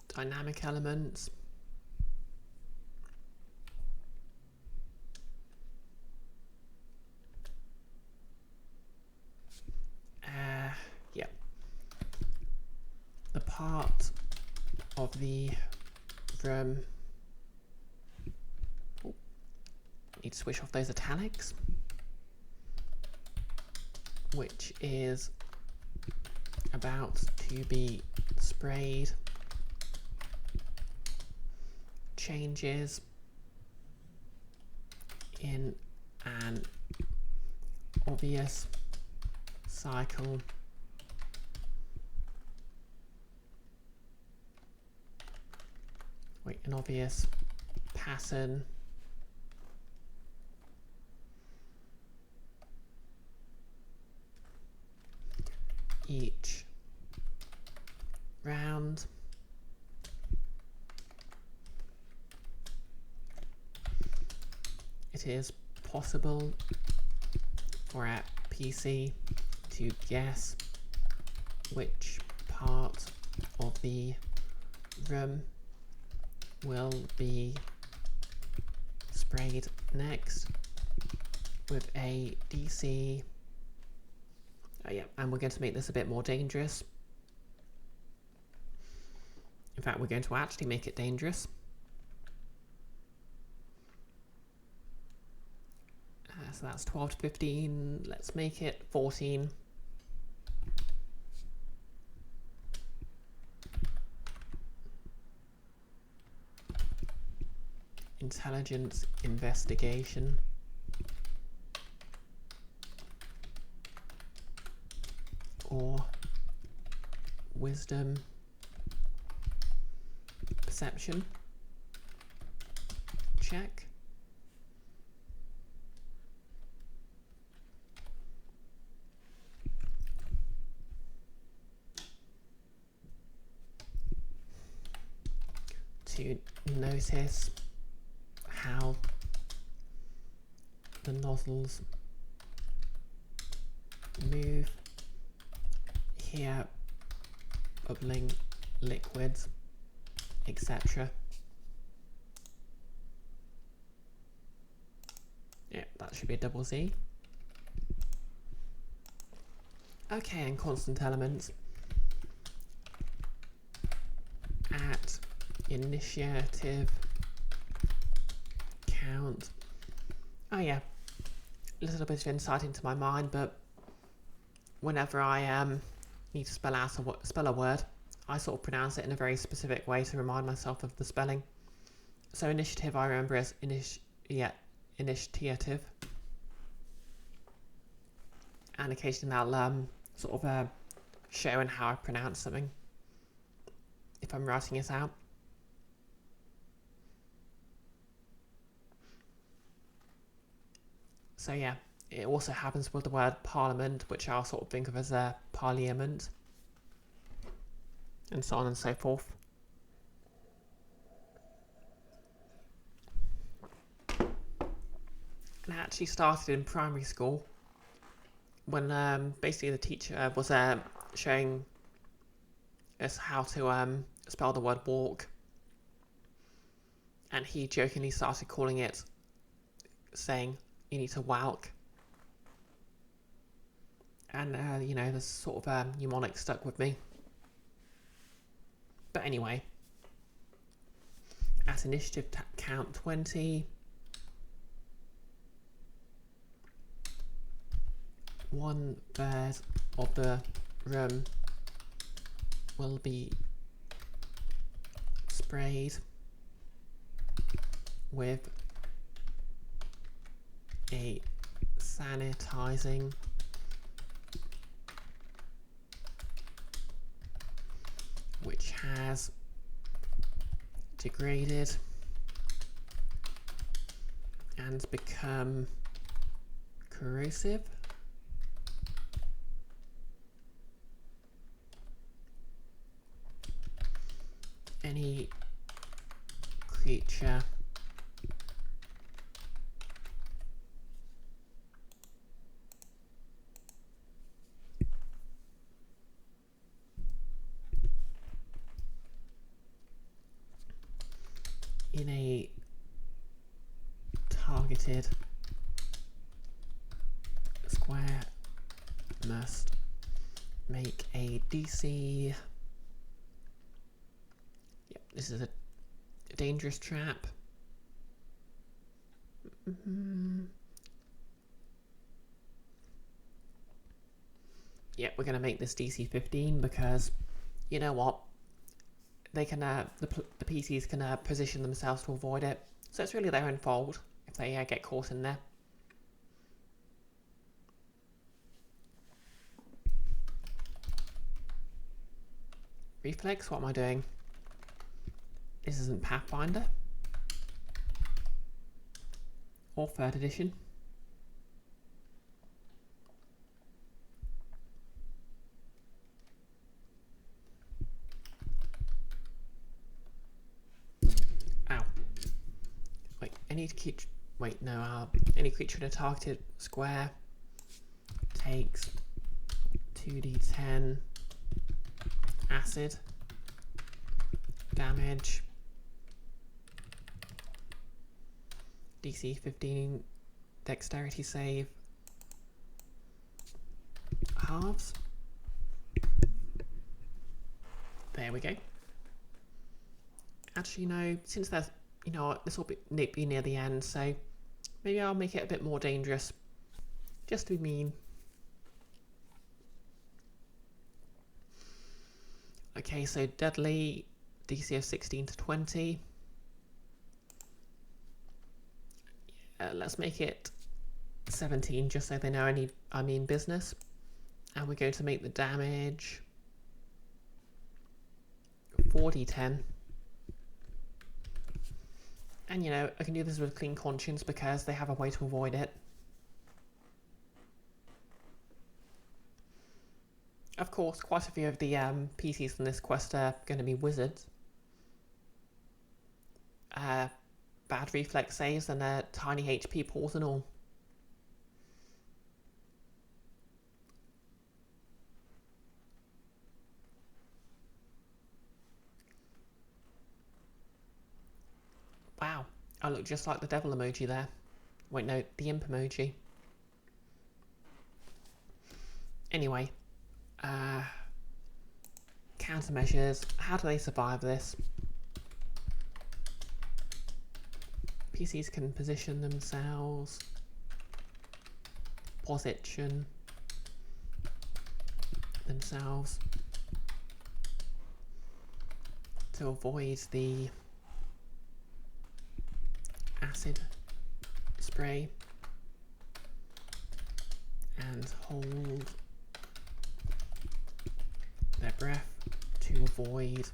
Dynamic elements. Yeah. The part of the room. Oh, need to switch off those italics. Which is about to be sprayed, changes in an obvious cycle an obvious pattern each round. It is possible for a PC to guess which part of the room will be sprayed next with a DC. Oh yeah, and we're going to make this a bit more dangerous. In fact, we're going to actually make it dangerous. So that's 12 to 15. Let's make it 14. Intelligence investigation. Or wisdom perception check. To notice how the nozzles move, hear bubbling liquids, etc. Yeah, that should be a double Z. Okay, and constant elements. At initiative count. Oh yeah, a little bit of insight into my mind, but whenever I need to spell a word, I sort of pronounce it in a very specific way to remind myself of the spelling. So initiative I remember as initiative, and occasionally I'll sort of showing how I pronounce something if I'm writing it out. So yeah, it also happens with the word parliament, which I'll sort of think of as a parliament, and so on and so forth. And I actually started in primary school when basically the teacher was showing us how to spell the word walk, and he jokingly started calling it, saying, "You need to walk." And you know, this sort of mnemonic stuck with me. But anyway, At initiative count 20. One third of the room will be sprayed with a sanitizing which has degraded and become corrosive. Any creature in a targeted square must make a DC. Yep, this is a dangerous trap. Yep, we're going to make this DC 15 because you know what? They can the PCs can position themselves to avoid it, so it's really their own fault if they get caught in there. Reflex, what am I doing? This isn't Pathfinder or 3rd edition. Ow. Wait, any creature. Wait, no. Any creature in a targeted square takes 2d10 acid damage. DC 15 dexterity save halves. There we go. Actually, no, since there's, you know what, this will be near the end, so maybe I'll make it a bit more dangerous, just to be mean. Okay, so deadly, DC of 16 to 20. Let's make it 17, just so they know I mean business. And we're going to make the damage 4d10. And you know, I can do this with clean conscience because they have a way to avoid it. Of course, quite a few of the PCs in this quest are going to be wizards. Bad reflex saves and tiny HP pools and all. Wow, I look just like the devil emoji there. Wait, no, the imp emoji. Anyway, countermeasures. How do they survive this? PCs can position themselves. Position themselves to avoid the acid spray and hold their breath to avoid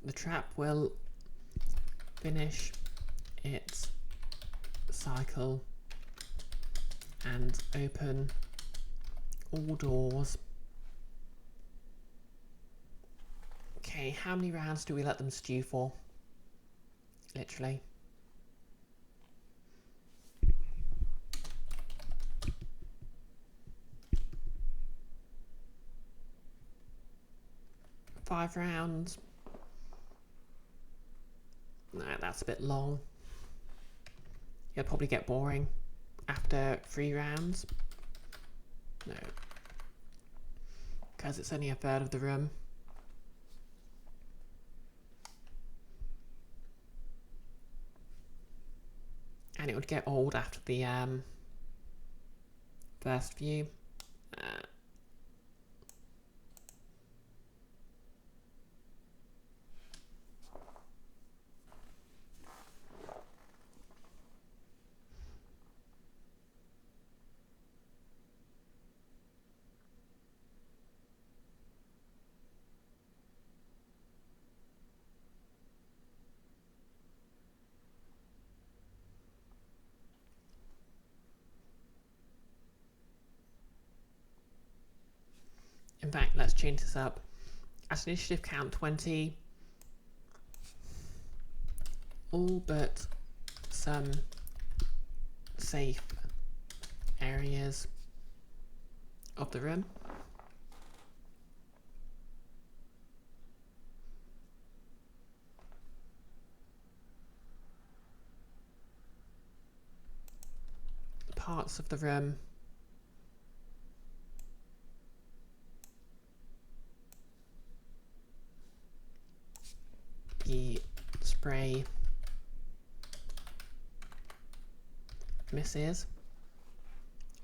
the trap will finish its cycle and open all doors. Okay, how many rounds do we let them stew for? Literally. Five rounds. No, that's a bit long. It'll probably get boring after 3 rounds. No. Because it's only a third of the room. And it would get old after the first few. In fact, let's change this up. At initiative count 20, all but some safe areas of the room. Parts of the room the spray misses,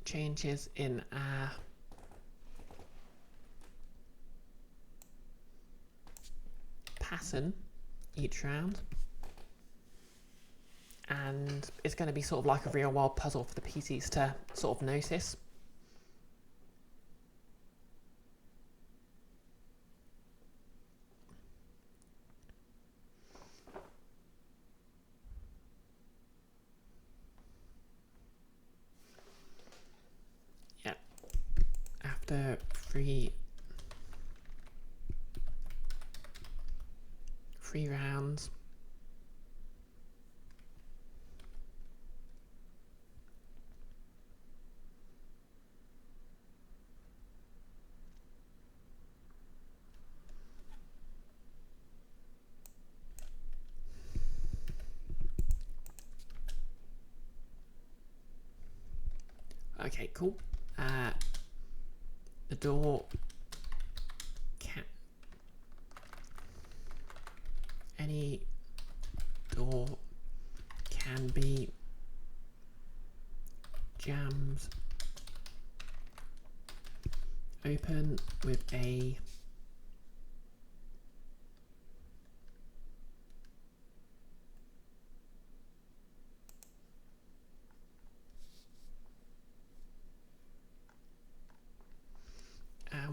changes in pattern each round, and it's going to be sort of like a real world puzzle for the PCs to sort of notice. After 3 rounds, okay, cool. The door can, any door can be jammed open with a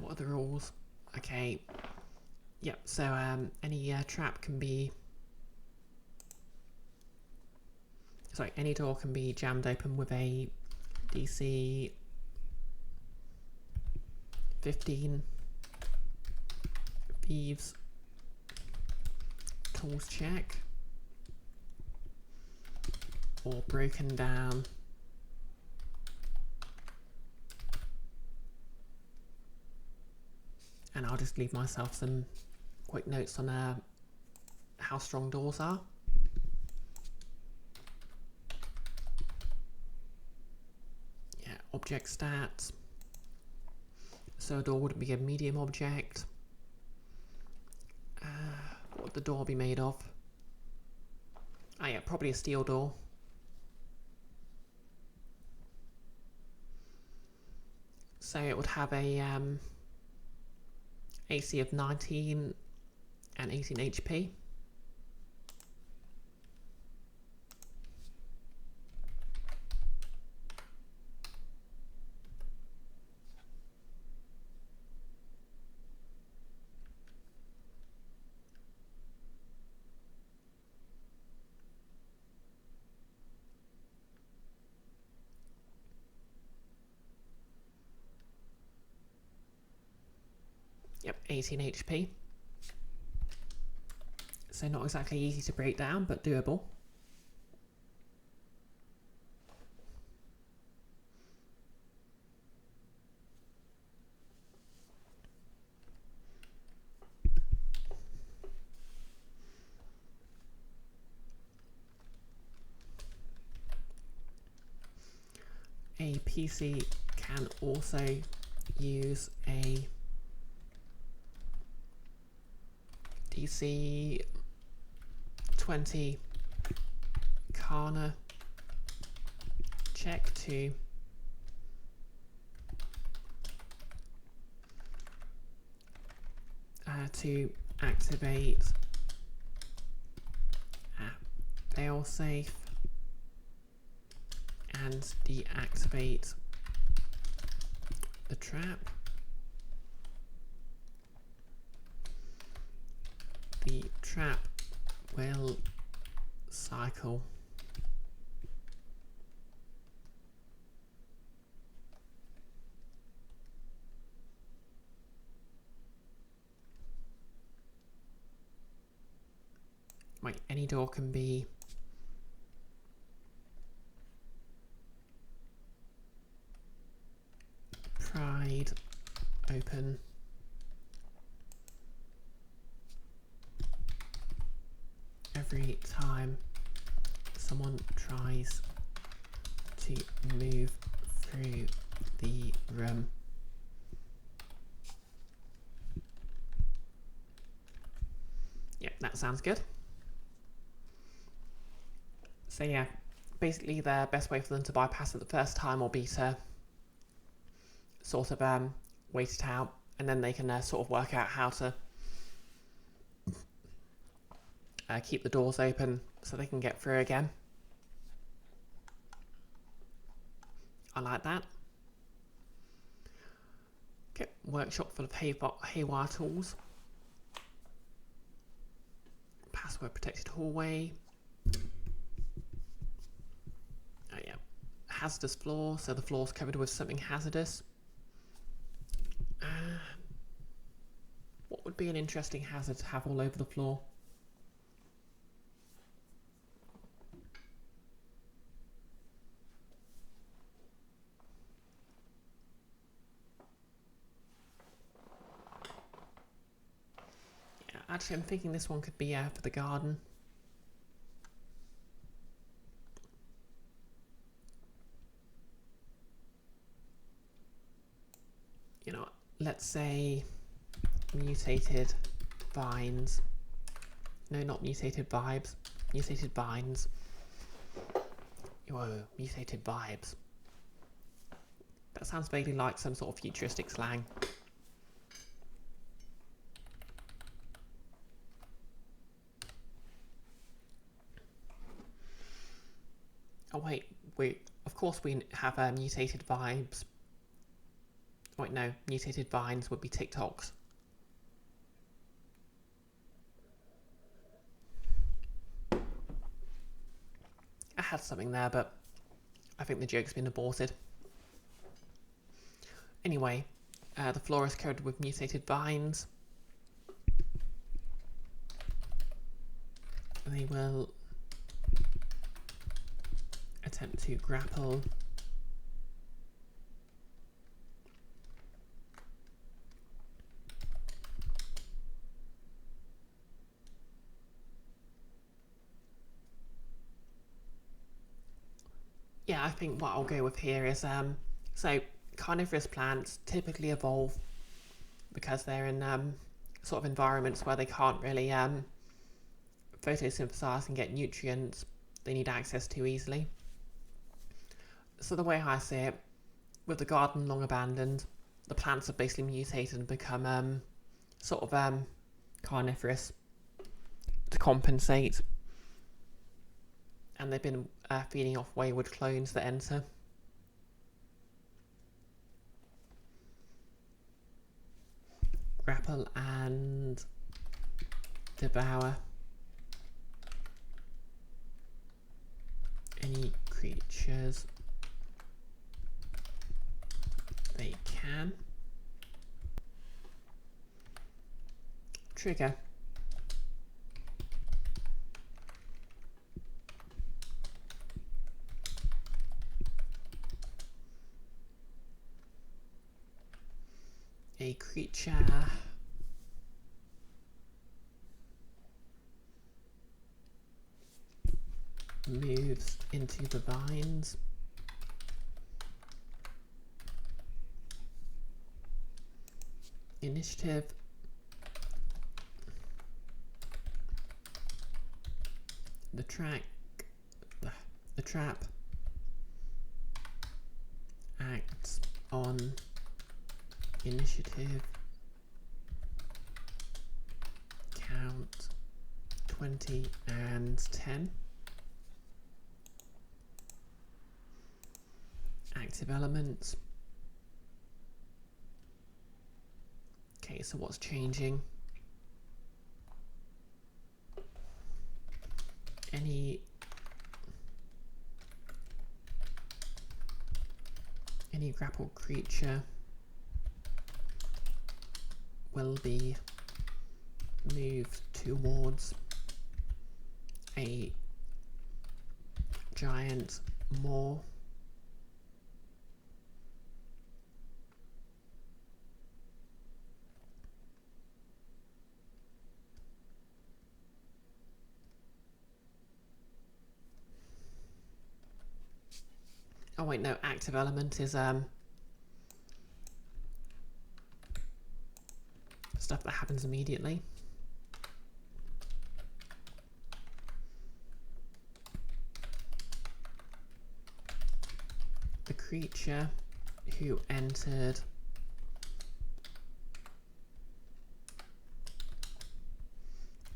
what are the rules? Okay. Yep, so any trap can be... Sorry, any door can be jammed open with a DC 15 Thieves Tools check, or broken down and I'll just leave myself some quick notes on how strong doors are. Yeah, object stats. So a door would be a medium object. What would the door be made of? Ah, yeah, probably a steel door. So it would have a AC of 19 and 18 HP. Yep, 18 HP. So not exactly easy to break down, but doable. PC can also use a DC 20 Arcana check to activate failsafe and deactivate the trap. The trap will cycle. Wait, any door can be pried open every time someone tries to move through the room. Yep, that sounds good. So yeah, basically the best way for them to bypass it the first time will be to sort of wait it out, and then they can sort of work out how to keep the doors open so they can get through again. I like that. Okay, workshop full of haywire tools. Password protected hallway. Oh yeah, hazardous floor, so the floor's covered with something hazardous. What would be an interesting hazard to have all over the floor? Yeah, actually I'm thinking this one could be for the garden. You know, let's say mutated vines. No, not mutated vibes. Mutated vines. Whoa, mutated vibes. That sounds vaguely like some sort of futuristic slang. Oh wait, of course we have mutated vibes. Wait, no, mutated vines would be TikToks. I had something there, but I think the joke's been aborted. Anyway, the floor is covered with mutated vines. They will attempt to grapple. Yeah, I think what I'll go with here is so carnivorous plants typically evolve because they're in sort of environments where they can't really photosynthesize and get nutrients they need access to easily. So the way I see it, with the garden long abandoned, the plants have basically mutated and become sort of carnivorous to compensate, and they've been feeding off wayward clones that enter. Grapple and devour any creatures they can. Trigger. A creature moves into the vines. initiative, the trap acts on initiative, count 20 and 10. Active elements. Okay, so what's changing? Any grappled creature will be moved towards a giant maw. Oh wait, no, active element is stuff that happens immediately. The creature who entered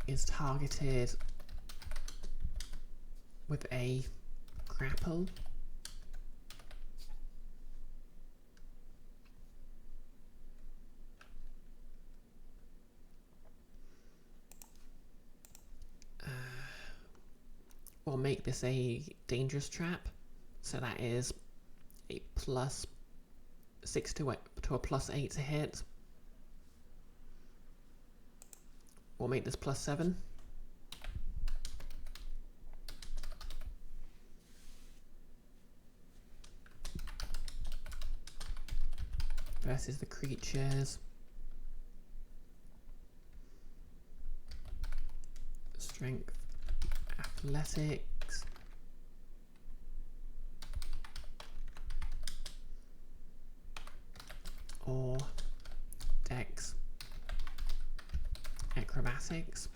is targeted with a grapple. We'll make this a dangerous trap, so that is a +6 to a +8 to hit. We'll make this +7. Versus the creatures. Strength, athletics. Or dex, acrobatics.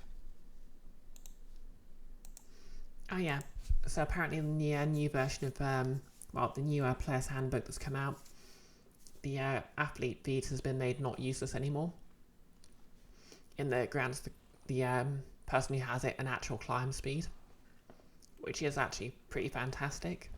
Oh yeah, so apparently in the new version of, well, the newer player's handbook that's come out, the athlete feat has been made not useless anymore. In the grants the person who has it an actual climb speed, which is actually pretty fantastic.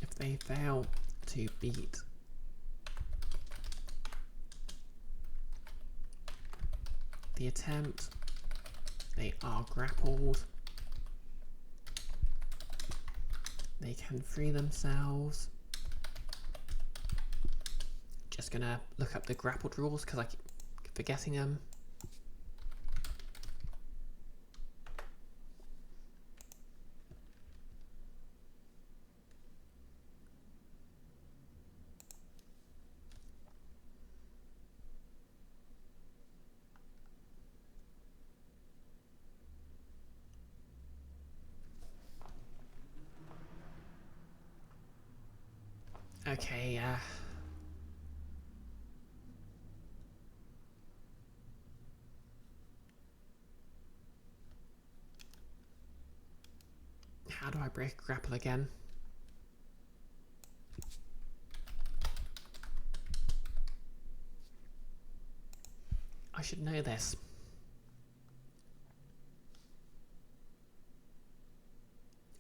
If they fail to beat the attempt, they are grappled. They can free themselves. Just gonna look up the grappled rules because I keep forgetting them. Okay, how do I break grapple again? I should know this.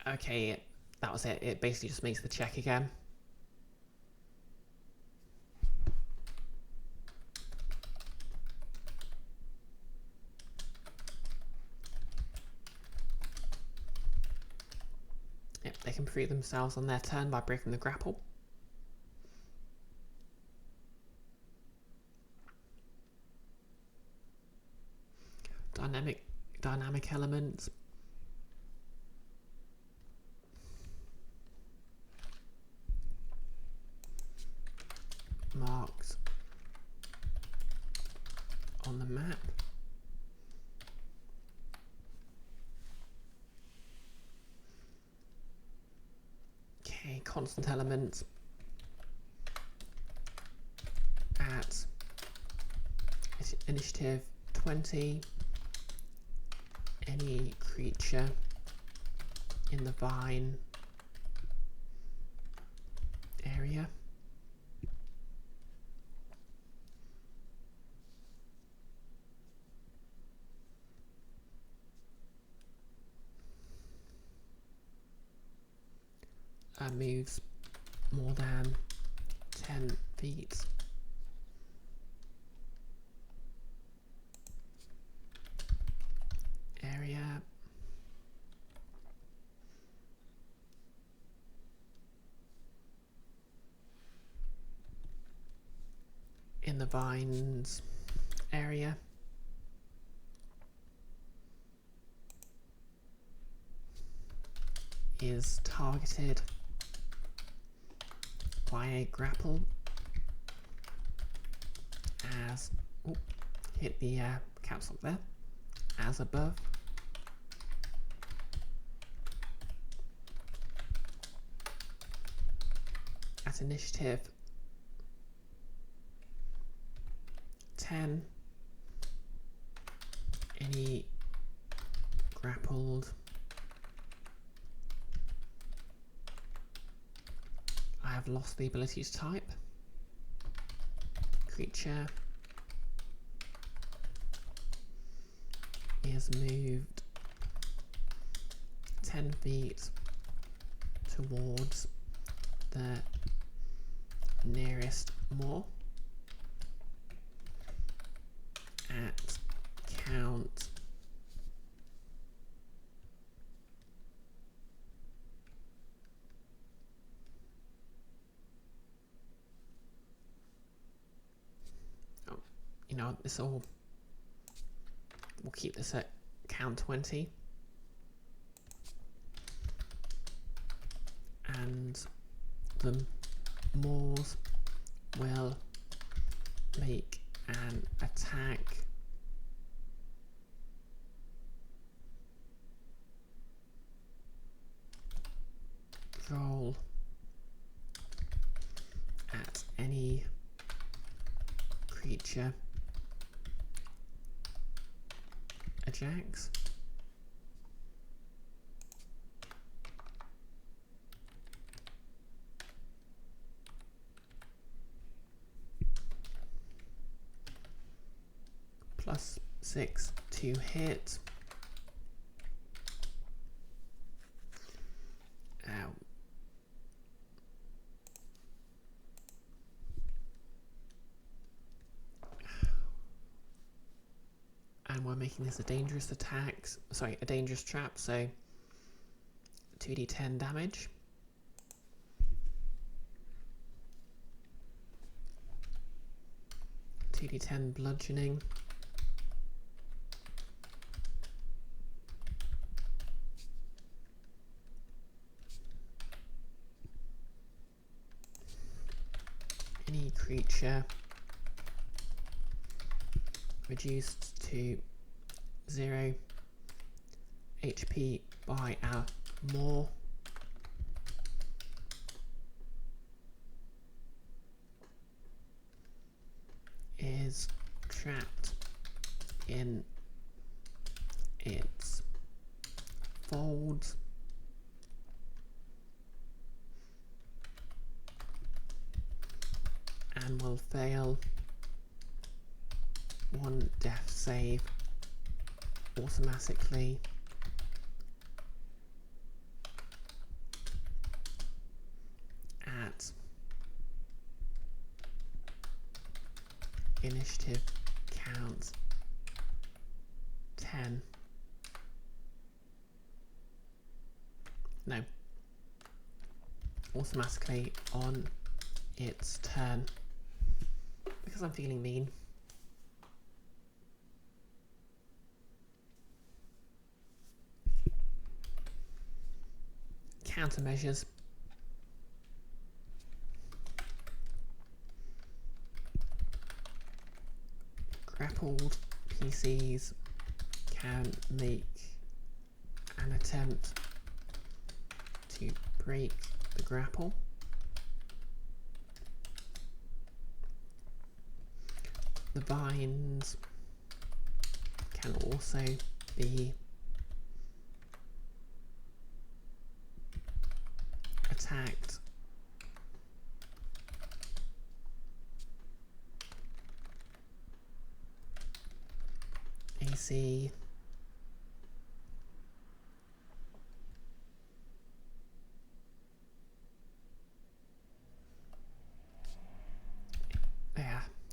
Okay, that was it. It basically just makes the check again. Yep, they can free themselves on their turn by breaking the grapple. Dynamic elements. on the map. Okay, constant element at initiative 20. Any creature in the vine area. Moves more than 10 feet. Area. In the vines area. Is targeted by a grapple as hit the caps up there as above. At initiative 10, any grappled I have lost the ability to type. Creature is moved 10 feet towards the nearest moor at count 'We'll keep this at count 20. And the moors will make an attack roll at any creature Ajax. +6 to hit. Ow. And we're making this a dangerous attack, sorry, a dangerous trap, so 2d10 damage. (2d10 bludgeoning). Any creature reduced to 0 HP by a moor is trapped in its folds and will fail 1 death save automatically. At initiative count 10. No. Automatically on its turn. Because I'm feeling mean. Countermeasures. grappled PCs can make an attempt to break the grapple. The vines can also be attacked AC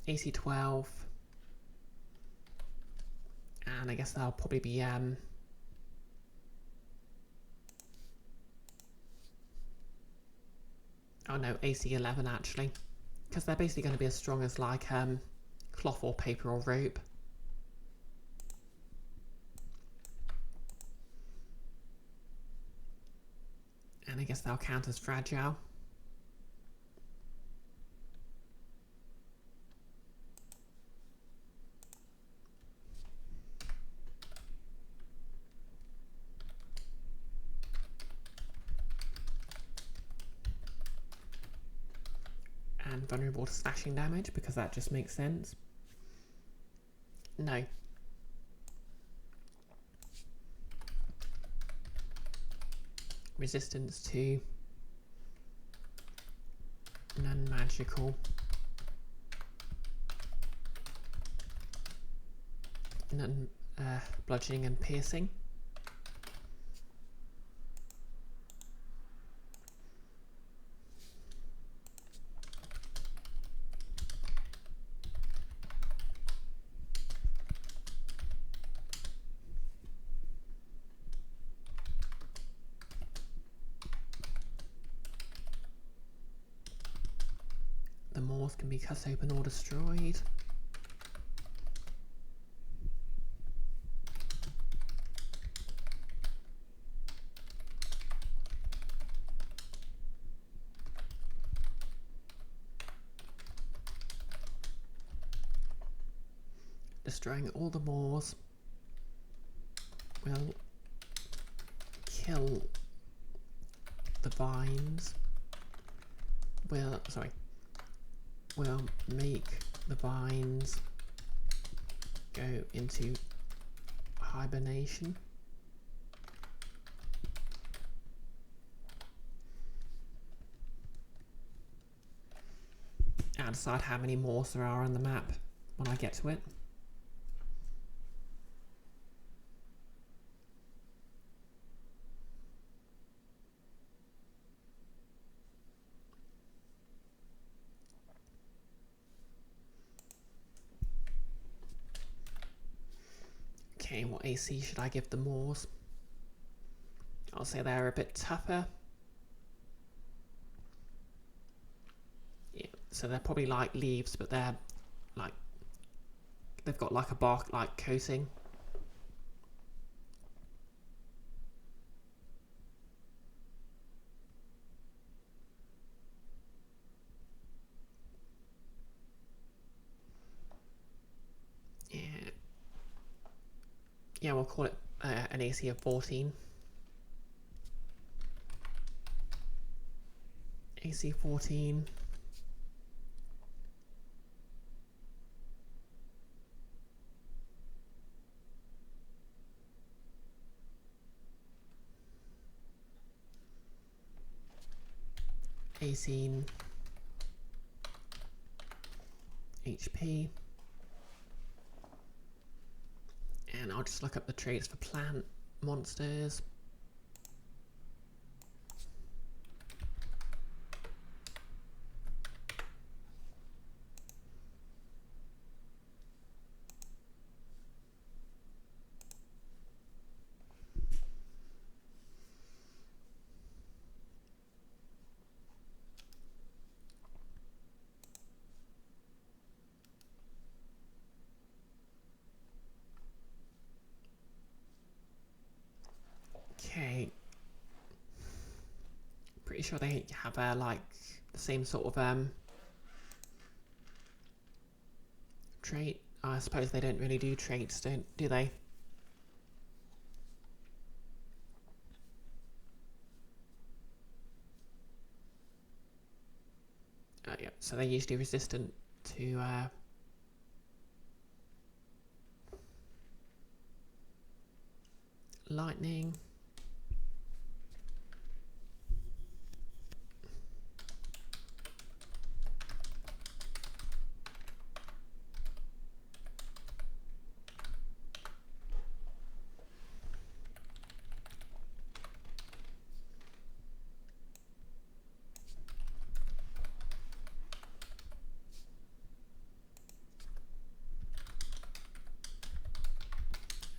AC 12, and I guess that'll probably be oh no, AC 11 actually, because they're basically going to be as strong as like cloth or paper or rope. And I guess they'll count as fragile. And vulnerable to slashing damage, because that just makes sense. No. Resistance to non-magical bludgeoning and piercing. The maws can be cut open or destroyed. Destroying all the maws will kill the vines. Will make the vines go into hibernation. I'll decide how many maws there are on the map when I get to it. Okay, what AC should I give the maws? I'll say they're a bit tougher. Yeah, so they're probably like leaves, but they're like, they've got like a bark-like coating. Yeah, we'll call it an AC of 14. AC 14. AC HP. And I'll just look up the traits for plant monsters. Okay. Pretty sure they have like the same sort of trait. I suppose they don't really do traits, do they? Yeah, so they're usually resistant to lightning.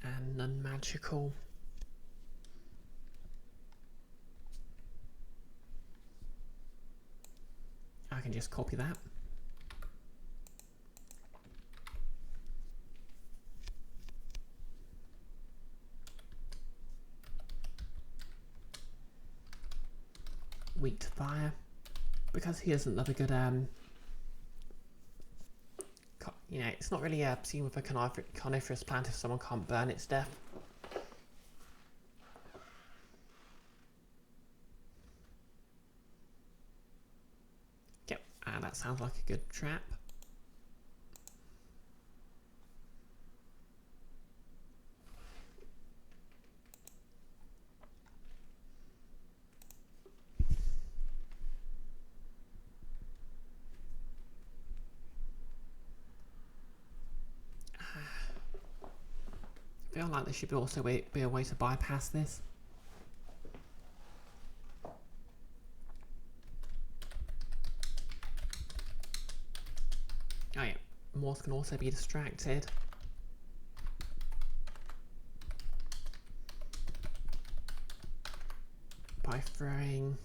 And non-magical. I can just copy that. Weak to fire. Because he isn't another good, you know, it's not really a scene with a coniferous plant if someone can't burn its death. Yep, that sounds like a good trap. I feel like there should also be a way to bypass this. Oh yeah, Morse can also be distracted. By throwing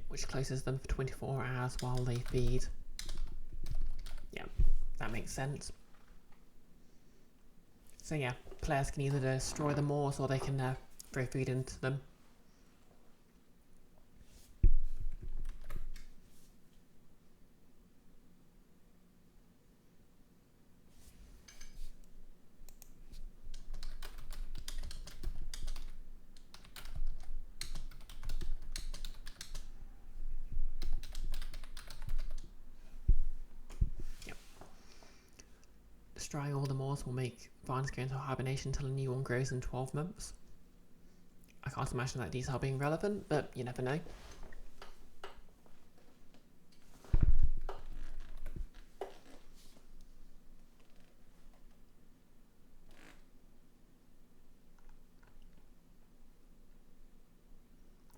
which closes them for 24 hours while they feed. Yeah, that makes sense. So yeah, players can either destroy the Moors or they can throw food into them. Destroying all the Moors will make vines go into hibernation until a new one grows in 12 months. I can't imagine that detail being relevant, but you never know.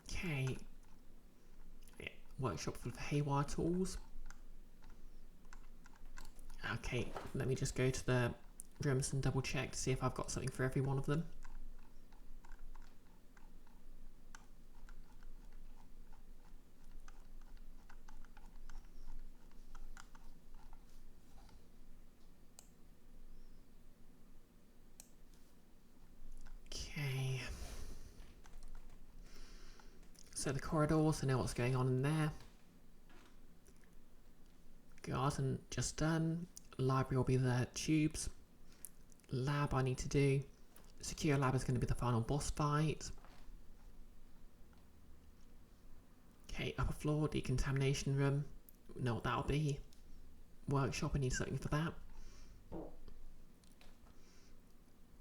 Okay. Yeah. Workshop full of haywire tools. Okay, let me just go to the rooms and double check to see if I've got something for every one of them. Okay. So the corridors, I know what's going on in there. Garden just done. Library will be the tubes. Lab I need to do. Secure lab is going to be the final boss fight. Okay, upper floor, decontamination room. Know what that'll be. Workshop, I need something for that.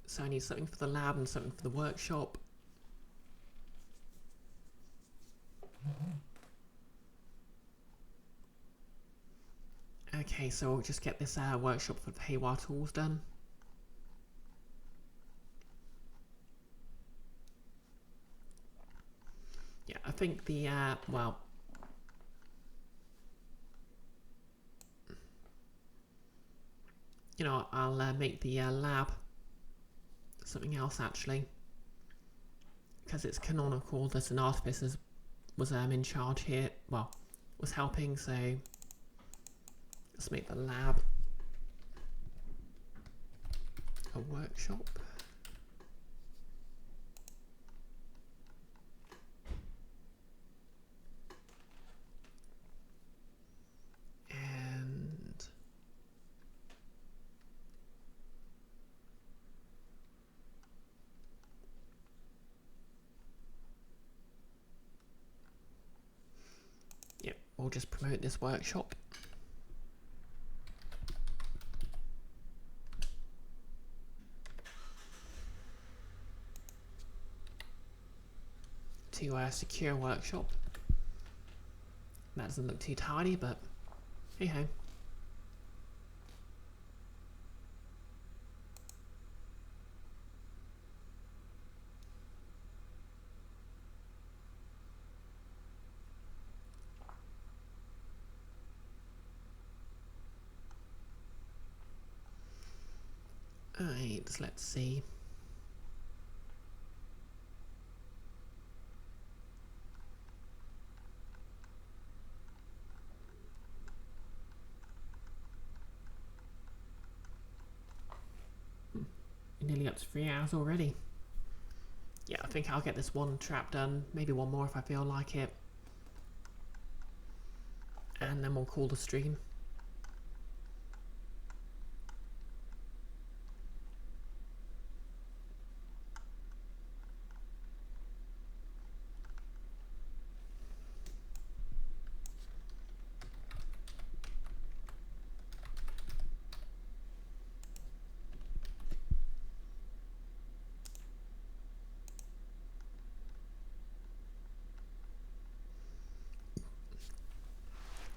So I need something for the lab and something for the workshop. Okay, so we'll just get this workshop for the haywire tools done. Yeah, I think the, well... You know, I'll make the lab something else, actually. Because it's canonical that an artificer was in charge here. Well, was helping, so... Let's make the lab a workshop. And yep, we'll just promote this workshop. To a secure workshop. That doesn't look too tidy, but hey ho. Alright, let's see. Nearly up to 3 hours already. Yeah, I think I'll get this one trap done. Maybe one more if I feel like it. And then we'll call the stream.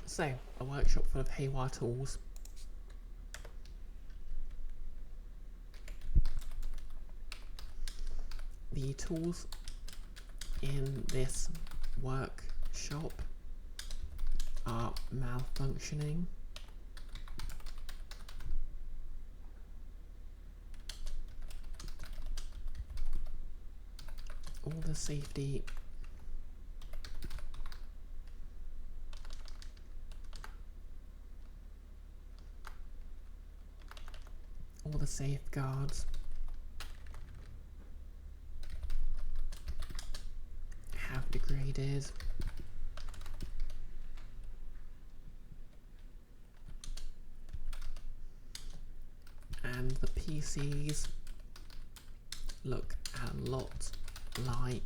So, a workshop full of haywire tools. The tools in this workshop are malfunctioning. All the safety safeguards have degraded. And the PCs look a lot like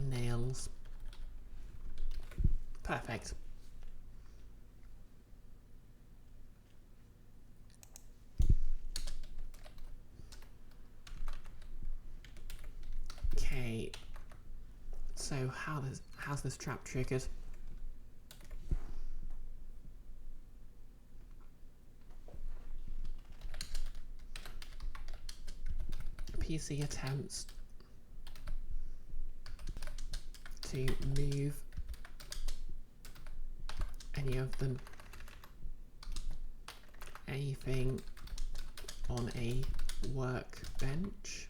nails. Perfect. Okay, so how's this trap triggered? PC attempts to move anything on a workbench.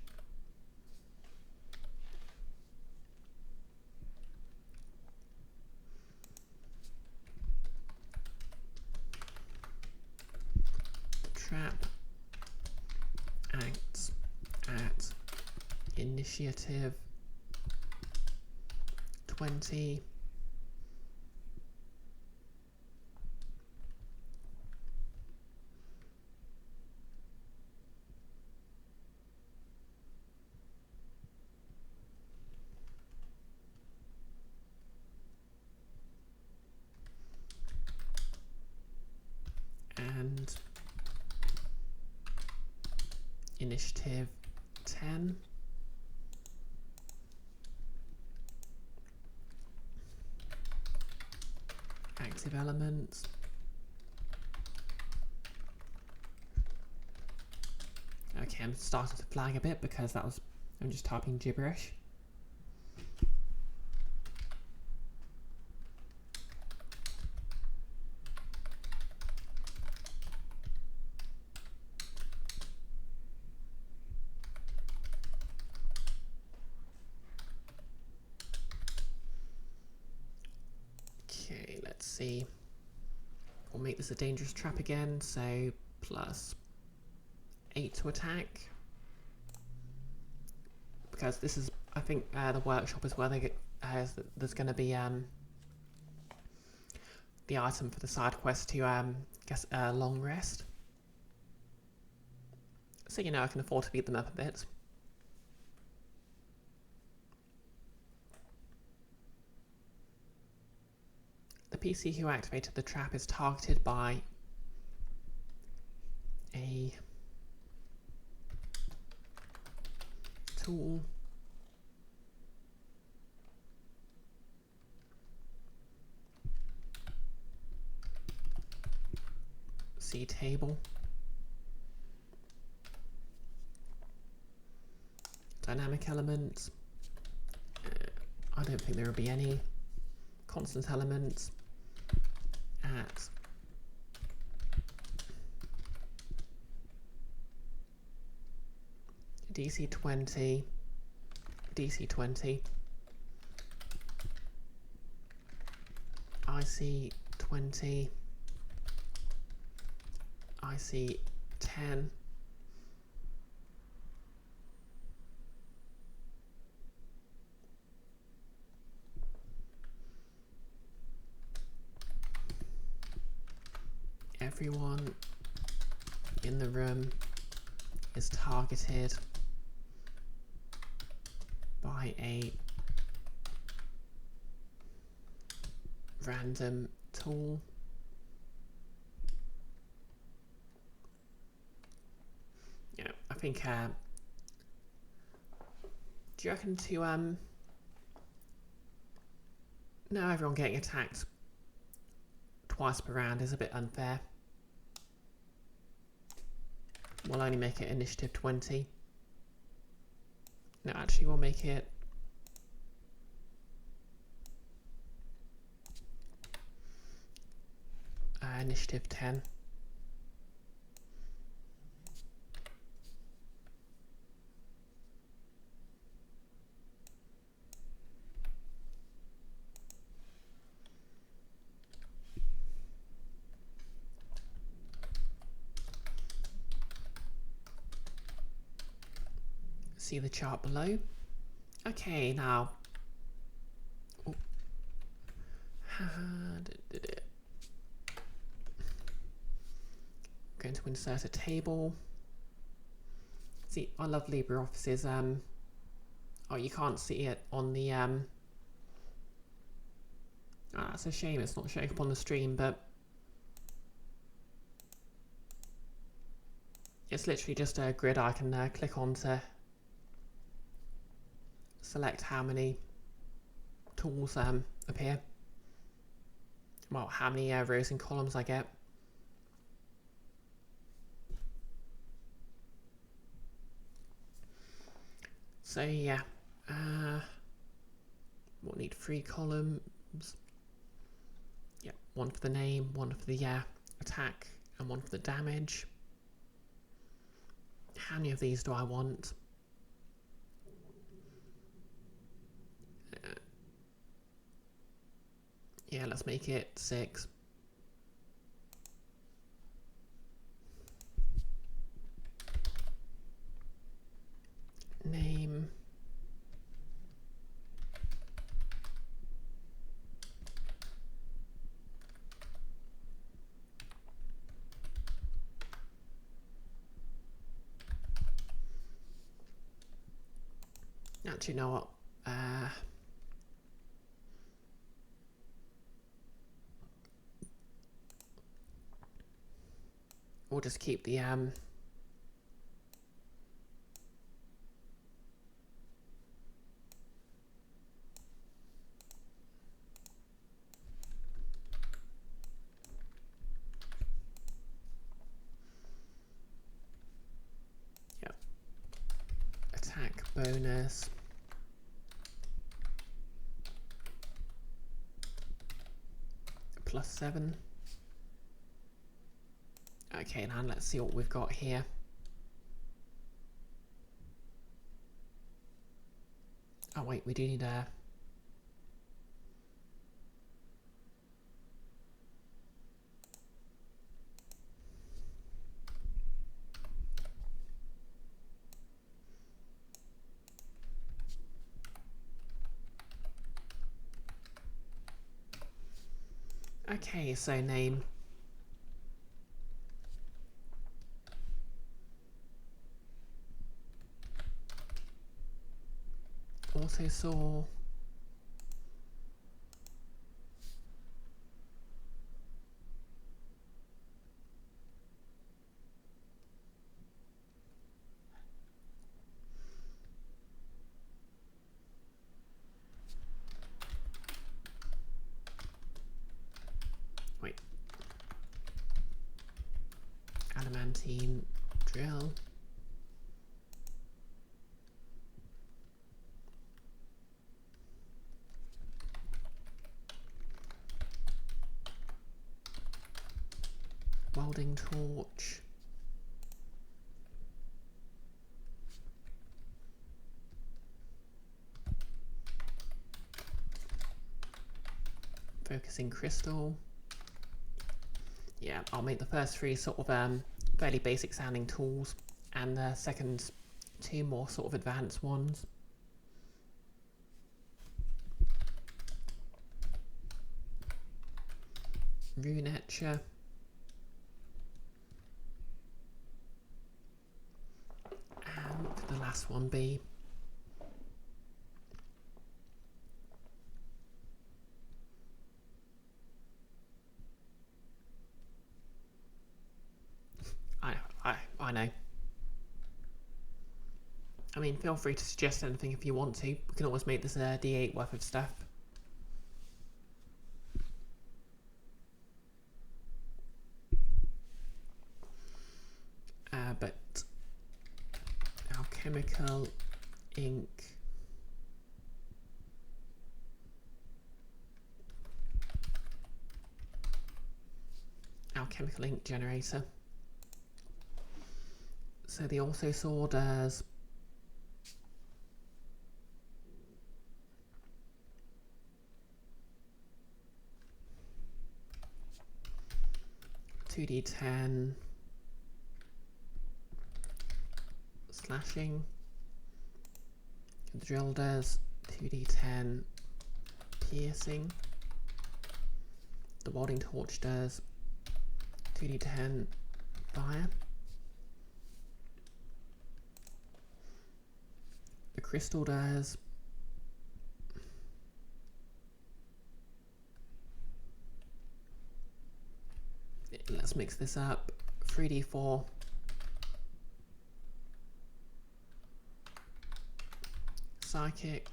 Trap acts at initiative 20. And initiative 10. Active elements. Okay, I'm starting to flag a bit because I'm just typing gibberish. Okay, let's see. We'll make this a dangerous trap again, so plus 8 to attack. because this is, I think, the workshop is where they get, there's going to be the item for the side quest to guess long rest. So you know I can afford to beat them up a bit. The PC who activated the trap is targeted by a tool. See table. Dynamic elements. I don't think there will be any. Constant elements at DC 20, DC 20, IC 20, IC 10, everyone in the room is targeted by a random tool. Yeah, I think do you reckon to now everyone getting attacked twice per round is a bit unfair? We'll only make it initiative 20. No, actually we'll make it initiative 10. See the chart below. Okay, now going to insert a table. See, I love LibreOffice's oh, you can't see it on the that's a shame it's not showing up on the stream, but it's literally just a grid I can click on to select how many tools appear. Well, how many rows and columns I get. So yeah, we'll need 3 columns. Yeah, 1 for the name, 1 for the attack, and 1 for the damage. How many of these do I want? Yeah, let's make it 6. Name. Actually, you know what? We'll just keep the yep. Attack bonus. +7. Okay, now let's see what we've got here. Oh wait, we do need a... Okay, so name. Also saw. Wait. Adamantine drill. Welding torch. Focusing crystal. Yeah, I'll make the first three sort of fairly basic sounding tools, and the second two more sort of advanced ones. Rune etcher. And what could the last one be? I know. I mean, feel free to suggest anything if you want to. We can always make this a D8 worth of stuff. But alchemical ink. Alchemical ink generator. So the also saw does 2d10 slashing. The drill does 2d10 piercing. The welding torch does 2d10 fire. The crystal does let's mix this up. 3d4 psychic.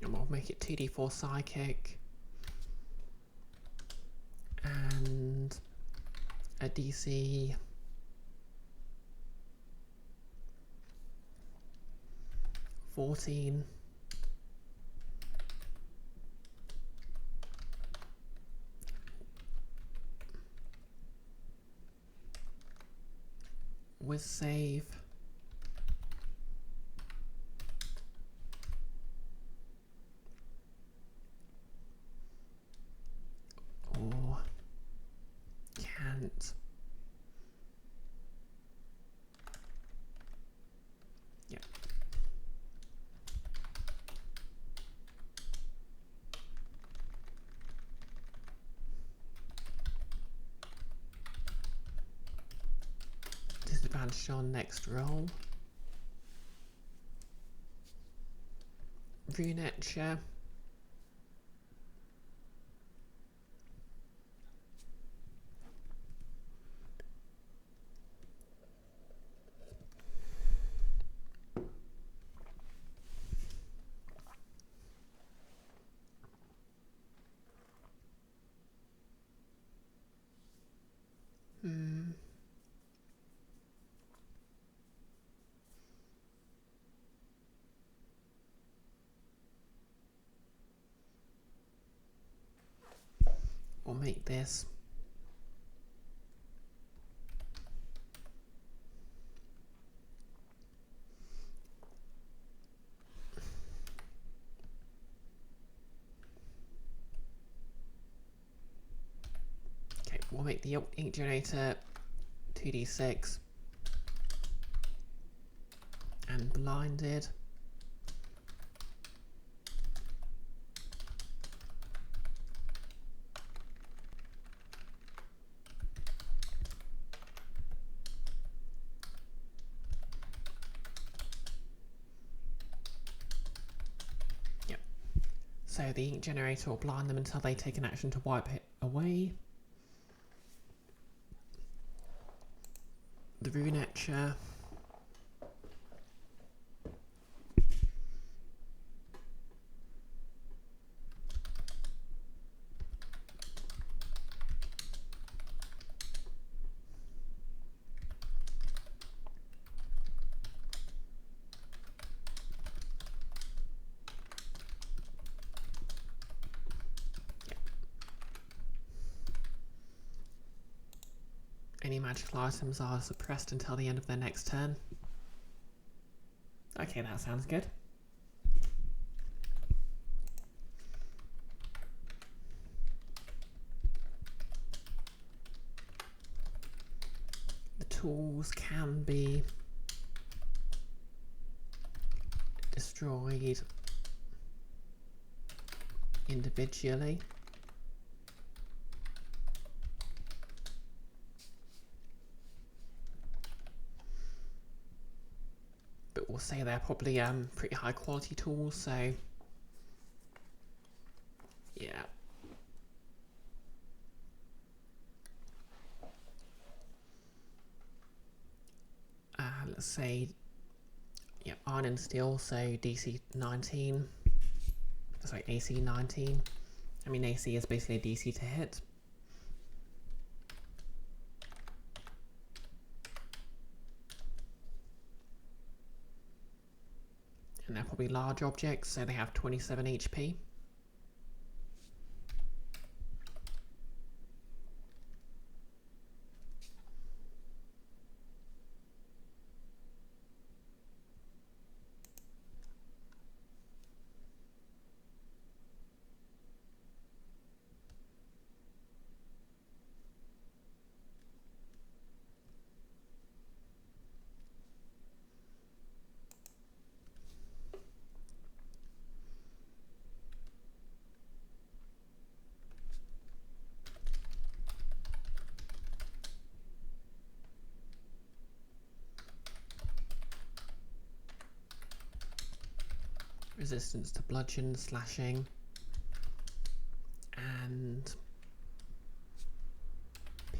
And we'll make it 2d4 psychic. And a DC 14. With save. Or can't. Yeah. Disadvantage on next roll. Rune etcher. We'll make this okay, we'll make the ink generator 2d6 and blinded. Yep. So the ink generator will blind them until they take an action to wipe it away. The rune etcher. Any magical items are suppressed until the end of their next turn. Okay, that sounds good. The tools can be destroyed individually. But we'll say they're probably pretty high quality tools, so yeah. Let's say, yeah, iron and steel, so DC 19. Sorry, AC 19. I mean, AC is basically a DC to hit. And they're probably large objects, so they have 27 HP. Resistance to bludgeon, slashing, and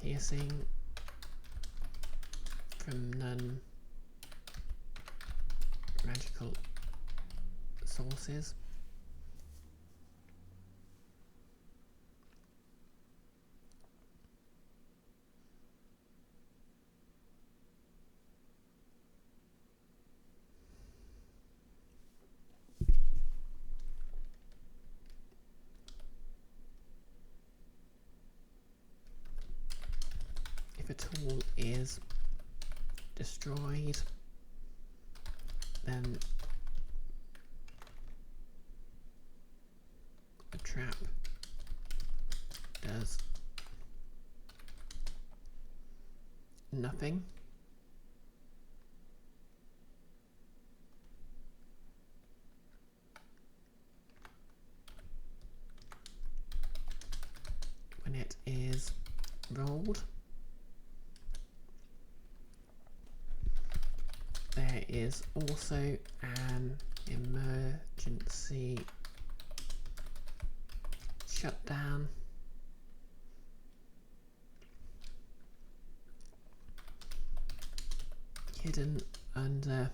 piercing from non-magical sources. If a tool is destroyed, then the trap does nothing. When it is rolled, there is also an emergency shutdown. Hidden under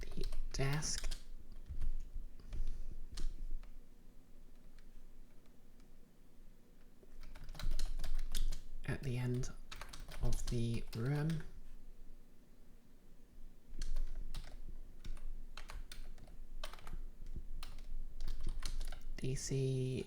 the desk. At the end of the room. DC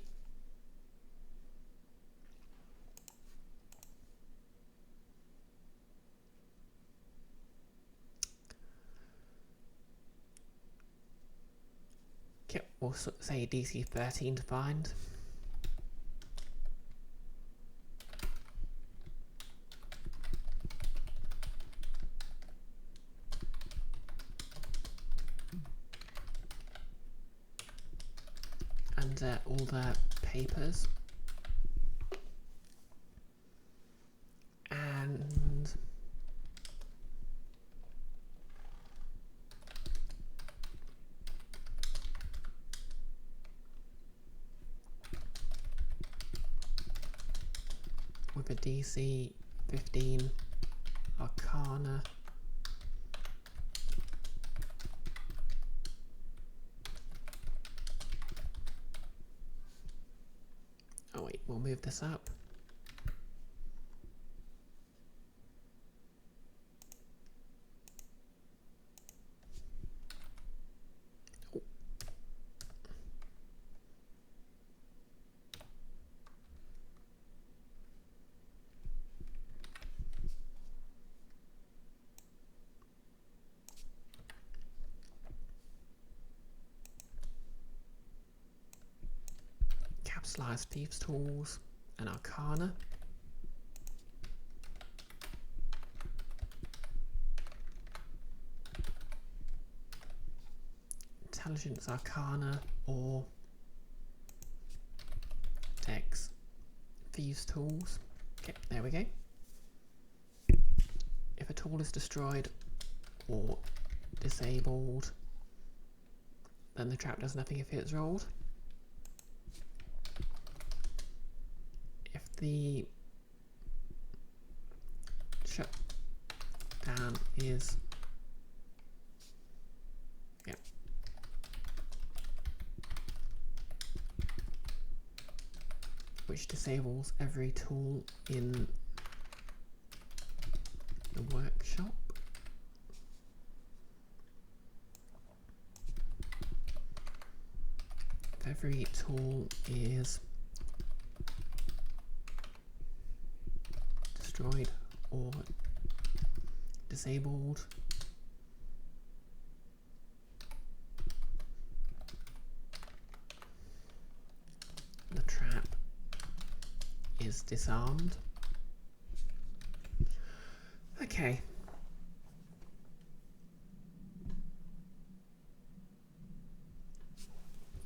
we'll say DC 13 to find. all the papers. And with a DC 15 Arcana. Oh wait, we'll move this up. Capsulized Thieves' Tools and Arcana. Intelligence Arcana or Dex Thieves' Tools. Okay, there we go. If a tool is destroyed or disabled, then the trap does nothing if it's rolled. If the shutdown is which disables every tool in the workshop. If every tool is destroyed or disabled, the trap is disarmed. Okay.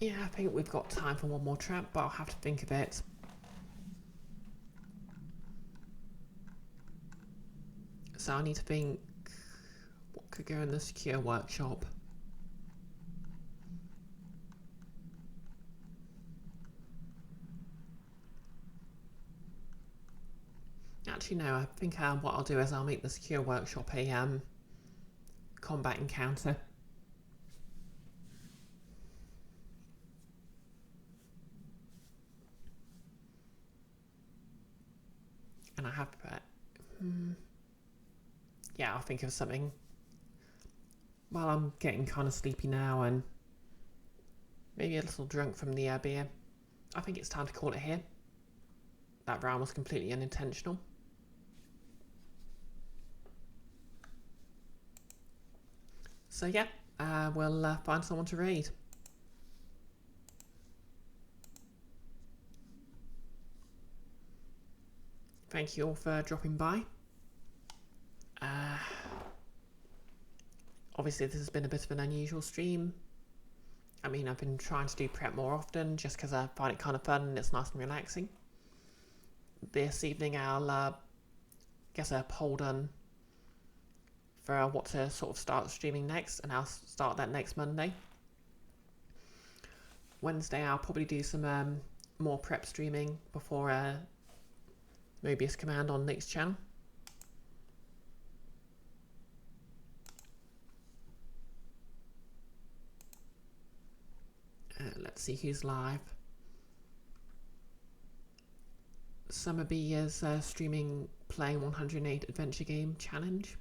Yeah, I think we've got time for one more trap, but I'll have to think of it. So I need to think what could go in the secure workshop. Actually, no, I think what I'll do is I'll make the secure workshop a combat encounter. And I have yeah, I'll think of something. Well, I'm getting kind of sleepy now and maybe a little drunk from the beer. I think it's time to call it here. That round was completely unintentional. So yeah, we'll find someone to raid. Thank you all for dropping by. Obviously this has been a bit of an unusual stream. I mean, I've been trying to do prep more often just because I find it kind of fun and it's nice and relaxing. This evening I'll get a poll done for what to sort of start streaming next, and I'll start that next Monday. Wednesday I'll probably do some more prep streaming before Mobius Command on Nick's channel. Let's see who's live. Summer B is streaming playing 108 Adventure Game Challenge.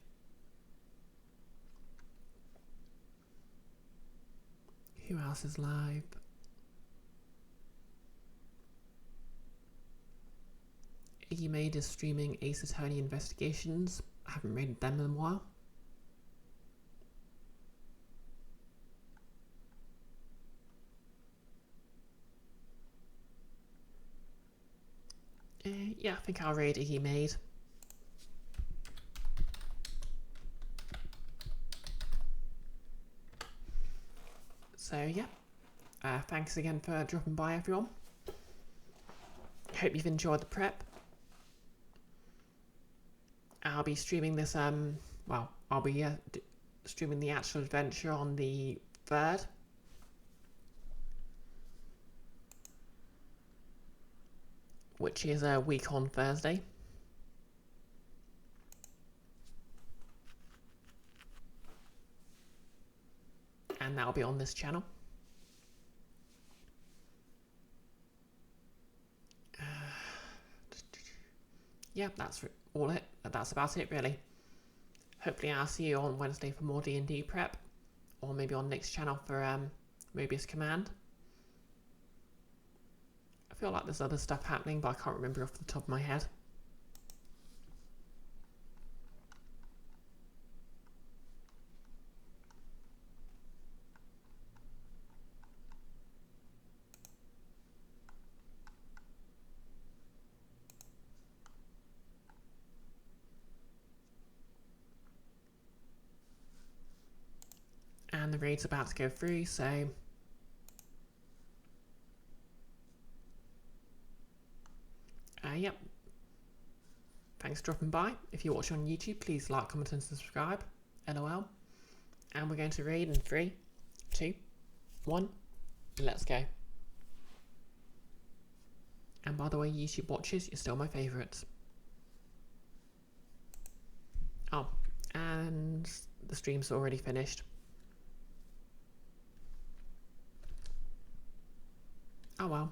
Who else is live? Iggy Maid is streaming Ace Attorney Investigations. I haven't rated them in a while. Yeah, I think I'll raid Iggy Maid. So yeah, Thanks again for dropping by, everyone. Hope you've enjoyed the prep. I'll be streaming this, I'll be streaming the actual adventure on the 3rd. Which is a week on Thursday. And that'll be on this channel. Yeah, that's about it, really. Hopefully I'll see you on Wednesday for more D&D prep, or maybe on Nick's channel for Mobius Command. I feel like there's other stuff happening, but I can't remember off the top of my head. And the raid's about to go through, so yep. Thanks for dropping by. If you're watching on YouTube, please like, comment and subscribe. LOL. And we're going to raid in 3, 2, 1. Let's go. And by the way, YouTube watchers, you're still my favourites. Oh, and the stream's already finished. Oh well.